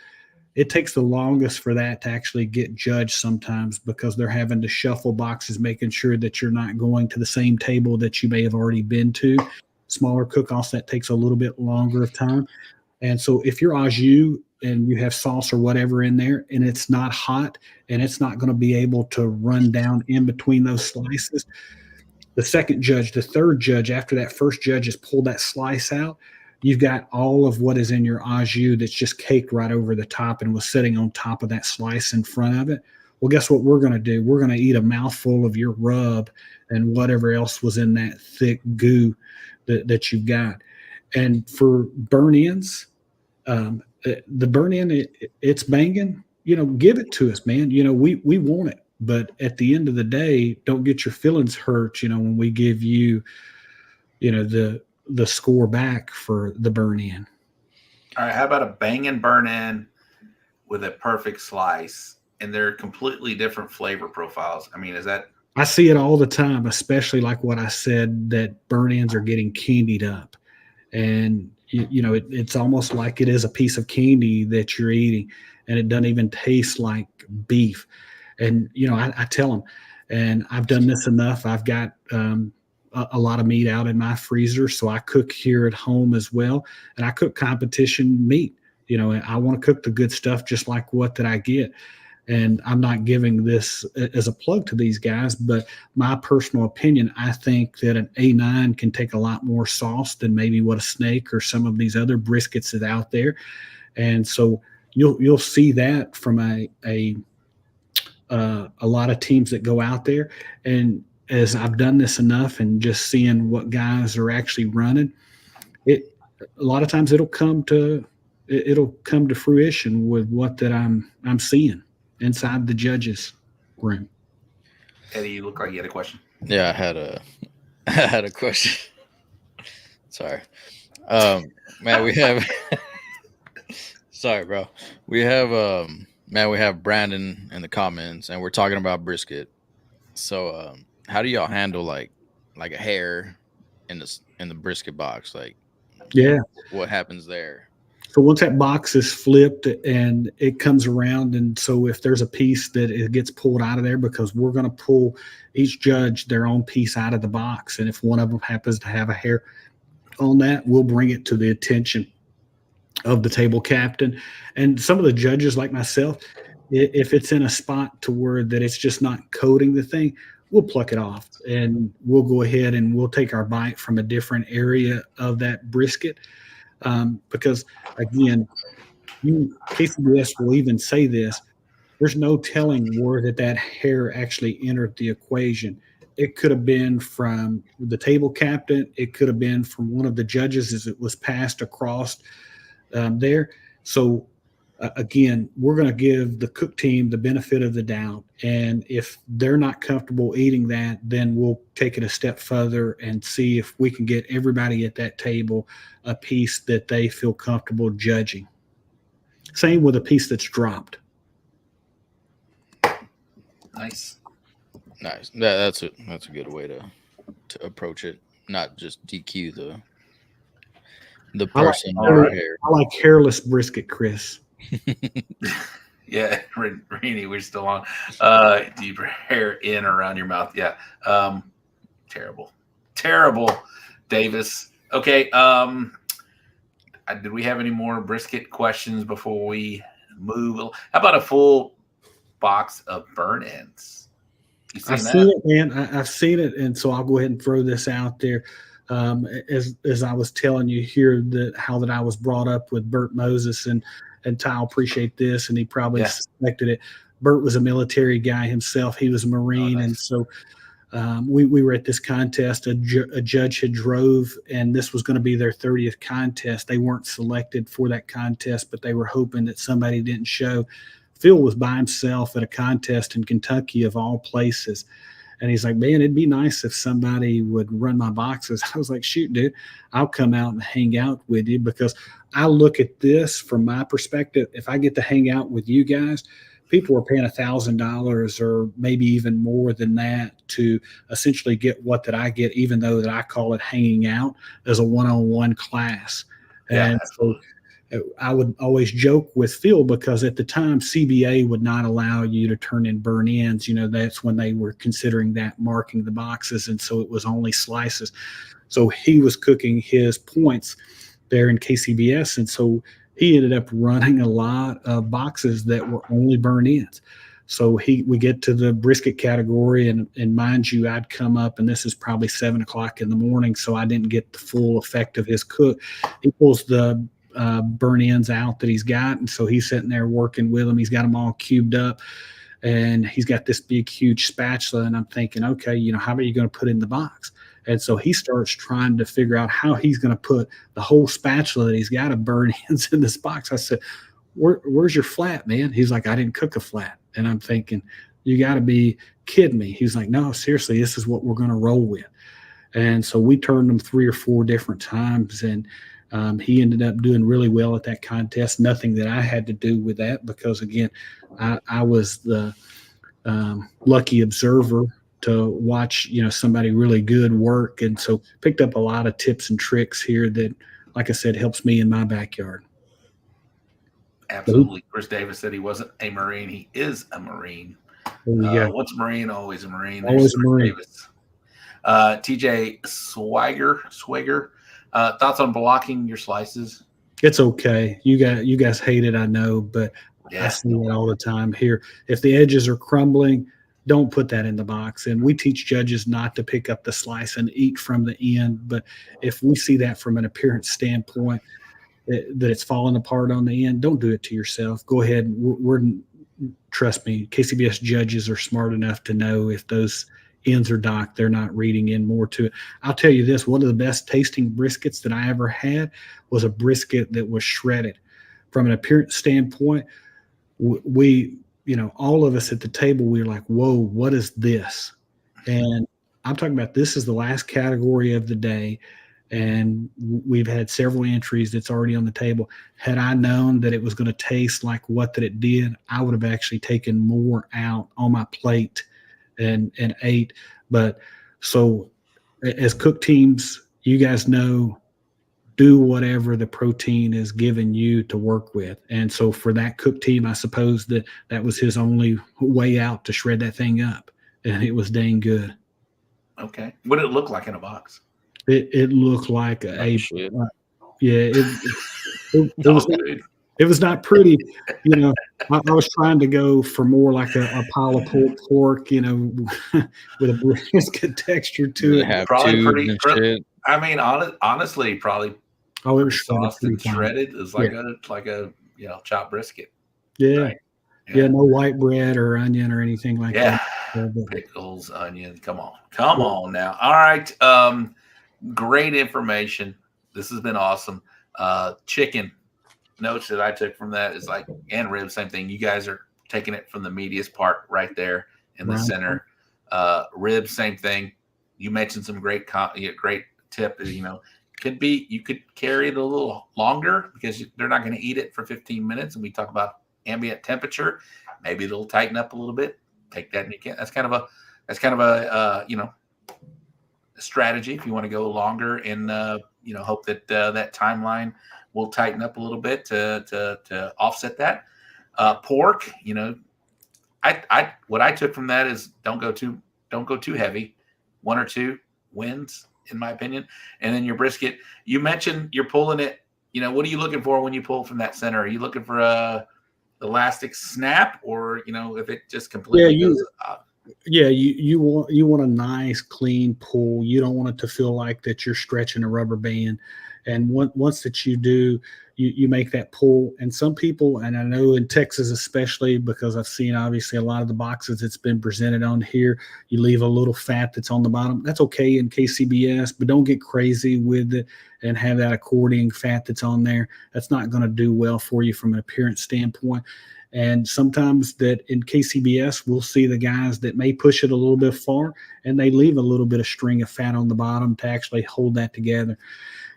it takes the longest for that to actually get judged sometimes, because they're having to shuffle boxes, making sure that you're not going to the same table that you may have already been to. Smaller cook-offs, that takes a little bit longer of time. And so if you're au jus and you have sauce or whatever in there and it's not hot and it's not going to be able to run down in between those slices, the second judge, the third judge, after that first judge has pulled that slice out, you've got all of what is in your au jus that's just caked right over the top and was sitting on top of that slice in front of it. Well, guess what we're going to do? We're going to eat a mouthful of your rub and whatever else was in that thick goo that you've got. And for burn-ins, the burn-in, it's banging. Give it to us, man. We want it. But at the end of the day, don't get your feelings hurt, when we give you, the score back for the burn-in. All right, how about a banging burn-in with a perfect slice? And they're completely different flavor profiles. I mean, is that... I see it all the time, especially like what I said, that burn-ins are getting candied up. And, it's almost like it is a piece of candy that you're eating, and it doesn't even taste like beef. And, I tell them, and I've done this enough. I've got a lot of meat out in my freezer, so I cook here at home as well. And I cook competition meat. I want to cook the good stuff just like what that I get. And I'm not giving this as a plug to these guys, but my personal opinion, I think that an A9 can take a lot more sauce than maybe what a snake or some of these other briskets is out there. And so you'll see that from a lot of teams that go out there. And as I've done this enough and just seeing what guys are actually running, a lot of times it'll come to fruition with what that I'm seeing inside the judges' room. Eddie, you look like you had a question. Yeah, I had a question. Sorry. Man, we have sorry, bro. We have we have Brandon in the comments and we're talking about brisket. So how do y'all handle like a hair in the brisket box? Like, yeah, what happens there? So once that box is flipped and it comes around, and so if there's a piece that it gets pulled out of there, because we're going to pull each judge their own piece out of the box, and if one of them happens to have a hair on that, we'll bring it to the attention of the table captain. And some of the judges like myself, if it's in a spot to where that it's just not coating the thing, we'll pluck it off and we'll go ahead and we'll take our bite from a different area of that brisket. Because again, KCBS will even say this, there's no telling where that hair actually entered the equation. It could have been from the table captain. It could have been from one of the judges as it was passed across there. So again, we're going to give the cook team the benefit of the doubt. And if they're not comfortable eating that, then we'll take it a step further and see if we can get everybody at that table a piece that they feel comfortable judging. Same with a piece that's dropped. Nice. That's a good way to approach it. Not just DQ the person or hair. I like hairless brisket, Chris. Yeah, Rini, we're still on. Do you hair in or around your mouth? Yeah. Terrible, Davis. Okay. Did we have any more brisket questions before we move? How about a full box of burn-ins? I've seen it, man. I've seen it, and so I'll go ahead and throw this out there. As I was telling you here how I was brought up with Bert Moses, and Ty will appreciate this, and he probably suspected it. Bert was a military guy himself. He was a Marine, and so we were at this contest. A judge had drove, and this was going to be their 30th contest. They weren't selected for that contest, but they were hoping that somebody didn't show. Phil was by himself at a contest in Kentucky, of all places. And he's like, man, it'd be nice if somebody would run my boxes. I was like, shoot, dude, I'll come out and hang out with you, because I look at this from my perspective. If I get to hang out with you guys, people are paying $1,000 or maybe even more than that to essentially get what that I get, even though that I call it hanging out as a one-on-one class. And so I would always joke with Phil, because at the time CBA would not allow you to turn in burn-ins. That's when they were considering that marking the boxes, and so it was only slices. So he was cooking his points there in KCBS, and so he ended up running a lot of boxes that were only burn-ins. So we get to the brisket category, and mind you, I'd come up, and this is probably 7 o'clock in the morning, so I didn't get the full effect of his cook. He pulls the burn ends out that he's got, and so he's sitting there working with them. He's got them all cubed up, and he's got this big huge spatula, and I'm thinking, okay, how are you going to put in the box? And so he starts trying to figure out how he's going to put the whole spatula that he's got of burn ends in this box. I said, where's your flat, man? He's like, I didn't cook a flat. And I'm thinking, you got to be kidding me. He's like, no, seriously, this is what we're going to roll with. And so we turned them 3 or 4 different times, and he ended up doing really well at that contest. Nothing that I had to do with that, because again, I was the lucky observer to watch, somebody really good work. And so picked up a lot of tips and tricks here that, like I said, helps me in my backyard. Absolutely. Chris Davis said he wasn't a Marine. He is a Marine. Once a Marine, always a Marine. Always a Marine. Davis. TJ Swagger, thoughts on blocking your slices? It's okay. You guys hate it, I know, but I see it all the time here. If the edges are crumbling, don't put that in the box. And we teach judges not to pick up the slice and eat from the end. But if we see that from an appearance standpoint, that it's falling apart on the end, don't do it to yourself. Go ahead. Trust me, KCBS judges are smart enough to know if those ends are docked, they're not reading in more to it. I'll tell you this, one of the best tasting briskets that I ever had was a brisket that was shredded. From an appearance standpoint, we all of us at the table, we were like, whoa, what is this? And I'm talking about, this is the last category of the day, and we've had several entries that's already on the table. Had I known that it was going to taste like what that it did, I would have actually taken more out on my plate and ate. But so as cook teams, you guys know, do whatever the protein is given you to work with. And so for that cook team, I suppose that was his only way out to shred that thing up, and it was dang good. Okay. What did it look like in a box? It looked like it was not pretty. I was trying to go for more like a pile of pulled pork, with a brisket texture to it. Probably pretty. I mean, honestly, probably. Oh, it was shredded. It's like a chopped brisket. Yeah. Right? Yeah. No white bread or onion or anything like that. Pickles, onion. Come on now. All right. Great information. This has been awesome. Chicken notes that I took from that is and ribs, same thing. You guys are taking it from the meatiest part right there in the center. Ribs, same thing. You mentioned some great tip. You could carry it a little longer because they're not going to eat it for 15 minutes. And we talk about ambient temperature. Maybe it'll tighten up a little bit. Take that and you can't. That's kind of a strategy if you want to go longer and hope that that timeline will tighten up a little bit to offset that. Pork, what I took from that is don't go too heavy. 1 or 2 wins, in my opinion. And then your brisket, you mentioned you're pulling it. What are you looking for when you pull from that center? Are you looking for a elastic snap, or if it just completely goes up? Yeah, you want a nice, clean pool. You don't want it to feel like that you're stretching a rubber band. And once that you do, you make that pool. And some people, and I know in Texas especially, because I've seen obviously a lot of the boxes that's been presented on here, you leave a little fat that's on the bottom. That's okay in KCBS, but don't get crazy with it and have that accordion fat that's on there. That's not going to do well for you from an appearance standpoint. And sometimes that in KCBS, we'll see the guys that may push it a little bit far and they leave a little bit of string of fat on the bottom to actually hold that together.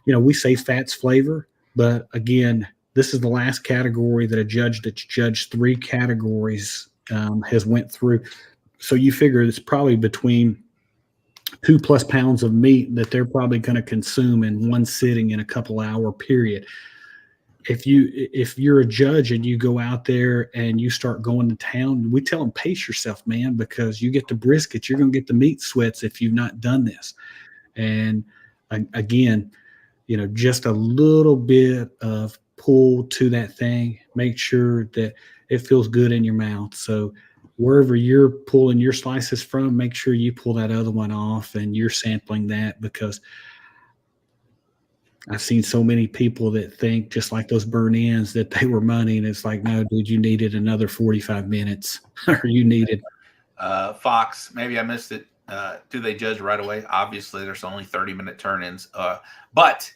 You know, we say fat's flavor, but again, this is the last category that a judge that's judged 3 categories has went through. So you figure it's probably between 2+ pounds of meat that they're probably going to consume in one sitting in a couple-hour period. If you're a judge and you go out there and you start going to town, we tell them, pace yourself, man, because you get the brisket, you're going to get the meat sweats if you've not done this. And again, you know, just a little bit of pull to that thing. Make sure that it feels good in your mouth. So wherever you're pulling your slices from, make sure you pull that other one off and you're sampling that, because I've seen so many people that think just like those burn ends that they were money, and it's like, no, dude, you needed another 45 minutes or you needed. Fox, maybe I missed it. Do they judge right away? Obviously, there's only 30-minute turn-ins. But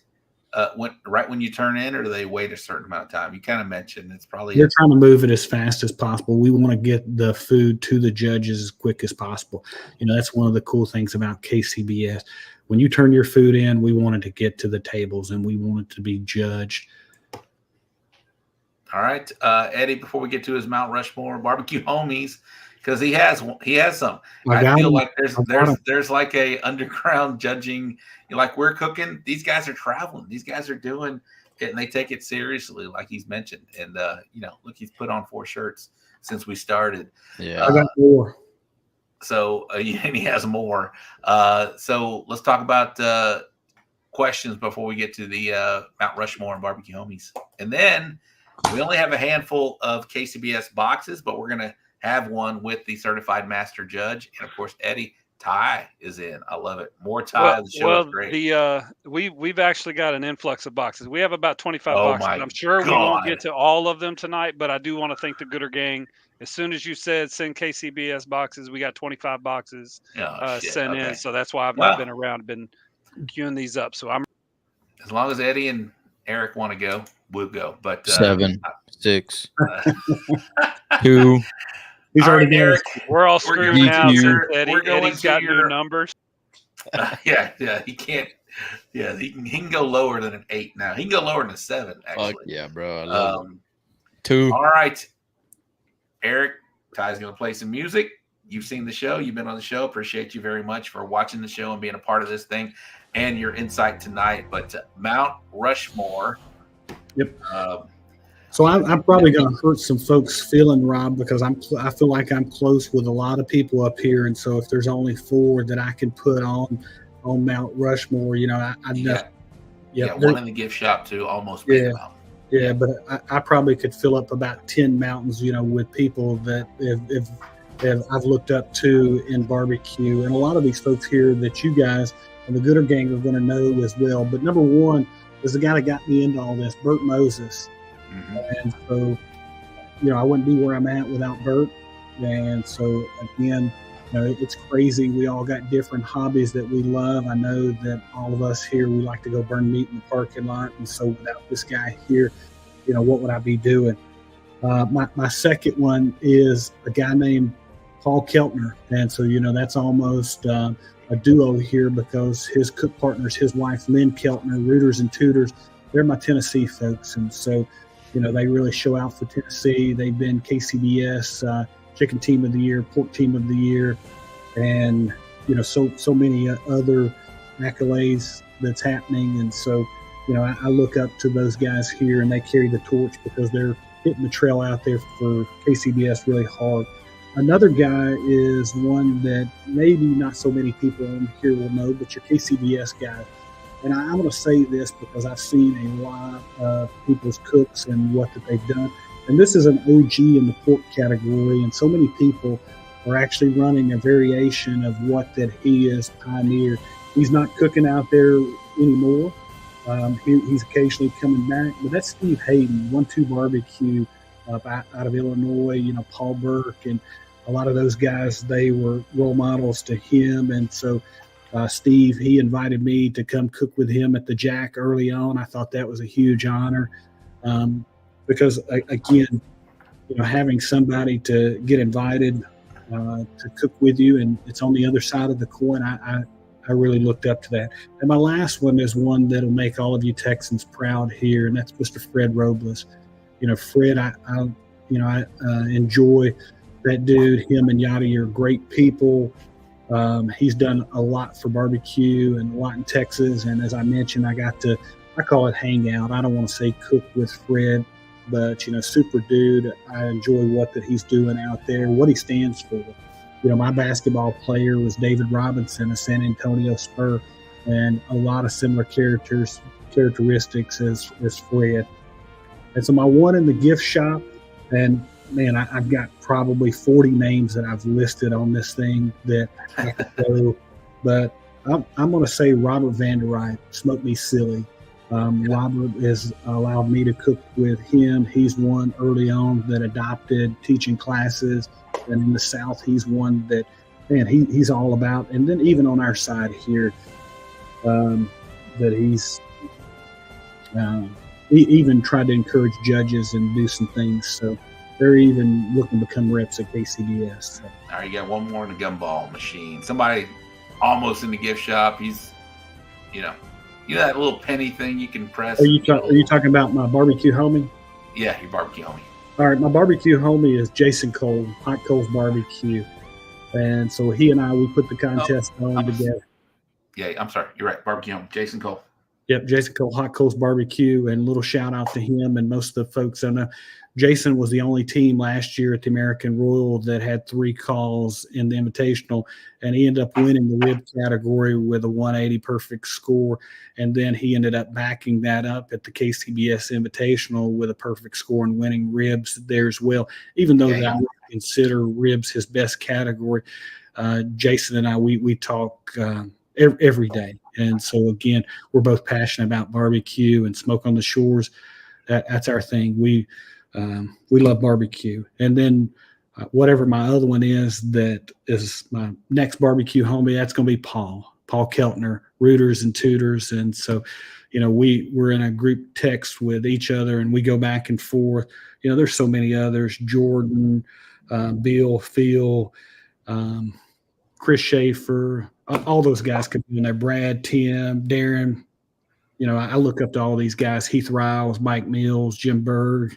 when you turn in, or do they wait a certain amount of time? You kind of mentioned it's probably. They're trying to move it as fast as possible. We want to get the food to the judges as quick as possible. You know, that's one of the cool things about KCBS. When you turn your food in, we want it to get to the tables and we want it to be judged. All right, Eddie, before we get to his Mount Rushmore barbecue homies, because he has some. I feel like there's like a underground judging. Like we're cooking, these guys are traveling. These guys are doing it, and they take it seriously, like he's mentioned. And you know, look, he's put on 4 shirts since we started. Yeah, I got more. So and he has more. So let's talk about questions before we get to the Mount Rushmore and barbecue homies. And then we only have a handful of KCBS boxes, but we're gonna have one with the certified master judge, and of course Eddie. Ty is in. I love it. More Ty. The show is great. We've actually got an influx of boxes. We have about 25 boxes. I'm sure we won't get to all of them tonight, but I do want to thank the Gooder Gang. As soon as you said send KCBS boxes, we got 25 boxes sent in. So that's why I've not been around. I've been queuing these up. So I'm. As long as Eddie and Eric want to go, we'll go. But 7, 6, 2. He's already Eric, we're all screwed now. Eddie's got new numbers. Yeah, he can't. Yeah, he can go lower than an 8 now. He can go lower than a 7. Actually, yeah, bro. I love 2. All right, Eric. Ty's going to play some music. You've seen the show. You've been on the show. Appreciate you very much for watching the show and being a part of this thing and your insight tonight. But Mount Rushmore. Yep. So I'm probably going to hurt some folks' feeling, Rob, because I feel like I'm close with a lot of people up here, and so if there's only 4 that I can put on Mount Rushmore, you know, one in the gift shop too, almost. Yeah, but I probably could fill up about 10 mountains, you know, with people that I've looked up to in barbecue, and a lot of these folks here that you guys and the Gooder Gang are going to know as well. But number 1 is the guy that got me into all this, Bert Moses. And so, you know, I wouldn't be where I'm at without Bert. And so, again, you know, it's crazy. We all got different hobbies that we love. I know that all of us here, we like to go burn meat in the parking lot. And so without this guy here, you know, what would I be doing? My second one is a guy named Paul Keltner. And so, you know, that's almost a duo here because his cook partner's his wife, Lynn Keltner, Rooters and Tooters. They're my Tennessee folks. And so, you know, they really show out for Tennessee. They've been KCBS Chicken Team of the Year, Pork Team of the Year, and, you know, so many other accolades that's happening. And so, you know, I look up to those guys here, and they carry the torch because they're hitting the trail out there for KCBS really hard. Another guy is one that maybe not so many people on here will know, but your KCBS guys. And I'm going to say this because I've seen a lot of people's cooks and what that they've done. And this is an OG in the pork category. And so many people are actually running a variation of what that he has pioneered. He's not cooking out there anymore. He's occasionally coming back, but that's Steve Hayden, 1-2 Barbecue out of Illinois. Paul Burke and a lot of those guys, they were role models to him. And so Steve, he invited me to come cook with him at the Jack early on. I thought that was a huge honor because, again, having somebody to get invited to cook with you, and it's on the other side of the coin, I really looked up to that. And my last one is one that'll make all of you Texans proud here, and that's Mr. Fred Robles. Fred, I enjoy that dude. Him and Yachty are great people. He's done a lot for barbecue and a lot in Texas. And as I mentioned, I call it hang out. I don't want to say cook with Fred, but, super dude. I enjoy what that he's doing out there, what he stands for. My basketball player was David Robinson, a San Antonio Spur, and a lot of similar characteristics as Fred. And so my one in the gift shop, and man, I've got probably 40 names that I've listed on this thing that I could go, but I'm going to say Robert Vanderright, Smoke Me Silly. Robert has allowed me to cook with him. He's one early on that adopted teaching classes, and in the South, he's one that, man, he's all about. And then even on our side here, that he's he even tried to encourage judges and do some things. So they're even looking to become reps at KCBS. So. All right, you got one more in the gumball machine. Somebody almost in the gift shop. He's, that little penny thing you can press. Are you talking about my barbecue homie? Yeah, your barbecue homie. All right, my barbecue homie is Jason Cole, Hot Coals Barbecue. And so he and we put the contest on together. Yeah, I'm sorry. You're right. Barbecue homie, Jason Cole. Yep, Jason Cole, Hot Coals Barbecue, and a little shout out to him and most of the folks I know. Jason was the only team last year at the American Royal that had 3 calls in the Invitational, and he ended up winning the rib category with a 180 perfect score. And then he ended up backing that up at the KCBS Invitational with a perfect score and winning ribs there as well. Even though I would consider ribs his best category, Jason and I, we talk every day. And so, again, we're both passionate about barbecue and Smoke on the Shores. That's our thing. We love barbecue. And then whatever my other one is that is my next barbecue homie, that's going to be Paul Keltner, Rooters and Tutors. And so, we're in a group text with each other and we go back and forth. There's so many others, Jordan, Bill, Phil, Chris Schaefer, all those guys could be in there, Brad, Tim, Darren. I look up to all these guys, Heath Riles, Mike Mills, Jim Berg,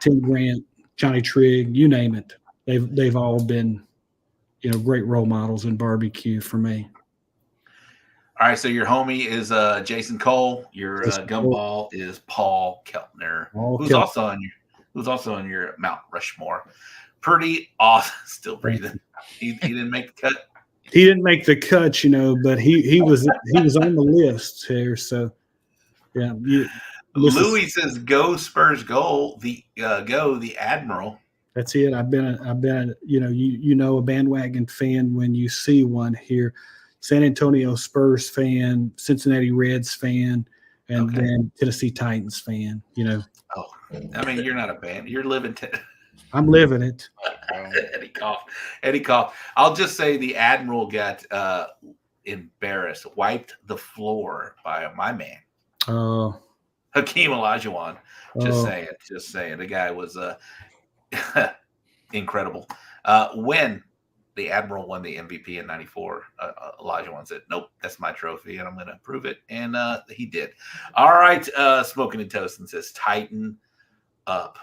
Tim Grant, Johnny Trigg, you name it. They've all been, great role models in barbecue for me. All right, so your homie is Jason Cole. Your gumball is Paul Keltner, who's also on your Mount Rushmore. Pretty awesome. Still breathing. He didn't make the cut. He didn't make the cut, but he was on the list here. So, yeah. Louis says, "Go Spurs, go the Admiral." That's it. I've been a bandwagon fan when you see one here. San Antonio Spurs fan, Cincinnati Reds fan, and then Tennessee Titans fan. Oh, I mean, you're not a band. You're living. I'm living it. Eddie Cough. I'll just say the Admiral got embarrassed, wiped the floor by my man. Oh. Hakeem Olajuwon. Just saying. The guy was incredible. When the Admiral won the MVP in '94, Olajuwon said, "Nope, that's my trophy, and I'm going to prove it." And he did. All right, Smoking and Toasting says, "Tighten up."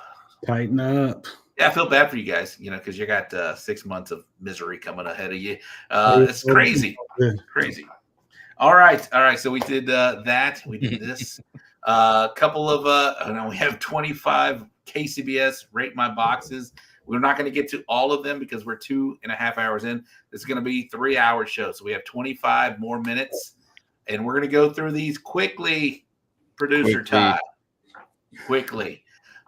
Tighten up. Yeah, I feel bad for you guys, because you got 6 months of misery coming ahead of you. It's crazy. Crazy. All right. So we did that. We did this. Couple of, we have 25 KCBS Rate My Boxes. We're not going to get to all of them because we're 2.5 hours in. This is going to be 3-hour show. So we have 25 more minutes. And we're going to go through these quickly, producer Todd. Quickly.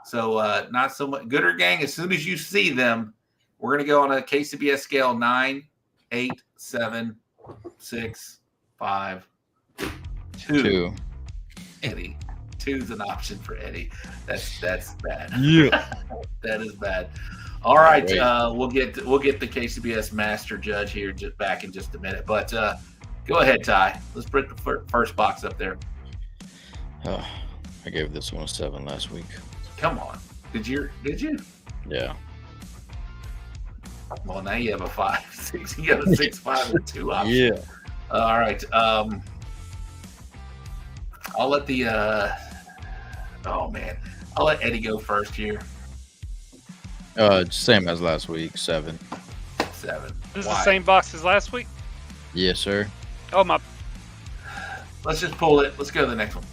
So not so much. Gooder Gang, as soon as you see them, We're going to go on a KCBS scale 9, 8, 7, 6, 5, 2. Eddy. 2's an option for Eddy. That's bad. Yeah. That is bad. All right. We'll get the KCBS Master Judge here back in just a minute. But go ahead, Ty. Let's put the first box up there. I gave this one a 7 last week. Come on. Did you? Yeah. Well, now you have a 5, 6. You got a 6, 5, and 2 option. Yeah. All right. I'll let the I'll let Eddy go first here. Same as last week, 7. 7. This is the same box as last week? Yes, sir. Oh, my. Let's just pull it. Let's go to the next one.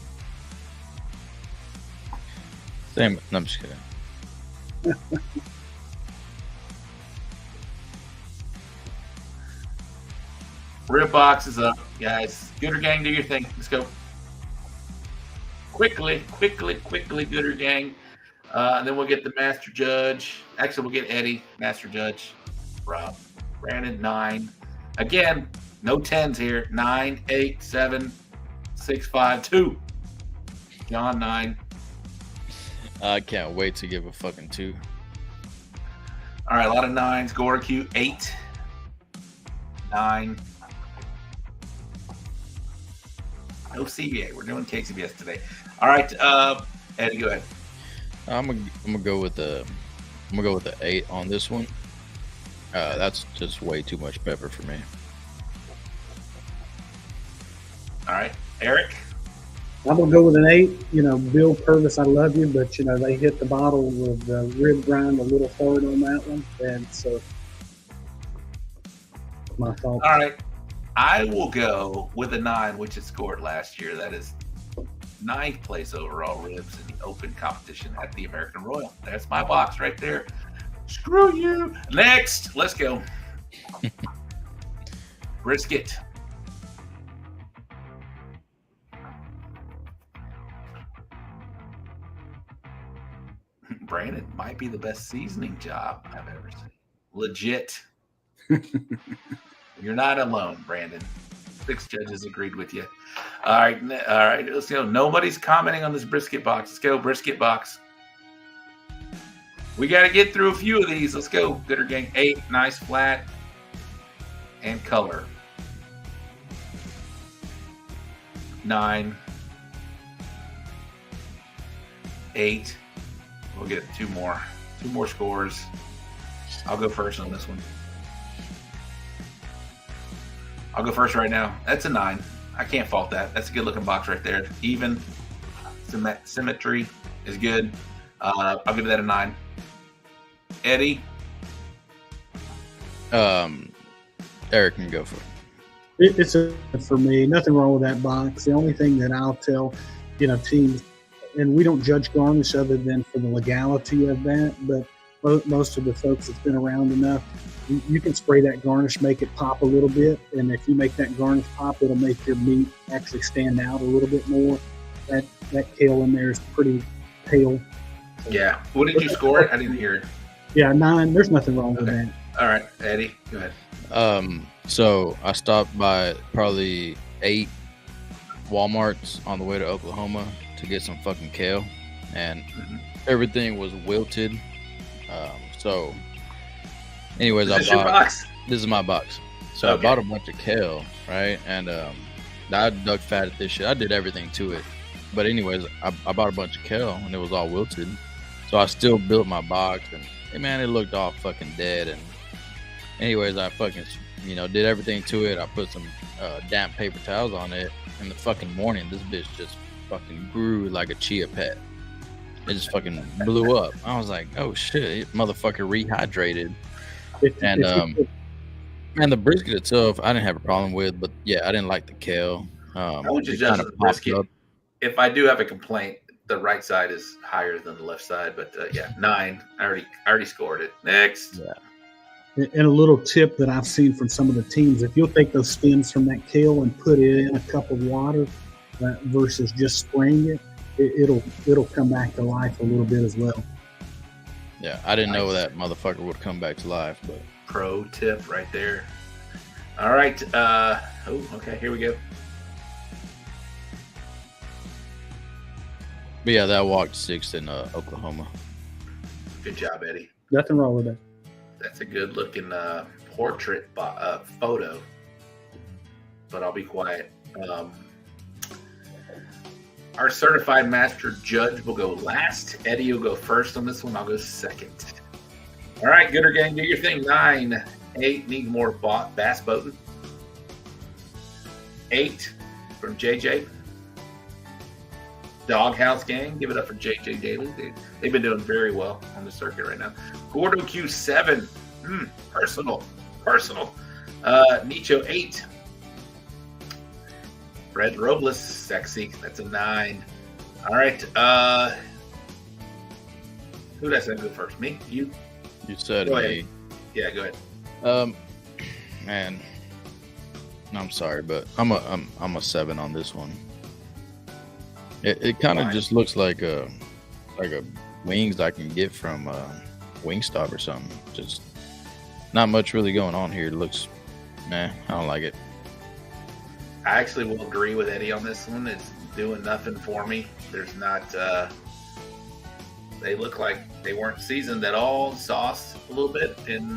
Same. No, I'm just kidding. Rib box is up, guys. Gooder Gang, do your thing. Let's go. Quickly, Gooder Gang. And then we'll get the Master Judge. Actually, we'll get Eddy, Master Judge. Rob. Brandon, 9. Again, no 10s here. 9, 8, 7, 6, 5, 2. John, 9. I can't wait to give a fucking 2. All right, a lot of 9s. Gorq, 8. 9. No CBA. We're doing KCBS today. All right, Eddy, go ahead. I'm gonna go with the 8 on this one. That's just way too much pepper for me. All right, Eric. I'm gonna go with an 8. You know, Bill Purvis, I love you, but you know they hit the bottle with the rib grind a little hard on that one, and so my fault. All right, I will go with a 9, which it scored last year. That is 9th place overall ribs in the open competition at the American Royal. That's my box right there. Screw you. Next, let's go. Brisket. Brandon might be the best seasoning job I've ever seen. Legit. You're not alone, Brandon. 6 judges agreed with you. All right. Let's go. Nobody's commenting on this brisket box. Let's go, brisket box. We got to get through a few of these. Let's go, Gooder Gang. 8, nice flat and color. 9, 8. We'll get 2 more scores. I'll go first on this one. I'll go first right now. That's a 9. I can't fault that. That's a good looking box right there. Even. Symmetry is good. I'll give that a 9. Eddy. Eric can go for it. It's for me. Nothing wrong with that box. The only thing that I'll tell, teams, and we don't judge garnish other than for the legality of that, but most of the folks that's been around enough, you can spray that garnish, make it pop a little bit, and if you make that garnish pop, it'll make your meat actually stand out a little bit more. That kale in there is pretty pale. Yeah. What did you score it? I didn't hear it. Yeah, 9. There's nothing wrong with that. All right, Eddy, go ahead. So I stopped by probably 8 Walmarts on the way to Oklahoma to get some fucking kale, and everything was wilted. So anyways, Is this your box? This is my box. So I bought a bunch of kale, right? And I duck fatted this shit. I did everything to it. But anyways, I bought a bunch of kale and it was all wilted. So I still built my box, and hey man, it looked all fucking dead. And anyways, I fucking did everything to it. I put some damp paper towels on it. In the fucking morning, this bitch just fucking grew like a chia pet. It just fucking blew up. I was like, oh shit, motherfucker rehydrated. And the brisket itself, I didn't have a problem with, but yeah, I didn't like the kale. I would just judge the brisket. If I do have a complaint, the right side is higher than the left side, but 9. I already scored it. Next. Yeah. And a little tip that I've seen from some of the teams: if you'll take those stems from that kale and put it in a cup of water versus just spraying it, it'll come back to life a little bit as well. Yeah, I didn't know that motherfucker would come back to life, but pro tip right there. All right. Okay, here we go. But yeah, that walked 6th in Oklahoma. Good job, Eddie. Nothing wrong with that. That's a good looking portrait photo. But I'll be quiet. Our certified master judge will go last. Eddie will go first on this one. I'll go second. All right, Gooder Gang, do your thing. 9, 8, need more bass boating. 8 from JJ. Doghouse Gang, give it up for JJ Daly. They've been doing very well on the circuit right now. Gordo Q7, personal. Nicho 8. Red Robles, sexy. That's a 9. All right. Who did I say go first? Me? You? You said go me. Ahead. Yeah, go ahead. Man, I'm sorry, but I'm a 7 on this one. It kind of just looks like a wings I can get from Wingstop or something. Just not much really going on here. It looks, I don't like it. I actually will agree with Eddie on this one. It's doing nothing for me. There's not. They look like they weren't seasoned at all, sauced a little bit, and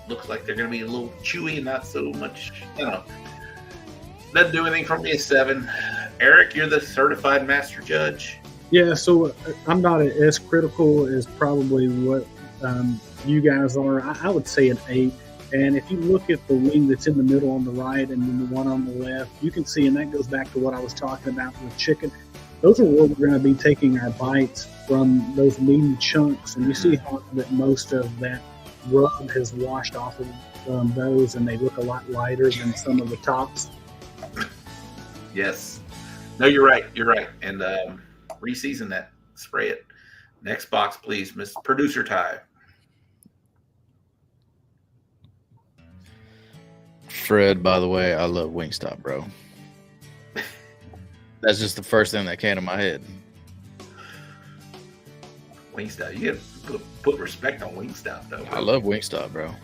looks like they're going to be a little chewy and not so much. Doesn't do anything for me. A 7. Eric, you're the certified master judge. Yeah, so I'm not as critical as probably what you guys are. I would say an 8. And if you look at the wing that's in the middle on the right and then the one on the left, you can see, and that goes back to what I was talking about with chicken. Those are where we're going to be taking our bites from, those meaty chunks. And you see how that most of that rub has washed off of those, and they look a lot lighter than some of the tops. Yes. No, you're right. You're right. And re-season that. Spray it. Next box, please, Mr. Producer Ty. Fred, by the way, I love Wingstop, bro. That's just the first thing that came to my head. Wingstop. You got to put respect on Wingstop, though. I love Wingstop, bro.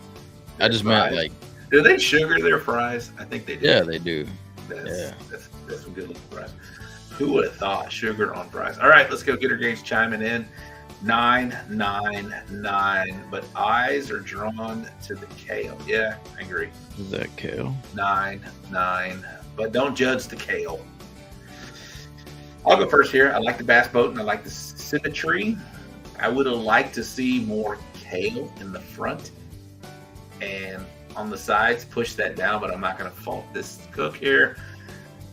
I just meant like. Do they sugar their fries? I think they do. Yeah, they do. That's some good looking fries. Who would have thought sugar on fries? All right, let's go. Gooder Gang's chiming in. 9, 9, 9. But eyes are drawn to the kale. Yeah, I agree. Is that kale? 9, 9. But don't judge the kale. I'll go first here. I like the bass boat and I like the symmetry. I would have liked to see more kale in the front and on the sides. Push that down, but I'm not going to fault this cook here.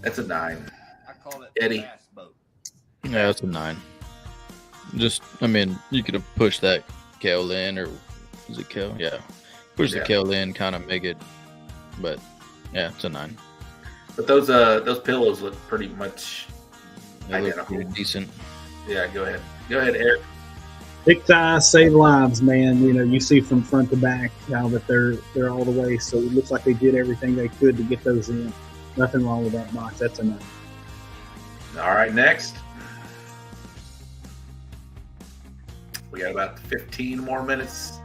That's a 9. I call it Eddie. bass boat. Yeah, that's a 9. Just, I mean, you could have pushed that kale in, or is it kale? Yeah. Push the kale in, kind of make it, but yeah, it's a 9. But those pillows look pretty much identical. Look pretty decent. Yeah, go ahead. Go ahead, Eric. Big thighs save lives, man. You know, you see from front to back now that they're all the way. So it looks like they did everything they could to get those in. Nothing wrong with that box. That's a 9. All right, next. We got about 15 more minutes.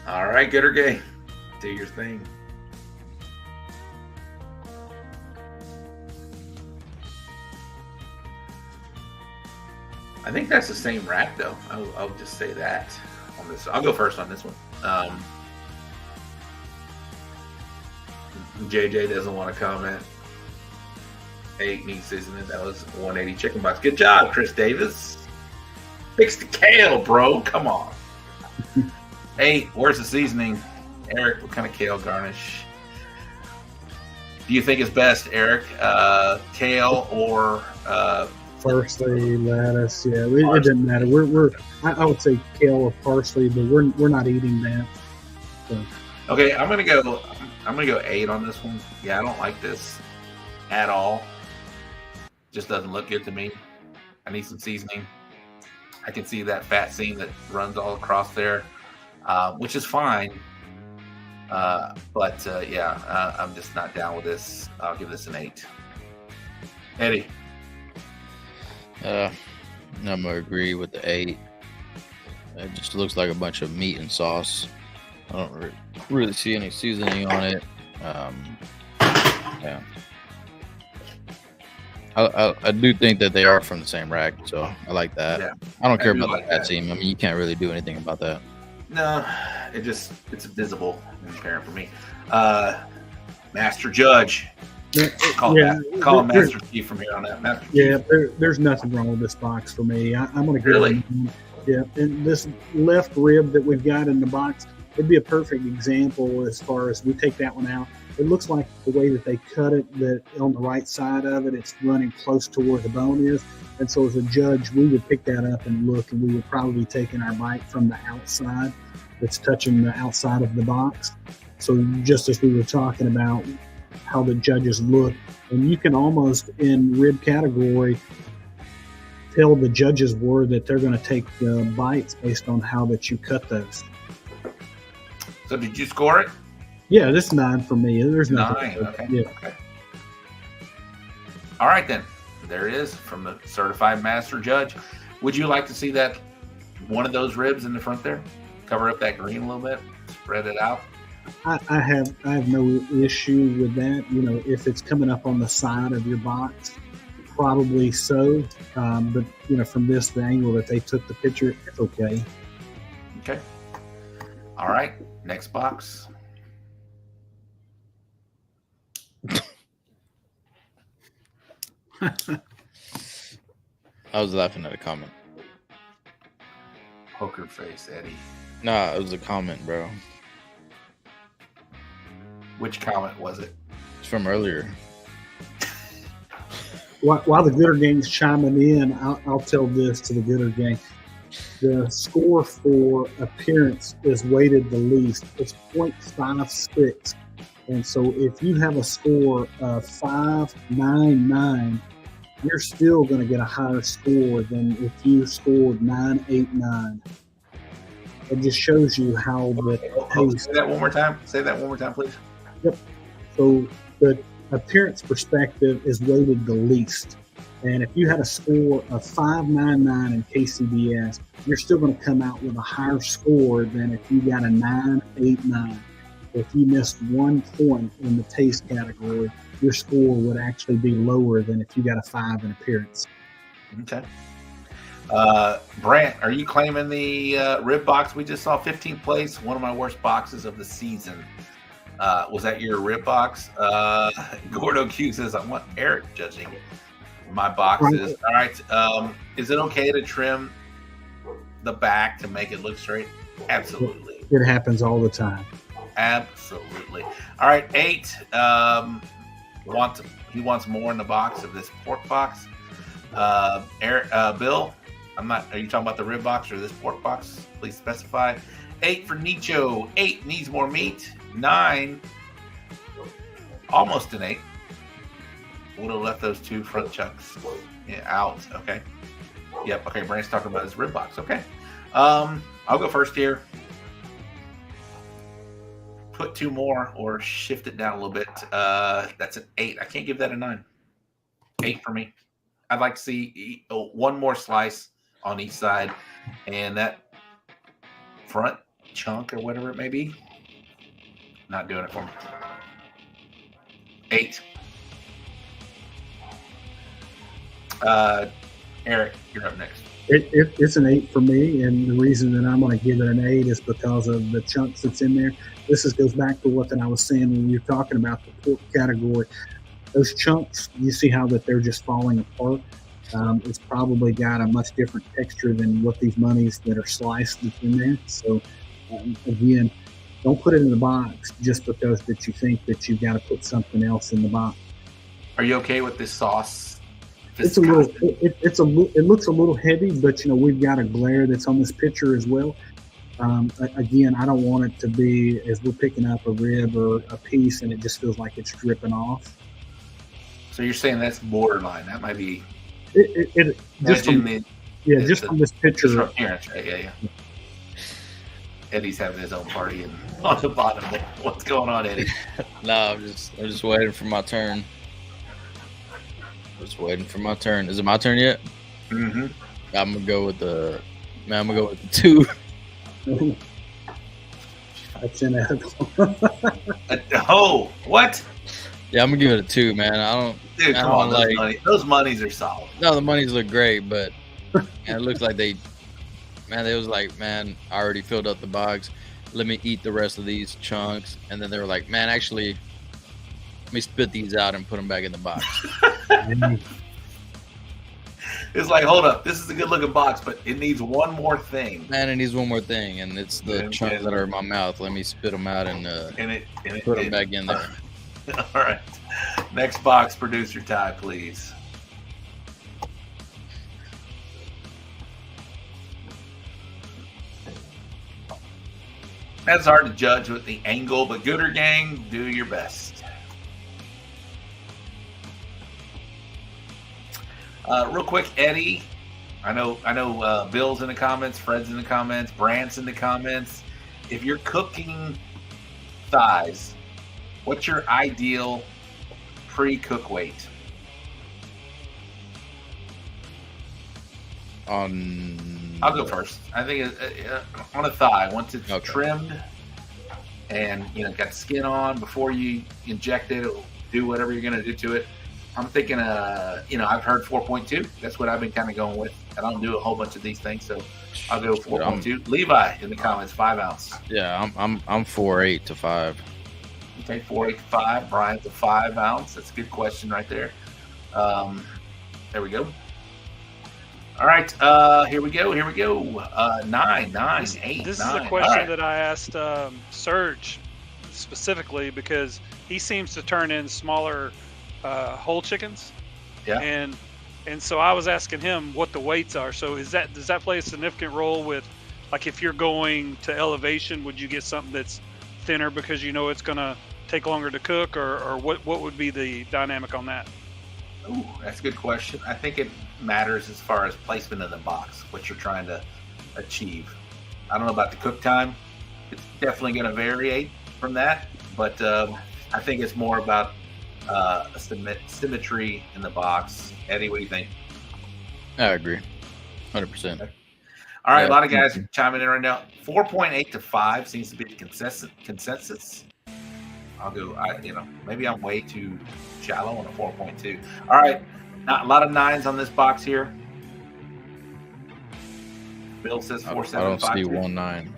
All right, Gooder Gang. Do your thing. I think that's the same rack, though. I'll just say that on this. I'll go first on this one. JJ doesn't want to comment. 8 needs seasoning. That was 180 chicken box. Good job, Chris Davis. Fix the kale, bro. Come on. 8. Where's the seasoning? Eric, what kind of kale garnish do you think is best, Eric? Kale or parsley, lettuce? Yeah, it doesn't matter. I would say kale or parsley, but we're not eating that. So. Okay, I'm gonna go 8 on this one. Yeah, I don't like this at all. Just doesn't look good to me. I need some seasoning. I can see that fat seam that runs all across there, which is fine. I'm just not down with this. I'll give this an 8. Eddie. I'm gonna agree with the 8. It just looks like a bunch of meat and sauce. I don't really see any seasoning on it. Yeah. I do think that they are from the same rack, so I like that. Yeah, I don't care I do about like that that. team. I mean, you can't really do anything about that. No, it's visible and apparent for me. Master Judge. Call him Master Chief from here on out. Master Chief. There's nothing wrong with this box for me. I'm going to Really? Yeah, and this left rib that we've got in the box, it'd be a perfect example as far as we take that one out. It looks like the way that they cut it, that on the right side of it, it's running close to where the bone is. And so as a judge, we would pick that up and look, and we would probably be taking our bite from the outside that's touching the outside of the box. So just as we were talking about how the judges look, and you can almost, in rib category, tell the judges were that they're going to take bites based on how that you cut those. So did you score it? Yeah, this is 9 for me. There's 9. nothing. Okay. Yeah. Okay. All right then. There it is from the Certified Master Judge. Would you like to see that one of those ribs in the front there? Cover up that green a little bit, spread it out. I have no issue with that. You know, if it's coming up on the side of your box, probably so. But you know, from the angle that they took the picture, it's okay. Okay. All right. Next box. I was laughing at a comment. Poker face, Eddie. Nah, it was a comment, bro. Which comment was it? It's from earlier. While the Gooder Gang's chiming in, I'll tell this to the Gooder Gang. The score for appearance is weighted the least. It's 0.56. And so if you have a score of 599, you're still going to get a higher score than if you scored 989. It just shows you how the taste. Say that one more time. Say that one more time, please. Yep. So the appearance perspective is weighted the least. And if you had a score of 599 in KCBS, you're still going to come out with a higher score than if you got a 989. If you missed 1 point in the taste category, your score would actually be lower than if you got a 5 in appearance. Okay. Brant, are you claiming the rib box we just saw? 15th place, one of my worst boxes of the season. Was that your rib box? Gordo Q says, I want Eric judging my boxes. All right. Is it okay to trim the back to make it look straight? Absolutely. It happens all the time. Absolutely. All right, 8. He wants more in the box of this pork box. Eric, Bill, are you talking about the rib box or this pork box? Please specify. 8 for Nicho. 8 needs more meat. 9, almost an 8. Would have left those 2 front chunks out. Okay. Yep. Okay. Brand's talking about his rib box. Okay. I'll go first here. Put 2 more or shift it down a little bit. That's an 8. I can't give that a 9. 8 for me. I'd like to see 1 more slice on each side, and that front chunk or whatever it may be, not doing it for me. 8. Eric, you're up next. It's an 8 for me, and the reason that I'm going to give it an 8 is because of the chunks that's in there. This goes back to what that I was saying when you're talking about the pork category. Those chunks, you see how that they're just falling apart. It's probably got a much different texture than what these monies that are sliced that's in there. So again, don't put it in the box just because that you think that you've got to put something else in the box. Are you okay with this sauce? It looks a little heavy, but we've got a glare that's on this picture as well. Again, I don't want it to be as we're picking up a rib or a piece and it just feels like it's dripping off. So you're saying that's borderline. That might be just from this picture. Just from appearance, right? Yeah. Eddie's having his own party on the bottom there. What's going on, Eddy? No, I'm just waiting for my turn. Just waiting for my turn. Is it my turn yet? Mm-hmm. I'm gonna go with the 2. That's inedible. Oh, what? Yeah, I'm gonna give it a 2, man. I don't. Dude, come on, those monies are solid. No, the monies look great, but man, it looks like they was like, man, I already filled up the box. Let me eat the rest of these chunks, and then they were like, man, actually, let me spit these out and put them back in the box. It's like, hold up, this is a good looking box, but it needs one more thing. Man, it needs one more thing, and it's the chunks that are in my mouth. Let me spit them out and put them back in there. All right. Next box, producer Ty, please. That's hard to judge with the angle, but Gooder Gang, do your best. Real quick, Eddy. I know. Bill's in the comments, Fred's in the comments, Brant's in the comments. If you're cooking thighs, what's your ideal pre-cook weight? I'll go first. I think on a thigh, once it's trimmed and got skin on before you inject it, or do whatever you're going to do to it. I'm thinking, I've heard 4.2. That's what I've been kind of going with. I don't do a whole bunch of these things, so I'll go 4.2. Levi in the comments, 5 ounce. Yeah, I'm 4.8 to 5. Okay, 4.8 to 5. Brian's a 5 ounce. That's a good question right there. There we go. All right, here we go. 9, 8. This 9. is a question that I asked Serge specifically because he seems to turn in smaller whole chickens. Yeah. And so I was asking him what the weights are. So does that play a significant role with, like, if you're going to elevation, would you get something that's thinner because it's going to take longer to cook, or what would be the dynamic on that? Ooh, that's a good question. I think it matters as far as placement in the box, what you're trying to achieve. I don't know about the cook time. It's definitely going to vary from that, but I think it's more about symmetry in the box. Eddy, what do you think? I agree, 100%. All right, a lot of guys are chiming in right now. 4.8 to 5 seems to be the consensus. I'll go. Maybe I'm way too shallow on a 4.2. All right, not a lot of 9s on this box here. Bill says 4.7. I don't see 1.9.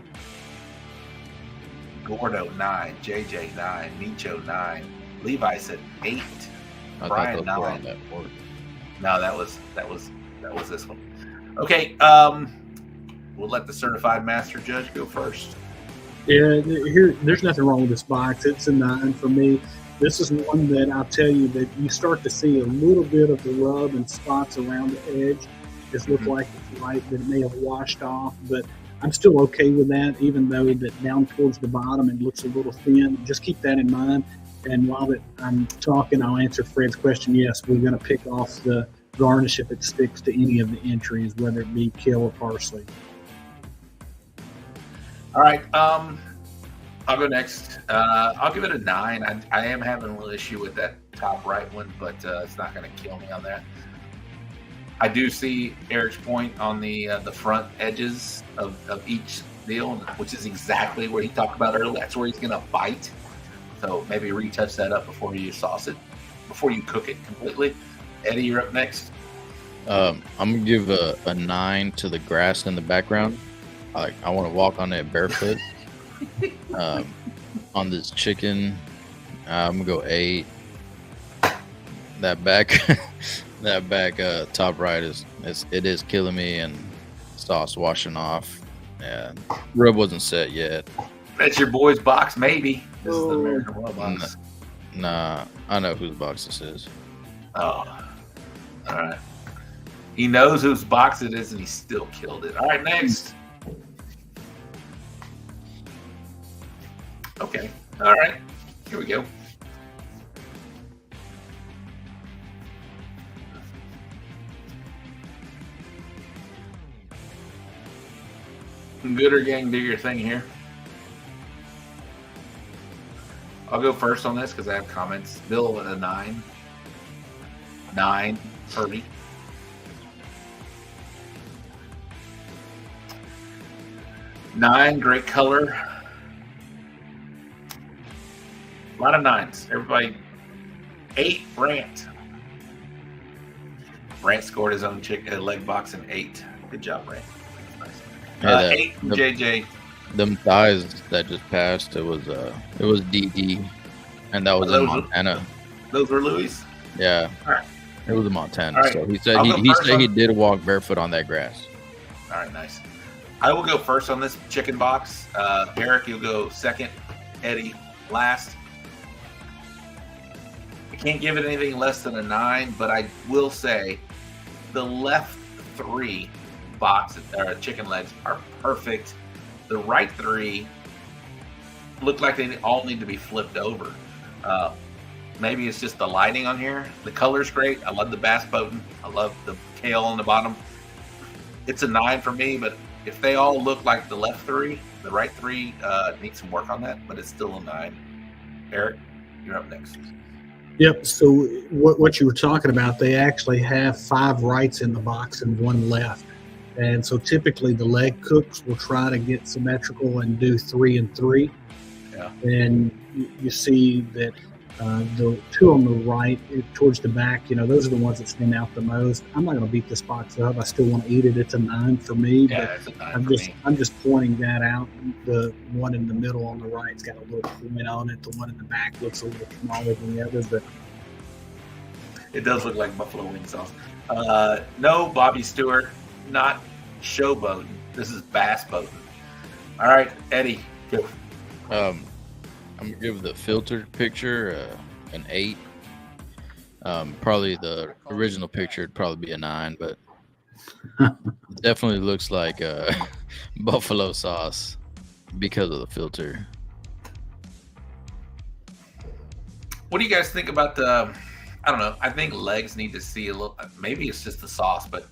Gordo 9, JJ 9, Micho 9. Levi said 8. Brian 9. No, that was this one. Okay, we'll let the certified master judge go first. Yeah, there's nothing wrong with this box. It's a 9 for me. This is one that I'll tell you that you start to see a little bit of the rub and spots around the edge. It looks like it's white, that it may have washed off, but I'm still okay with that, even though that down towards the bottom it looks a little thin. Just keep that in mind. And while I'm talking, I'll answer Fred's question. Yes, we're going to pick off the garnish if it sticks to any of the entries, whether it be kill or parsley. All right, I'll go next. I'll give it a 9. I am having a little issue with that top right one, but it's not going to kill me on that. I do see Eric's point on the front edges of each deal, which is exactly what he talked about earlier. That's where he's going to bite. So maybe retouch that up before you sauce it, before you cook it completely. Eddy, you're up next. I'm gonna give a 9 to the grass in the background. I want to walk on it barefoot. On this chicken, I'm gonna go 8. That back top right it is killing me, and sauce washing off. And rub wasn't set yet. That's your boy's box, maybe. This is the American Well box. Nah, I know whose box this is. Oh, all right. He knows whose box it is, and he still killed it. All right, next. Okay. All right. Here we go. Gooder Gang, do your thing here. I'll go first on this because I have comments. Bill at a 9. 9 for me. Nine, great color. A lot of 9s. Everybody. 8, Brant. Brant scored his own leg box in 8. Good job, Brant. Nice. 8 from JJ. Them thighs that just passed, it was DD, and that was in Montana. Those were Louis? Yeah. All right. It was in Montana. Right. So he said he did walk barefoot on that grass. All right, nice. I will go first on this chicken box. Eric, you'll go second. Eddie, last. I can't give it anything less than a 9, but I will say the left 3 boxes or chicken legs are perfect. The right 3 look like they all need to be flipped over. Maybe it's just the lighting on here. The color's great. I love the bass boating. I love the tail on the bottom. It's a 9 for me, but if they all look like the left 3, the right 3 needs some work on that, but it's still a 9. Eric, you're up next. Yep. So what you were talking about, they actually have 5 rights in the box and 1 left. And so typically the leg cooks will try to get symmetrical and do 3 and 3. Yeah. And you see that the 2 on the right towards the back, those are the ones that stand out the most. I'm not going to beat this box up. I still want to eat it. It's a 9 for me. Yeah, but it's a 9 for me. I'm just pointing that out. The one in the middle on the right's got a little point on it. The one in the back looks a little smaller than the others, but it does look like buffalo wing sauce. No, Bobby Stewart, not showboating. This is bass boating. All right, Eddie, go. I'm gonna give the filtered picture an 8. Probably the original picture would probably be a 9, but it definitely looks like buffalo sauce because of the filter. What do you guys think about the? I don't know. I think legs need to see a little. Maybe it's just the sauce, but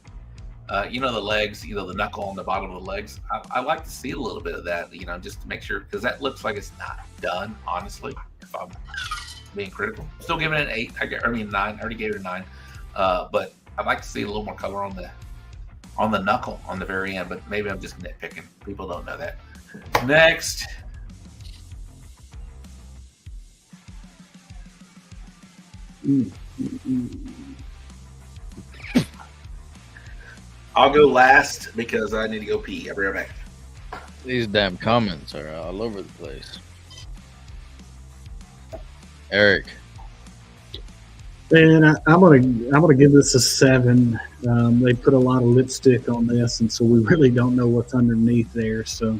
the legs, the knuckle on the bottom of the legs. I like to see a little bit of that, just to make sure, because that looks like it's not done, honestly, if I'm being critical. Still giving it an 8. I mean 9. I already gave it a 9. But I'd like to see a little more color on the knuckle on the very end, but maybe I'm just nitpicking. People don't know that. Next. I'll go last because I need to go pee. I'll be right back. These damn comments are all over the place. Eric. And I'm gonna give this a 7. They put a lot of lipstick on this, and so we really don't know what's underneath there. So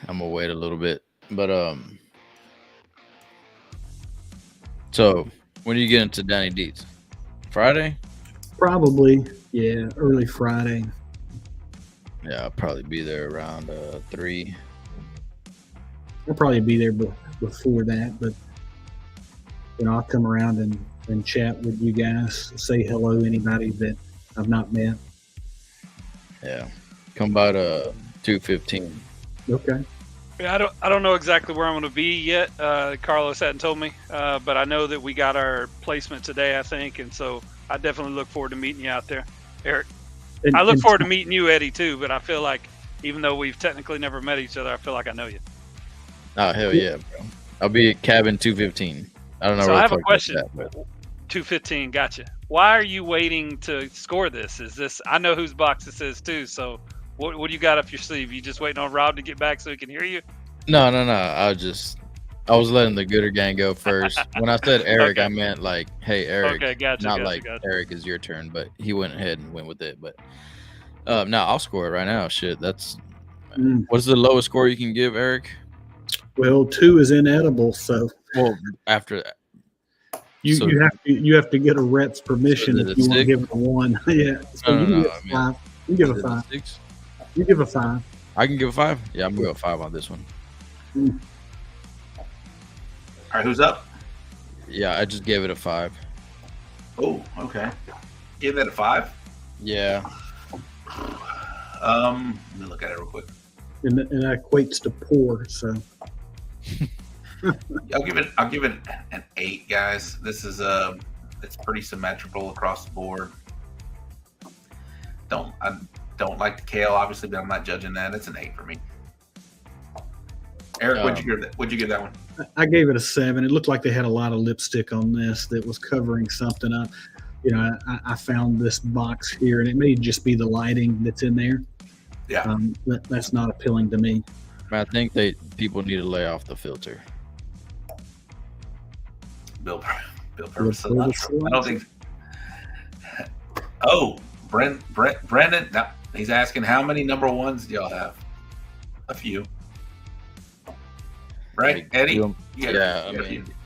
I'm gonna wait a little bit, but so when do you get into Danny Dietz? Friday? Probably, yeah, early Friday. Yeah, I'll probably be there around 3. I'll probably be there before that, but I'll come around and chat with you guys, say hello to anybody that I've not met. Yeah, come by to 2:15. Okay. Yeah, I don't know exactly where I'm going to be yet. Carlos hadn't told me, but I know that we got our placement today, I think, and so I definitely look forward to meeting you out there, Eric. I look forward to meeting you, Eddie, too, but I feel like even though we've technically never met each other, I feel like I know you. Oh, hell yeah, bro. I'll be at cabin 215. I don't know. So where I the have a fuck question. that's at, 215, gotcha. Why are you waiting to score this? Is this? I know whose box this is too. So what do you got up your sleeve? You just waiting on Rob to get back so he can hear you? No. I was letting the Gooder gang go first. When I said Eric, Okay. I meant like, hey, Eric. Okay, gotcha, Not gotcha, like gotcha. Eric is your turn, but he went ahead and went with it. But no, I'll score it right now. Shit, that's what's the lowest score you can give, Eric? Well, 2 is inedible, so well after that. You have to get a rep's permission So is if it you want to 6? give it a 1. Yeah. So you give it a 5. You give a 5. 6? You give a 5. I can give a 5. Yeah, I'm gonna go 5 on this one. All right, who's up? Yeah, I just gave it a 5. Oh, okay. Give that a 5? Yeah. Let me look at it real quick. And that equates to poor, so. I'll give it an 8, guys. This is it's pretty symmetrical across the board. I don't like the kale, obviously, but I'm not judging that. It's an 8 for me. Eric, what'd you give that one? I gave it a 7. It looked like they had a lot of lipstick on this that was covering something up. I found this box here, and it may just be the lighting that's in there. Yeah. That's not appealing to me. I think people need to lay off the filter. Bill Purvis. I don't think. Oh, Brendan. No, he's asking how many number ones do y'all have? A few. Right, Eddie?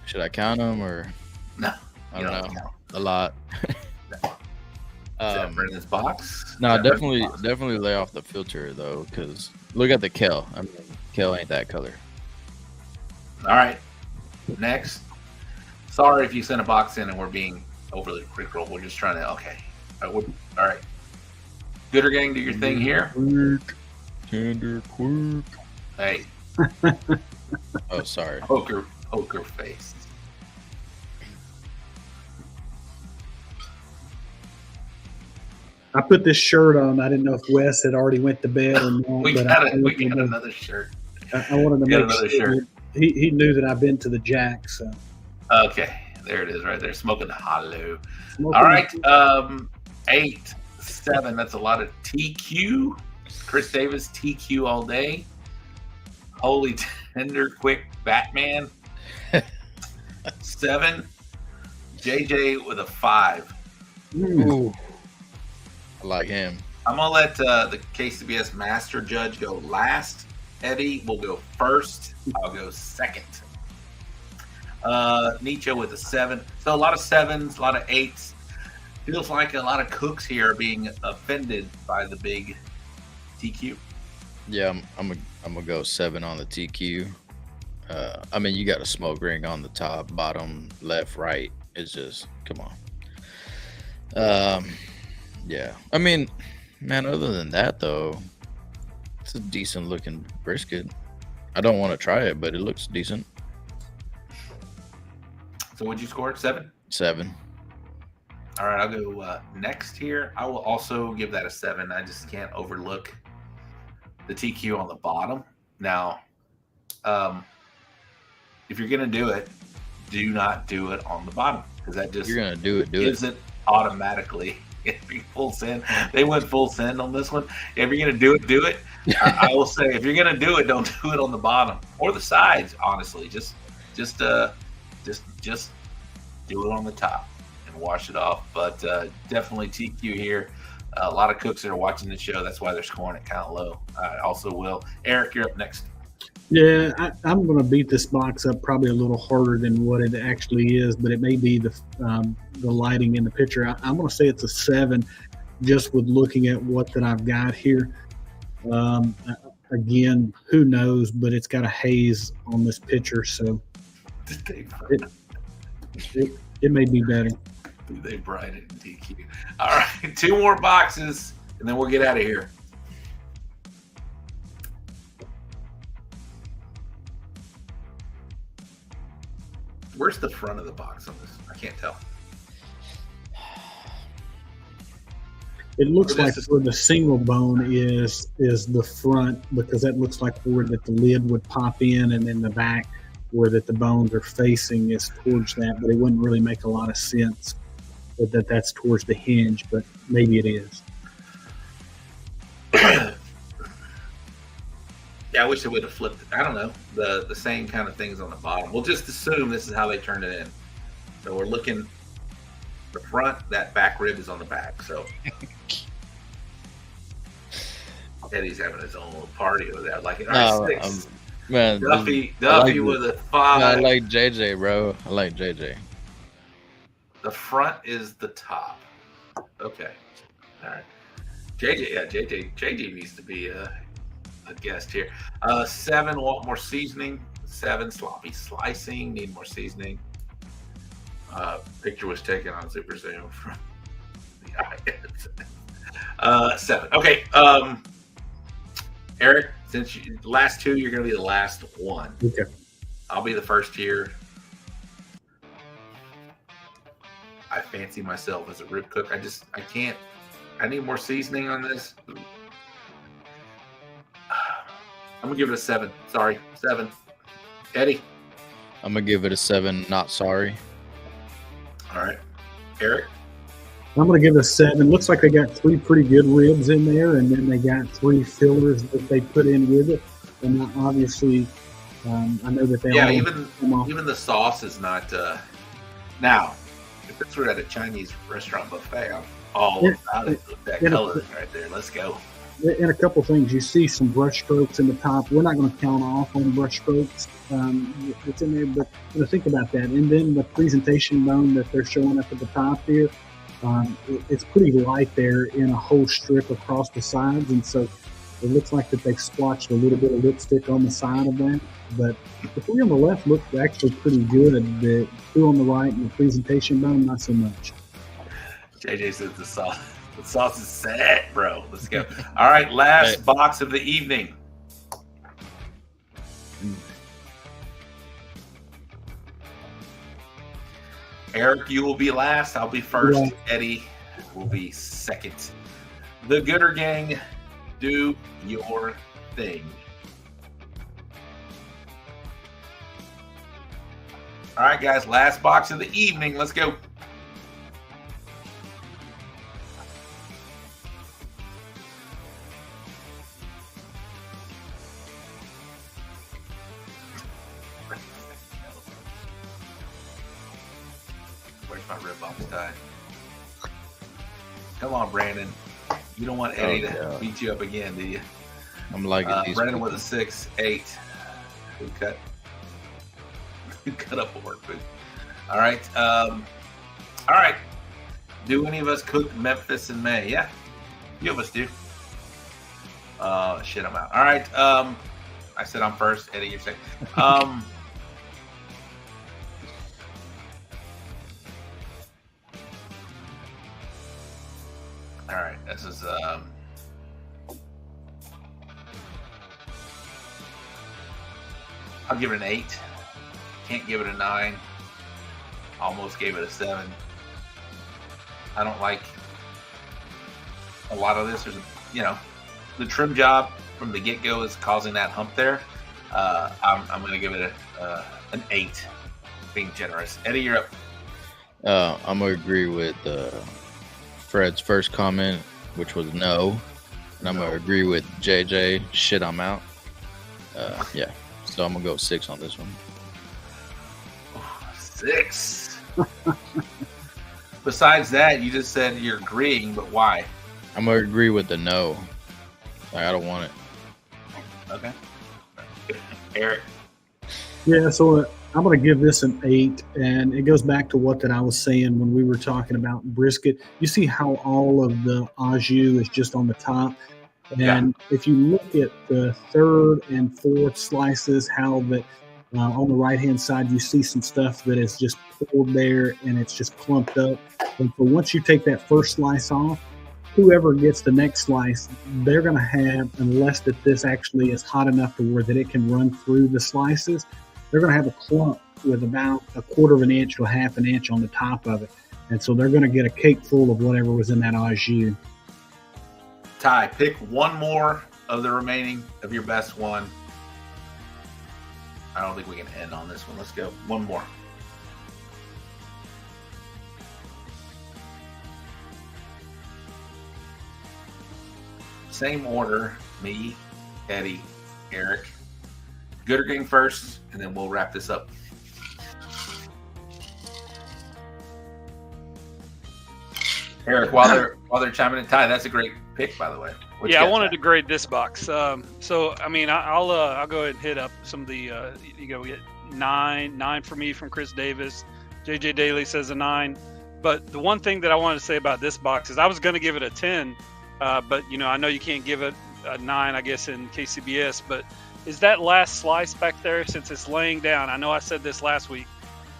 Should I count them or? No, I don't know. A lot. Is that Brendan's box? No, definitely lay off the filter though, because look at the kale. I mean, kale ain't that color. All right, next. Sorry if you sent a box in and we're being overly critical. We're just trying to. Okay. All right. Gooder gang, do your thing here. Tender quirk. Hey. Oh, sorry. Poker face. I put this shirt on. I didn't know if Wes had already went to bed or not. We got another shirt. I wanted to make sure he knew that I've been to the Jack. So. Okay, there it is, right there. Smoking hollow. All right, 8, 7. That's a lot of TQ. Chris Davis, TQ all day. Holy tender, quick Batman. 7. JJ with a 5. Ooh. I like him. I'm gonna let the KCBS Master Judge go last. Eddie will go first. I'll go second. Nietzsche with a 7. So a lot of 7s, a lot of 8s. Feels like a lot of cooks here are being offended by the big TQ. Yeah, I'm gonna go 7 on the TQ. I mean, you got a smoke ring on the top, bottom, left, right. It's just, come on. Yeah. I mean, man, other than that though, it's a decent looking brisket. I don't want to try it, but it looks decent. So what'd you score? 7? 7. All right, I'll go next here. I will also give that a 7. I just can't overlook the TQ on the bottom. Now, if you're gonna do it, do not do it on the bottom, because that just you're gonna do it. Gives it automatically. Full send. They went full send on this one. If you're gonna do it. I will say, if you're gonna do it, don't do it on the bottom or the sides. Honestly, just do it on the top and wash it off. But definitely TQ here. A lot of cooks that are watching the show. That's why they're scoring it kind of low. I also will. Eric, you're up next. Yeah, I'm going to beat this box up probably a little harder than what it actually is, but it may be the lighting in the picture. I'm going to say it's a 7, just with looking at what that I've got here. Again, who knows? But it's got a haze on this picture, so it may be better. They bright it in TQ. All right, 2 more boxes, and then we'll get out of here. Where's the front of the box on this? I can't tell. It looks like where the single bone is the front, because that looks like where that the lid would pop in, and then the back where that the bones are facing is towards that. But it wouldn't really make a lot of sense that that's towards the hinge, but maybe it is. Yeah, I wish they would have flipped it. I don't know. The same kind of things on the bottom. We'll just assume this is how they turned it in. So we're looking the front, that back rib is on the back. So Eddie's having his own little party over there. Like, all right, 6. Man, Duffy with a 5. I like JJ, bro. I like JJ. The front is the top. Okay. All right. JJ needs to be a guest here. 7, want more seasoning. 7, sloppy slicing, need more seasoning. Picture was taken on Super Zoom from the 7. Okay. Eric, since last 2, you're going to be the last one. Okay. I'll be the first here. I fancy myself as a rib cook. I can't. I need more seasoning on this. I'm gonna give it a 7. Sorry, 7. Eddie? I'm gonna give it a 7. Not sorry. All right, Eric? I'm going to give it a 7. Looks like they got 3 pretty good ribs in there, and then they got 3 fillers that they put in with it. And obviously, I know that they even the sauce is not. Now, if this were at a Chinese restaurant buffet, I'm all about it. With that color right there. Let's go. And a couple things. You see some brush strokes in the top. We're not going to count off on brush strokes. It's in there, but think about that. And then the presentation bone that they're showing up at the top here. It's pretty light there in a whole strip across the sides, and so it looks like that they've splotched a little bit of lipstick on the side of that. But the 3 on the left look actually pretty good. The 2 on the right and the presentation bone, not so much. JJ says the sauce is set, bro. Let's go. All right, last box of the evening. Eric, you will be last. I'll be first. Yeah. Eddie will be second. The Gooder Gang, do your thing. All right, guys, last box of the evening. Let's go. My rib box tie. Come on, Brandon. You don't want Eddie to beat you up again, do you? I'm like Brandon with a 6-8. Who cut up a work food? All right. All right. Do any of us cook Memphis in May? Yeah. A few of us do. Shit, I'm out. All right. I said I'm first. Eddie, you're second. All right, this is I'll give it an 8. Can't give it a 9. Almost gave it a 7. I don't like a lot of this. There's, the trim job from the get-go is causing that hump there. I'm going to give it an 8, being generous. Eddie, you're up. I'm going to agree with Fred's first comment, which was no. And I'm going to agree with JJ. Shit, I'm out. Yeah. So I'm going to go 6 on this one. 6. Besides that, you just said you're agreeing, but why? I'm going to agree with the no. I don't want it. Okay. Eric? Yeah, so I'm going to give this an 8, and it goes back to what that I was saying when we were talking about brisket. You see how all of the au jus is just on the top, and if you look at the 3rd and 4th slices, how that on the right-hand side you see some stuff that is just pulled there and it's just clumped up. And so once you take that first slice off, whoever gets the next slice, they're going to have, unless that this actually is hot enough to where that it can run through the slices, they're going to have a clump with about 1/4 of an inch to 1/2 an inch on the top of it. And so they're going to get a cake full of whatever was in that au jus. Ty, pick one more of the remaining of your best one. I don't think we can end on this one. Let's go. One more. Same order. Me, Eddie, Eric. Gooder Gang first, and then we'll wrap this up. Eric, while they're chiming in, Ty, that's a great pick, by the way. I wanted to grade this box. So I mean, I'll go ahead and hit up some of the. We get 9 for me from Chris Davis. JJ Daly says a 9. But the one thing that I wanted to say about this box is I was going to give it a 10, but I know you can't give it a 9, I guess, in KCBS. But is that last slice back there, since it's laying down? I know I said this last week.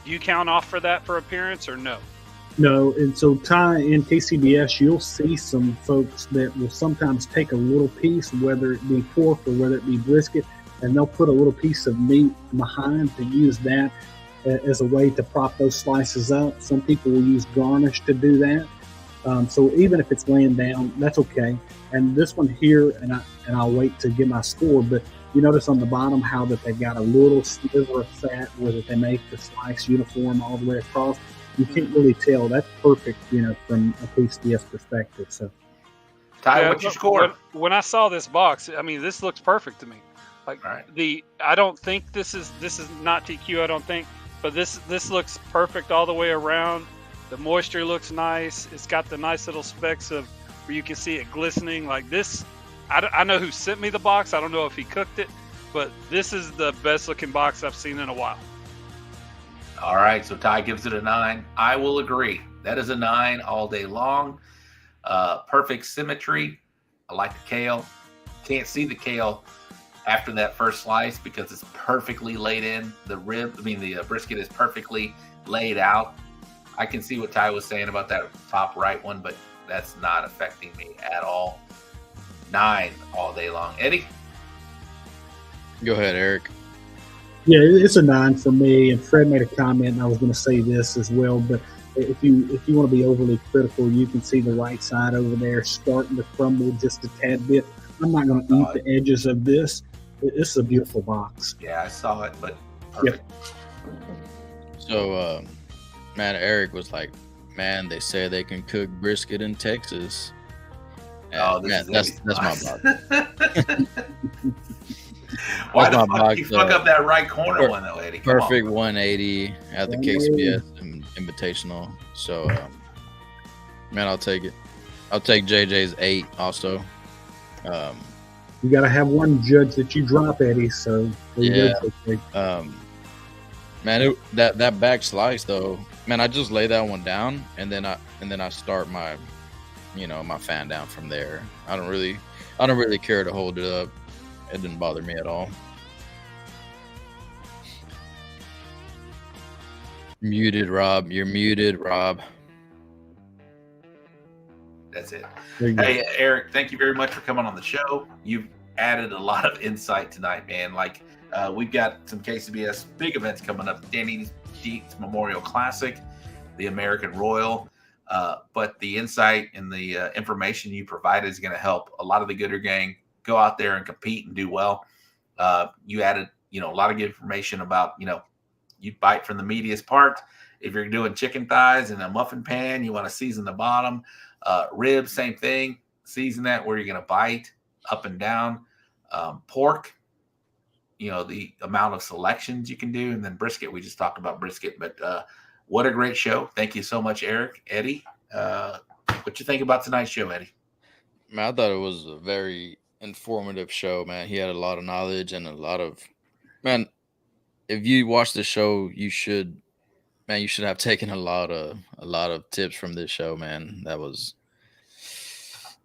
Do you count off for that for appearance or no? No, and so Ty, in KCBS, you'll see some folks that will sometimes take a little piece, whether it be pork or whether it be brisket, and they'll put a little piece of meat behind to use that as a way to prop those slices up. Some people will use garnish to do that. So even if it's laying down, that's okay. And this one here, and I'll wait to get my score, but you notice on the bottom how that they've got a little sliver of fat where that they make the slice uniform all the way across. You can't really tell. That's perfect, from a KCBS perspective. So, Ty, what's your score? When I saw this box, I mean, this looks perfect to me. Like I don't think this is not TQ. I don't think, but this looks perfect all the way around. The moisture looks nice. It's got the nice little specks of where you can see it glistening like this. I know who sent me the box. I don't know if he cooked it, but this is the best looking box I've seen in a while. All right, so Ty gives it a 9. I will agree. That is a 9 all day long. Perfect symmetry. I like the kale. Can't see the kale after that first slice because it's perfectly laid in. The brisket is perfectly laid out. I can see what Ty was saying about that top right one, but that's not affecting me at all. 9 all day long. Eddie? Go ahead, Eric. Yeah, it's a 9 for me. And Fred made a comment, and I was going to say this as well. But if you want to be overly critical, you can see the right side over there starting to crumble just a tad bit. I'm not going to eat the edges of this. This is a beautiful box. Yeah, I saw it, but perfect. Yep. So, man, Eric was like, man, they say they can cook brisket in Texas. That's my box. Why the fuck you fuck up that right corner one though, Eddie? Perfect 180 at the KCBS Invitational. So, man, I'll take it. I'll take JJ's 8 also. You got to have one judge that you drop, Eddie. So yeah. Man, that back slice though, man, I just lay that one down and then I start my, my fan down from there. I don't really care to hold it up. It didn't bother me at all. Muted, Rob. You're muted, Rob. That's it. Hey, Eric, thank you very much for coming on the show. You've added a lot of insight tonight, man. Like, we've got some KCBS big events coming up. Danny Dietz Memorial Classic, the American Royal. But the insight and the information you provided is going to help a lot of the Gooder gang go out there and compete and do well. You added, a lot of good information about, you bite from the meatiest part. If you're doing chicken thighs in a muffin pan, you want to season the bottom. Ribs, same thing. Season that where you're going to bite up and down. Pork, the amount of selections you can do. And then brisket, we just talked about brisket. But what a great show. Thank you so much, Eric. Eddie, what you think about tonight's show, Eddie? Man, I thought it was a very informative show, man. He had a lot of knowledge and a lot of, man, if you watch the show, you should have taken a lot of tips from this show, man. There's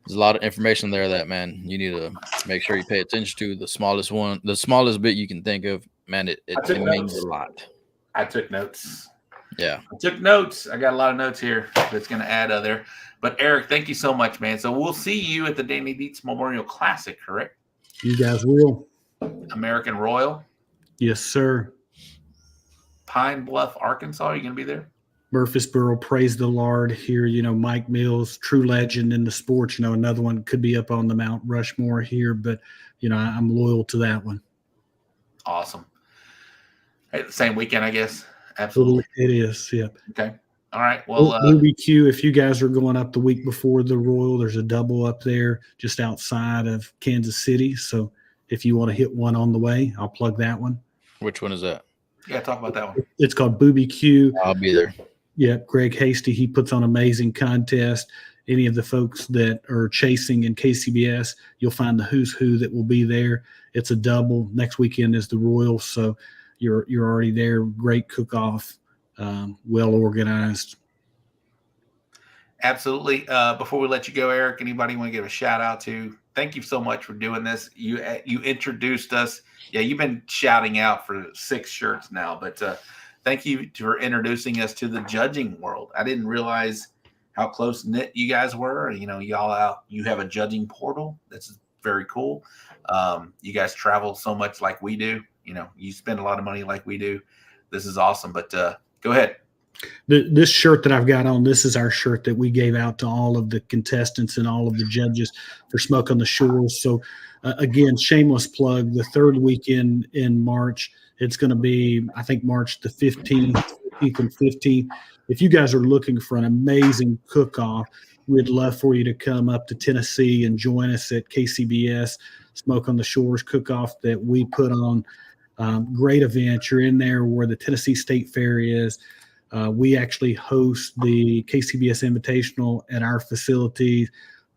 a lot of information there that, man, you need to make sure you pay attention to. The smallest bit you can think of, man, it means a lot. I took notes. Yeah. I took notes. I got a lot of notes here that's going to add other. But, Eric, thank you so much, man. So we'll see you at the Danny Dietz Memorial Classic, correct? You guys will. American Royal? Yes, sir. Pine Bluff, Arkansas. Are you going to be there? Murfreesboro, praise the Lord here. Mike Mills, true legend in the sports. Another one could be up on the Mount Rushmore here, but, I'm loyal to that one. Awesome. Hey, the same weekend, I guess. Absolutely. It is, yeah. Okay. All right. Well, BBQ, if you guys are going up the week before the Royal, there's a double up there just outside of Kansas City. So if you want to hit one on the way, I'll plug that one. Which one is that? Yeah, talk about that one. It's called BBQ. I'll be there. Yeah, Greg Hasty, he puts on amazing contest. Any of the folks that are chasing in KCBS, you'll find the who's who that will be there. It's a double. Next weekend is the Royal, so you're already there. Great cook-off. Well organized. Absolutely. Before we let you go, Eric, anybody want to give a shout out to? Thank you so much for doing this. You introduced us. Yeah, you've been shouting out for 6 shirts now, but thank you for introducing us to the judging world. I didn't realize how close knit you guys were. Y'all out. You have a judging portal. That's very cool. You guys travel so much like we do. You know, you spend a lot of money like we do. This is awesome. But go ahead. This shirt that I've got on, this is our shirt that we gave out to all of the contestants and all of the judges for Smoke on the Shores. So, again, shameless plug, the third weekend in March, it's going to be, I think, March the 15th and 15th. If you guys are looking for an amazing cook-off, we'd love for you to come up to Tennessee and join us at KCBS Smoke on the Shores cook-off that we put on. Great event. You're in there where the Tennessee State Fair is. We actually host the KCBS Invitational at our facility.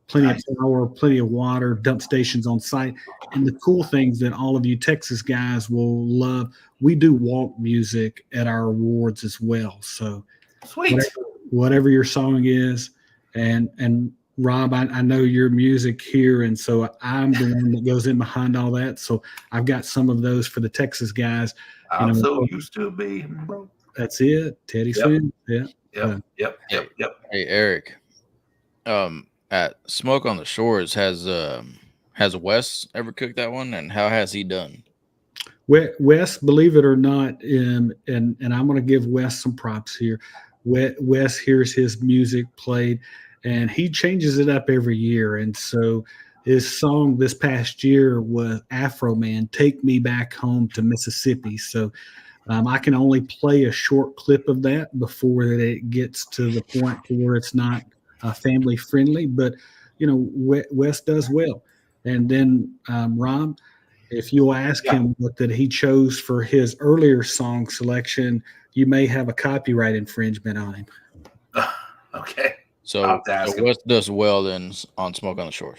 Plenty of power, plenty of water, dump stations on site. And the cool things that all of you Texas guys will love, we do walk music at our awards as well. So sweet. Whatever your song is. And Rob, I know your music here, and so I'm the one that goes in behind all that. So I've got some of those for the Texas guys. I'm so used to being broke. That's it. Teddy Swim. Yeah. Yep. Hey, Eric. At Smoke on the Shores, has Wes ever cooked that one, and how has he done? Wes, believe it or not, and I'm going to give Wes some props here. Wes hears his music played, and he changes it up every year. And so his song this past year was Afro Man, Take Me Back Home to Mississippi. So I can only play a short clip of that before that it gets to the point where it's not family friendly. But, you know, Wes does well. And then Rob, if you'll ask him what that he chose for his earlier song selection, you may have a copyright infringement on him. Okay. So Wes does well then on Smoke on the Shores.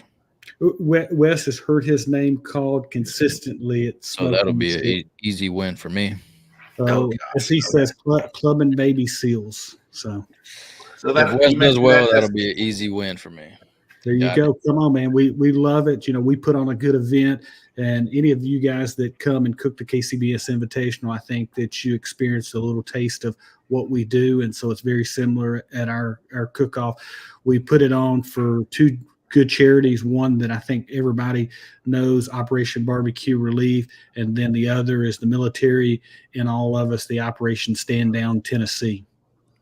Wes has heard his name called consistently. So that'll be an easy win for me. As he says, clubbing baby seals. So if Wes does well, that'll be an easy win for me. There you go. Come on, man. We love it. You know, we put on a good event, and any of you guys that come and cook the KCBS Invitational, I think that you experience a little taste of what we do. And so it's very similar at our cook-off. We put it on for two good charities. One that I think everybody knows, Operation Barbecue Relief, and then the other is the military and all of us, the Operation Stand Down Tennessee.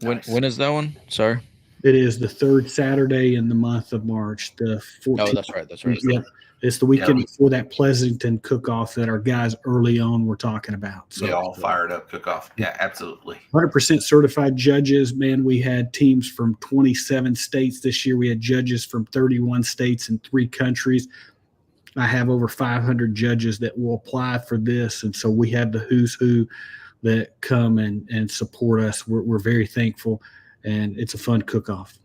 When is that one? Sorry. It is the third Saturday in the month of March, the 14th. Oh, that's right. That's right. Yeah. It's the weekend before that Pleasanton cook-off that our guys early on were talking about. So they all fired up cook-off. Yeah, absolutely. 100% certified judges. Man, we had teams from 27 states this year. We had judges from 31 states and 3 countries. I have over 500 judges that will apply for this. And so we have the who's who that come and support us. We're very thankful. And it's a fun cook-off.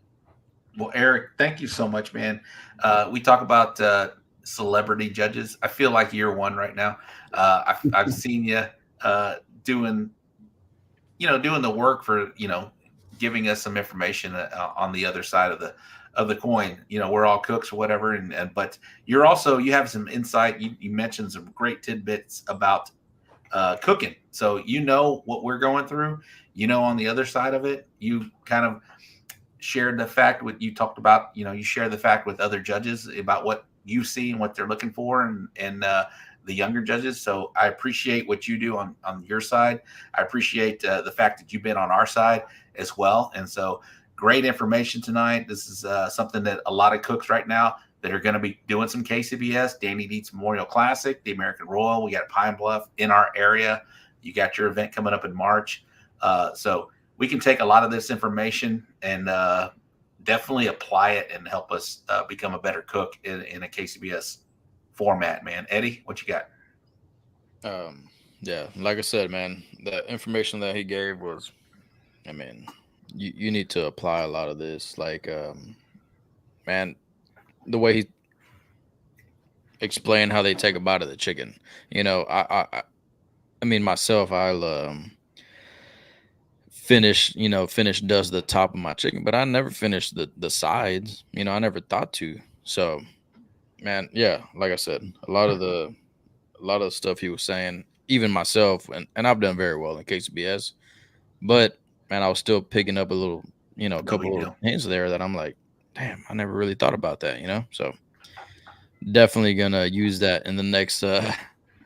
Well, Eric, thank you so much, man. We talk about celebrity judges. I feel like you're one right now. I've seen you doing the work for, giving us some information on the other side of the coin. You know, we're all cooks or whatever, but you have some insight. You mentioned some great tidbits about cooking. So you know what we're going through. On the other side of it, you kind of shared the fact you talked about, you share the fact with other judges about what you see and what they're looking for and the younger judges. So I appreciate what you do on your side. I appreciate the fact that you've been on our side as well. And so great information tonight. This is something that a lot of cooks right now that are going to be doing some KCBS, Danny Dietz Memorial Classic, the American Royal. We got Pine Bluff in our area. You got your event coming up in March. So we can take a lot of this information and definitely apply it and help us become a better cook in a KCBS format, man. Eddie, what you got? Yeah, like I said, man, the information that he gave was, you need to apply a lot of this. Like, man, the way he explained how they take a bite of the chicken, myself, I'll finish does the top of my chicken, but I never finished the sides. I never thought to. So, man, yeah, like I said, a lot of the stuff he was saying, even myself, and I've done very well in KCBS, but man, I was still picking up a little, a couple of hints there that I'm like, damn, I never really thought about that, So definitely gonna use that in the next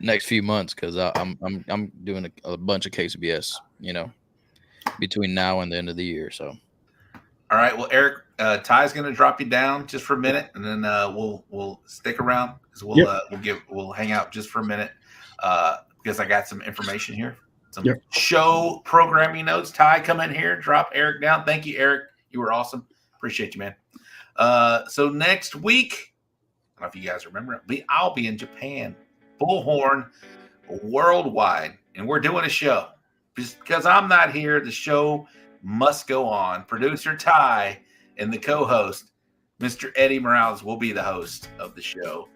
next few months because I'm doing a bunch of KCBS, between now and the end of the year. So, all right. Well, Eric, Ty's going to drop you down just for a minute, and then we'll stick around because we'll hang out just for a minute because I got some information here, some show programming notes. Ty, come in here, drop Eric down. Thank you, Eric. You were awesome. Appreciate you, man. So next week, I don't know if you guys remember, I'll be in Japan, Bullhorn Worldwide, and we're doing a show. Just because I'm not here, the show must go on. Producer Ty and the co-host, Mr. Eddy Morales, will be the host of the show.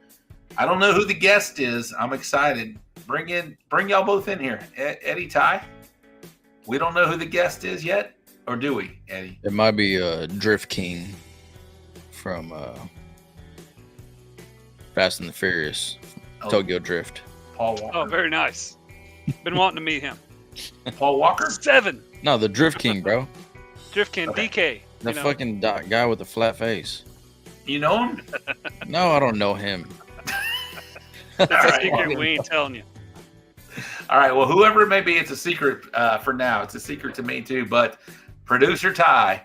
I don't know who the guest is. I'm excited. Bring y'all both in here. Eddy, Ty, we don't know who the guest is yet, or do we, Eddy? It might be Drift King from Fast and the Furious, Tokyo Drift. Paul Walker. Oh, very nice. Been wanting to meet him. Paul Walker? 7. No, the Drift King, bro. Drift King, DK. The fucking guy with the flat face. You know him? No, I don't know him. That's a secret we ain't telling you. All right. Well, whoever it may be, it's a secret for now. It's a secret to me too. But producer Ty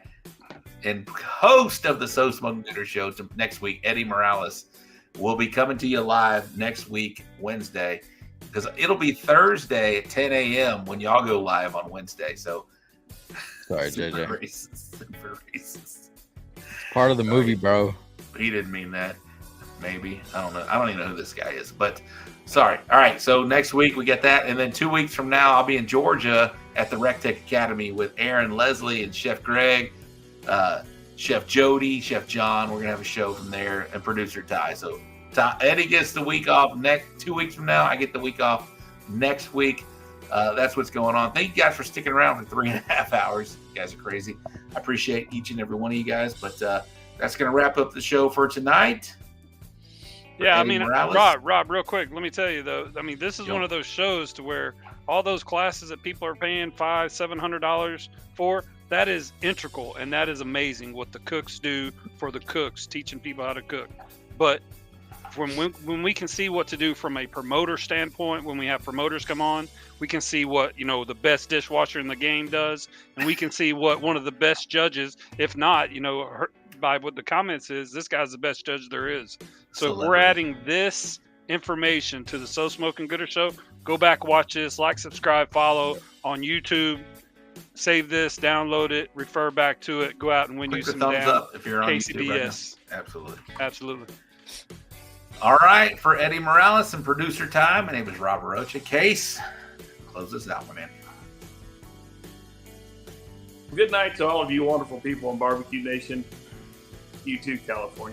and host of the So Smoking Gooder Show next week, Eddy Morales, will be coming to you live next week, Wednesday, because it'll be Thursday at 10 a.m. when y'all go live on Wednesday. So, sorry, super JJ. Racist, super racist. Part of the movie, bro. He didn't mean that. Maybe. I don't know. I don't even know who this guy is, but sorry. All right. So next week we get that. And then 2 weeks from now, I'll be in Georgia at the RecTech Academy with Aaron Leslie and Chef Greg, Chef Jody, Chef John. We're going to have a show from there, and producer Ty. So Eddy gets the week off 2 weeks from now. I get the week off next week. That's what's going on. Thank you guys for sticking around for 3.5 hours. You guys are crazy. I appreciate each and every one of you guys. But that's going to wrap up the show for tonight. Yeah, Eddy Morales. Rob, real quick, let me tell you though. I mean, this is one of those shows to where all those classes that people are paying $500-$700 for, that is integral and that is amazing what the cooks do for the cooks, teaching people how to cook. But when we can see what to do from a promoter standpoint, when we have promoters come on, we can see what the best dishwasher in the game does, and we can see what one of the best judges, if not, by what the comments is, this guy's the best judge there is. So if we're adding this information to the So Smoking Gooder Show, go back, watch this, like, subscribe, follow on YouTube, save this, download it, refer back to it, go out and win you some thumbs damn up if you're on KCBS. YouTube right now. Absolutely. Absolutely. All right. For Eddy Morales and producer Ty, my name is Rob Rocha. Case, close this out, my man. Good night to all of you wonderful people in Barbecue Nation, YouTube, California.